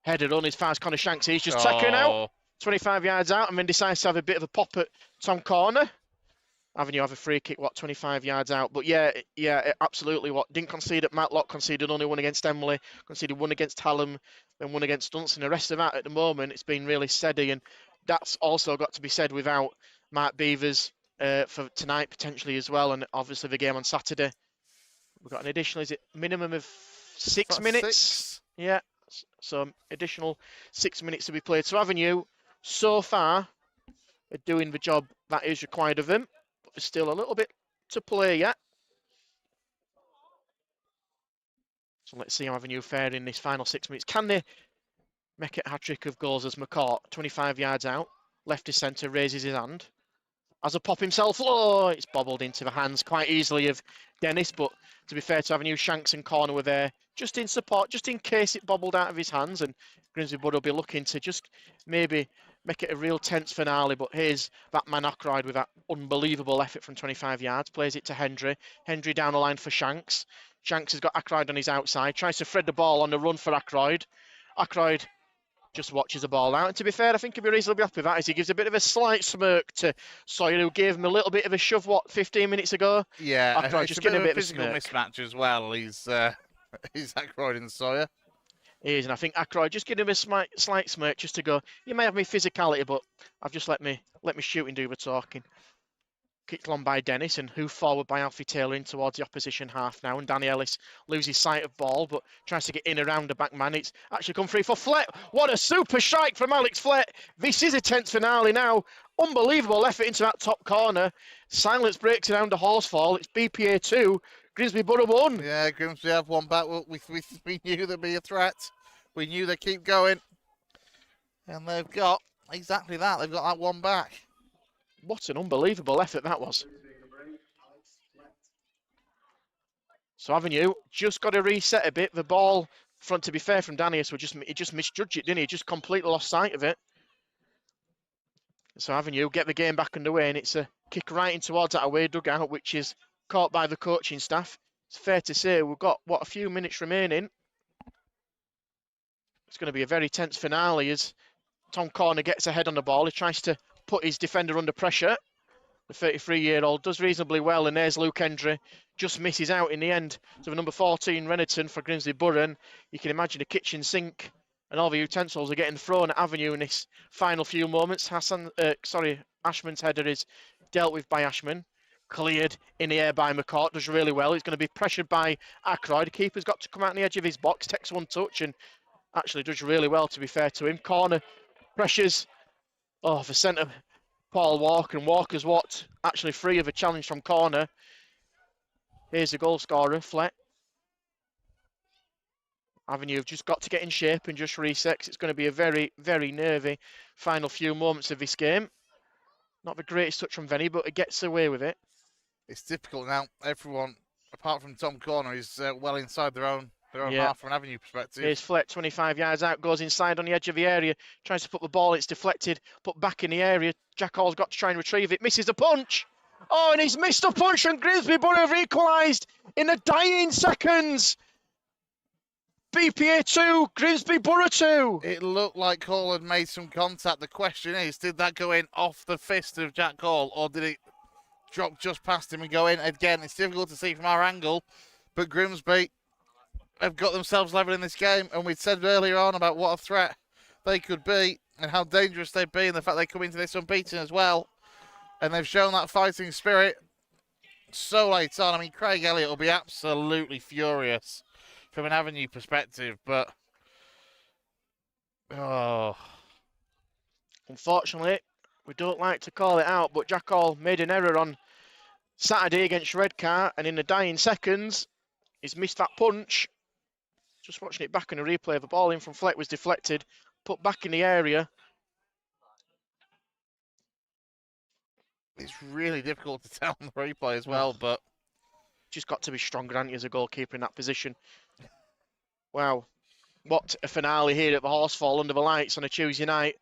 S1: headed on as far as Connor Shanks, he's just taken out 25 yards out and then decides to have a bit of a pop at Tom Corner. Avenue have a free kick, 25 yards out. But yeah, absolutely. Didn't concede at Matlock, conceded only one against Emily, conceded one against Hallam, then one against Dunstan. The rest of that at the moment, it's been really steady, and that's also got to be said without Mark Beavers for tonight potentially as well, and obviously the game on Saturday. We've got an additional, is it minimum of 6 minutes?
S2: 6.
S1: Yeah, so additional 6 minutes to be played. So Avenue, so far, are doing the job that is required of them. There's still a little bit to play yet. So let's see how Avenue fare in this final 6 minutes. Can they make it a hat-trick of goals as McCart, 25 yards out, left to centre, raises his hand. Has a pop himself. Oh, it's bobbled into the hands quite easily of Dennis, but to be fair to Avenue, Shanks and Corner were there just in support, just in case it bobbled out of his hands, and Grimsby Borough will be looking to just maybe make it a real tense finale. But here's that man Ackroyd with that unbelievable effort from 25 yards, plays it to Hendry. Hendry down the line for Shanks. Shanks has got Ackroyd on his outside, tries to thread the ball on the run for Ackroyd. Ackroyd just watches the ball out. And to be fair, I think he'll be reasonably happy with that as he gives a bit of a slight smirk to Sawyer, who gave him a little bit of a shove, 15 minutes ago?
S2: Yeah,
S1: Ackroyd just getting a bit of a
S2: physical
S1: smirk.
S2: Mismatch as well. He's Ackroyd and Sawyer.
S1: He is, and I think Ackroyd just giving him a slight smirk just to go, you may have me physicality, but I've just let me shooting do the talking. Kicked on by Dennis and hoofed forward by Alfie Taylor in towards the opposition half now, and Danny Ellis loses sight of ball but tries to get in around the back man. It's actually come free for Flett. What a super strike from Alex Flett. This is a tense finale now. Unbelievable effort into that top corner. Silence breaks around the Horsfall. It's BPA 2, Grimsby Borough 1.
S2: Yeah, Grimsby have one back. We knew there'd be a threat. We knew they'd keep going. And they've got exactly that. They've got that one back.
S1: What an unbelievable effort that was. So Avenue just got to reset a bit. The ball front, to be fair, from Danius, he just misjudged it, didn't he? Just completely lost sight of it. So Avenue get the game back underway, and it's a kick right in towards that away dugout, which is caught by the coaching staff. It's fair to say we've got, a few minutes remaining. It's going to be a very tense finale as Tom Corner gets ahead on the ball. He tries to put his defender under pressure. The 33-year-old does reasonably well, and there's Luke Hendry. Just misses out in the end to the number 14, Rennerton, for Grimsby Borough. And you can imagine a kitchen sink and all the utensils are getting thrown at Avenue in this final few moments. Ashman's header is dealt with by Ashman. Cleared in the air by McCart, does really well. He's going to be pressured by Ackroyd. The keeper's got to come out on the edge of his box, takes one touch, and actually does really well, to be fair to him. Corner pressures for centre Paul Walker, and Walker's actually free of a challenge from Corner. Here's the goal scorer, Flett. Avenue have just got to get in shape and just reset. It's going to be a very, very nervy final few moments of this game. Not the greatest touch from Venny, but it gets away with it.
S2: It's difficult now. Everyone, apart from Tom Corner, is well inside their own half from an Avenue perspective.
S1: Here's Flett, 25 yards out, goes inside on the edge of the area, tries to put the ball, it's deflected, put back in the area. Jack Hall's got to try and retrieve it, misses the punch. Oh, and he's missed a punch, and Grimsby Borough have equalised in the dying seconds. BPA 2, Grimsby Borough 2.
S2: It looked like Cole had made some contact. The question is, did that go in off the fist of Jack Cole, or did it drop just past him and go in? Again, it's difficult to see from our angle, but Grimsby have got themselves level in this game, and we'd said earlier on about what a threat they could be and how dangerous they'd be, and the fact they come into this unbeaten as well. And they've shown that fighting spirit so late on. I mean, Craig Elliott will be absolutely furious from an Avenue perspective, but
S1: unfortunately, we don't like to call it out, but Jack Hall made an error on Saturday against Redcar, and in the dying seconds, he's missed that punch. Just watching it back in a replay, the ball in from Fleck was deflected, put back in the area.
S2: It's really difficult to tell on the replay as well, but
S1: just got to be stronger, haven't you, as a goalkeeper in that position. Wow. What a finale here at the Horsfall under the lights on a Tuesday night.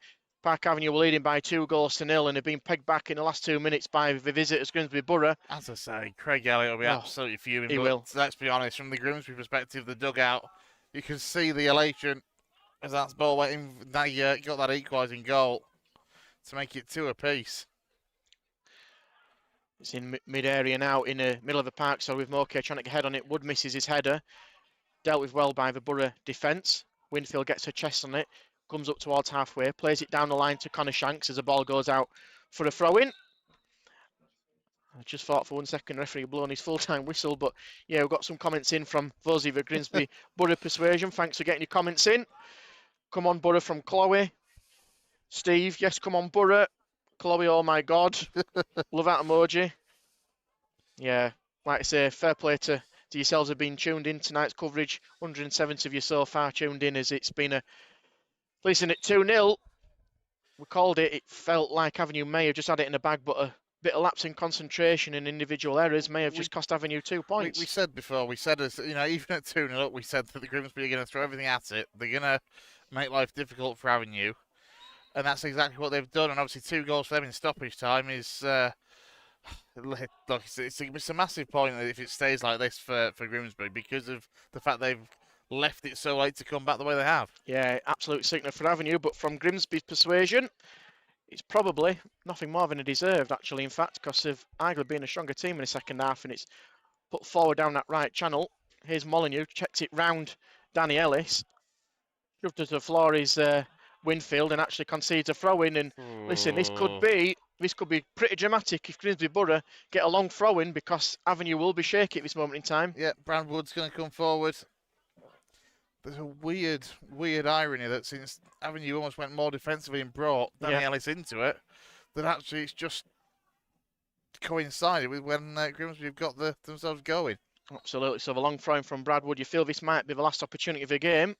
S1: Park Avenue were leading by 2-0 and have been pegged back in the last 2 minutes by the visitors, Grimsby Borough.
S2: As I say, Craig Elliott will be absolutely fuming.
S1: He will.
S2: Let's be honest, from the Grimsby perspective, the dugout, you can see the elation as that ball went in. They got that equalising goal to make it 2 apiece.
S1: It's in mid-area now, in the middle of the park, so with Moke trying to get head on it. Wood misses his header. Dealt with well by the Borough defence. Winfield gets her chest on it, comes up towards halfway, plays it down the line to Connor Shanks as the ball goes out for a throw-in. I just thought for 1 second the referee had blown his full-time whistle, but yeah, we've got some comments in from those of the Grimsby Borough persuasion. Thanks for getting your comments in. Come on, Borough from Chloe. Steve, yes, come on, Borough. Chloe, oh my God. Love that emoji. Yeah, like I say, fair play to yourselves have been tuned in tonight's coverage. 170 of you so far tuned in as it's been listen, at 2-0. We called it. It felt like Avenue may have just had it in the bag, but a bit of lapse in concentration and individual errors may have just cost Avenue 2 points.
S2: We said before, as you know, even at 2-0 up, we said that the Grimsby are going to throw everything at it. They're going to make life difficult for Avenue. And that's exactly what they've done. And obviously 2 goals for them in stoppage time is, look, it's a massive point if it stays like this for Grimsby because of the fact they've left it so late to come back the way they have.
S1: Yeah, absolute sickener for Avenue. But from Grimsby's persuasion, it's probably nothing more than a deserved, actually, in fact, because of arguably being a stronger team in the second half. And it's put forward down that right channel. Here's Molyneux, checked it round Danny Ellis. Shoved to the floor is Winfield and actually concedes a throw-in. And listen, this could be pretty dramatic if Grimsby Borough get a long throw-in because Avenue will be shaky at this moment in time.
S2: Yeah, Bradford's going to come forward. There's a weird irony that since Avenue almost went more defensively and brought Danny Ellis into it, that actually it's just coincided with when Grimsby have got themselves going.
S1: Absolutely. So the long throw-in from Bradford, you feel this might be the last opportunity of the game.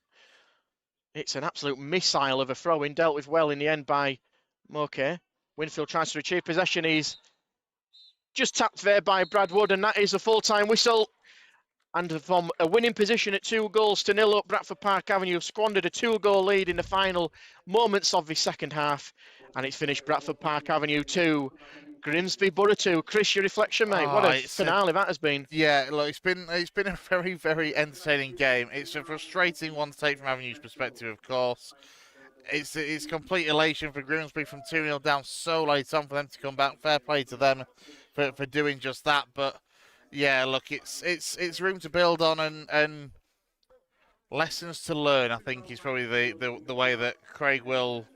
S1: It's an absolute missile of a throw-in, dealt with well in the end by Moke. Winfield tries to retrieve possession. He's just tapped there by Brad Wood, and that is a full-time whistle. And from a winning position at 2-0 up, Bradford Park Avenue have squandered a 2-goal lead in the final moments of the second half. And it's finished Bradford Park Avenue 2, Grimsby Borough 2. Chris, your reflection, mate? What a finale that has been.
S2: Yeah, look, it's been a very, very entertaining game. It's a frustrating one to take from Avenue's perspective, of course. It's complete elation for Grimsby from 2-0 down so late on for them to come back. Fair play to them for doing just that. But yeah, look, it's room to build on and lessons to learn. I think is probably the way that Craig will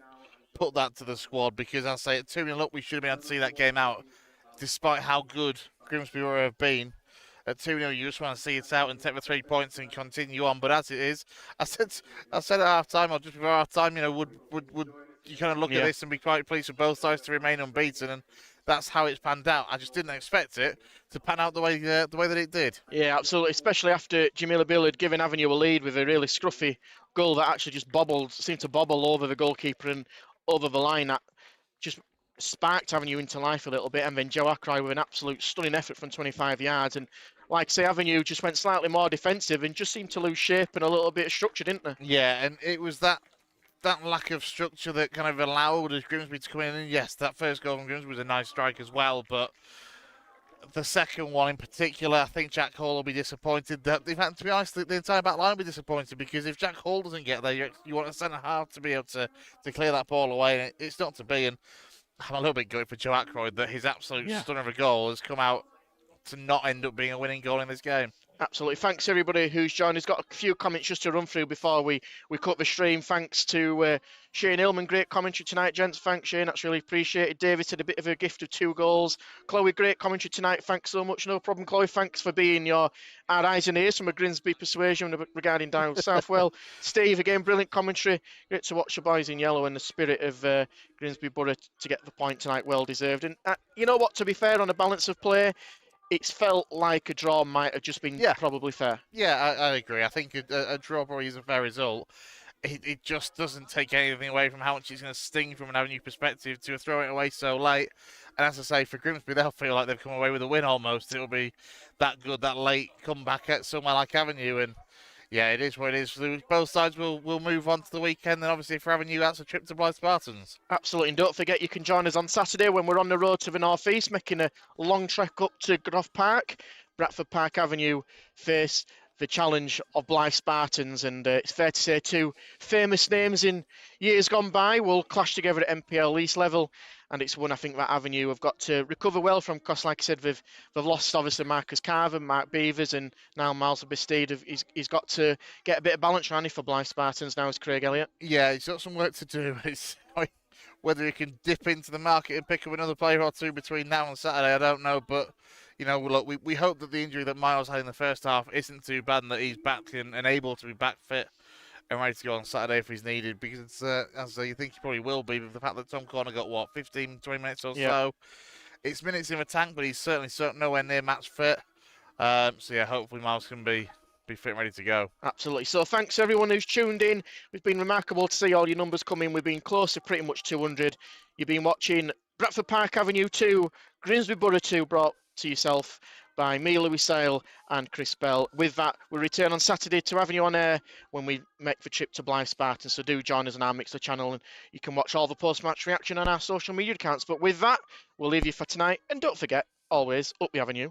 S2: put that to the squad, because I say at 2-0 up, we should have been able to see that game out, despite how good Grimsby have been. At 2-0, you just want to see it out and take the 3 points and continue on. But as it is, I said at half time or just before half time, you know, would you kind of look at this and be quite pleased for both sides to remain unbeaten, and that's how it's panned out. I just didn't expect it to pan out the way that it did.
S1: Yeah, absolutely. Especially after Jamila Bill had given Avenue a lead with a really scruffy goal that actually just seemed to bobble over the goalkeeper and over the line. That just sparked Avenue into life a little bit, and then Joe Ackroyd with an absolute stunning effort from 25 yards. And like I say, Avenue just went slightly more defensive and just seemed to lose shape and a little bit of structure, didn't they?
S2: Yeah, and it was that lack of structure that kind of allowed Grimsby to come in. And yes, that first goal from Grimsby was a nice strike as well, but the second one in particular, I think Jack Hall will be disappointed. In fact, to be honest, the entire back line will be disappointed because if Jack Hall doesn't get there, you want a centre half to be able to clear that ball away, and it's not to be. And I'm a little bit gutted for Joe Ackroyd that his absolute stunner of a goal has come out to not end up being a winning goal in this game.
S1: Absolutely. Thanks everybody who's joined us. Got a few comments just to run through before we cut the stream. Thanks to Shane Hillman, great commentary tonight, gents. Thanks, Shane. That's really appreciated. David said a bit of a gift of 2 goals. Chloe, great commentary tonight. Thanks so much. No problem, Chloe. Thanks for being our eyes and ears from a Grimsby persuasion regarding down Southwell. Steve, again, brilliant commentary. Great to watch the boys in yellow and the spirit of Grimsby Borough to get the point tonight. Well deserved. And you know what? To be fair, on a balance of play, it's felt like a draw might have just been probably fair.
S2: Yeah, I agree. I think a draw probably is a fair result. It just doesn't take anything away from how much it's going to sting from an Avenue perspective to throw it away so late. And as I say, for Grimsby, they'll feel like they've come away with a win almost. It'll be that good, that late comeback at somewhere like Avenue. And yeah, it is what it is. Both sides will move on to the weekend. And obviously for Avenue, that's a trip to Blythe Spartans.
S1: Absolutely. And don't forget, you can join us on Saturday when we're on the road to the North East, making a long trek up to Groff Park. Bradford Park Avenue face the challenge of Blythe Spartans. And it's fair to say 2 famous names in years gone by will clash together at NPL East level. And it's one I think that Avenue have got to recover well from, because like I said, they've lost obviously Marcus Carver, Mark Beavers, and now Miles Bastide. He's got to get a bit of balance around for Blythe Spartans now, as Craig Elliott.
S2: Yeah, he's got some work to do. It's whether he can dip into the market and pick up another player or 2 between now and Saturday, I don't know. But, you know, look, we hope that the injury that Miles had in the first half isn't too bad and that he's back and able to be back fit and ready to go on Saturday if he's needed, because as you think he probably will be, with the fact that Tom Corner got 15, 20 minutes or so. It's minutes in the tank, but he's certainly nowhere near match fit. So yeah, hopefully Miles can be fit and ready to go.
S1: Absolutely. So thanks to everyone who's tuned in. It's been remarkable to see all your numbers come in. We've been close to pretty much 200. You've been watching Bradford Park Avenue 2, Grimsby Borough 2, brought to yourself by me, Louis Sale, and Chris Bell. With that, we return on Saturday to Avenue on Air when we make the trip to Blythe Spartans. So do join us on our Mixer channel, and you can watch all the post-match reaction on our social media accounts. But with that, we'll leave you for tonight. And don't forget, always up the Avenue.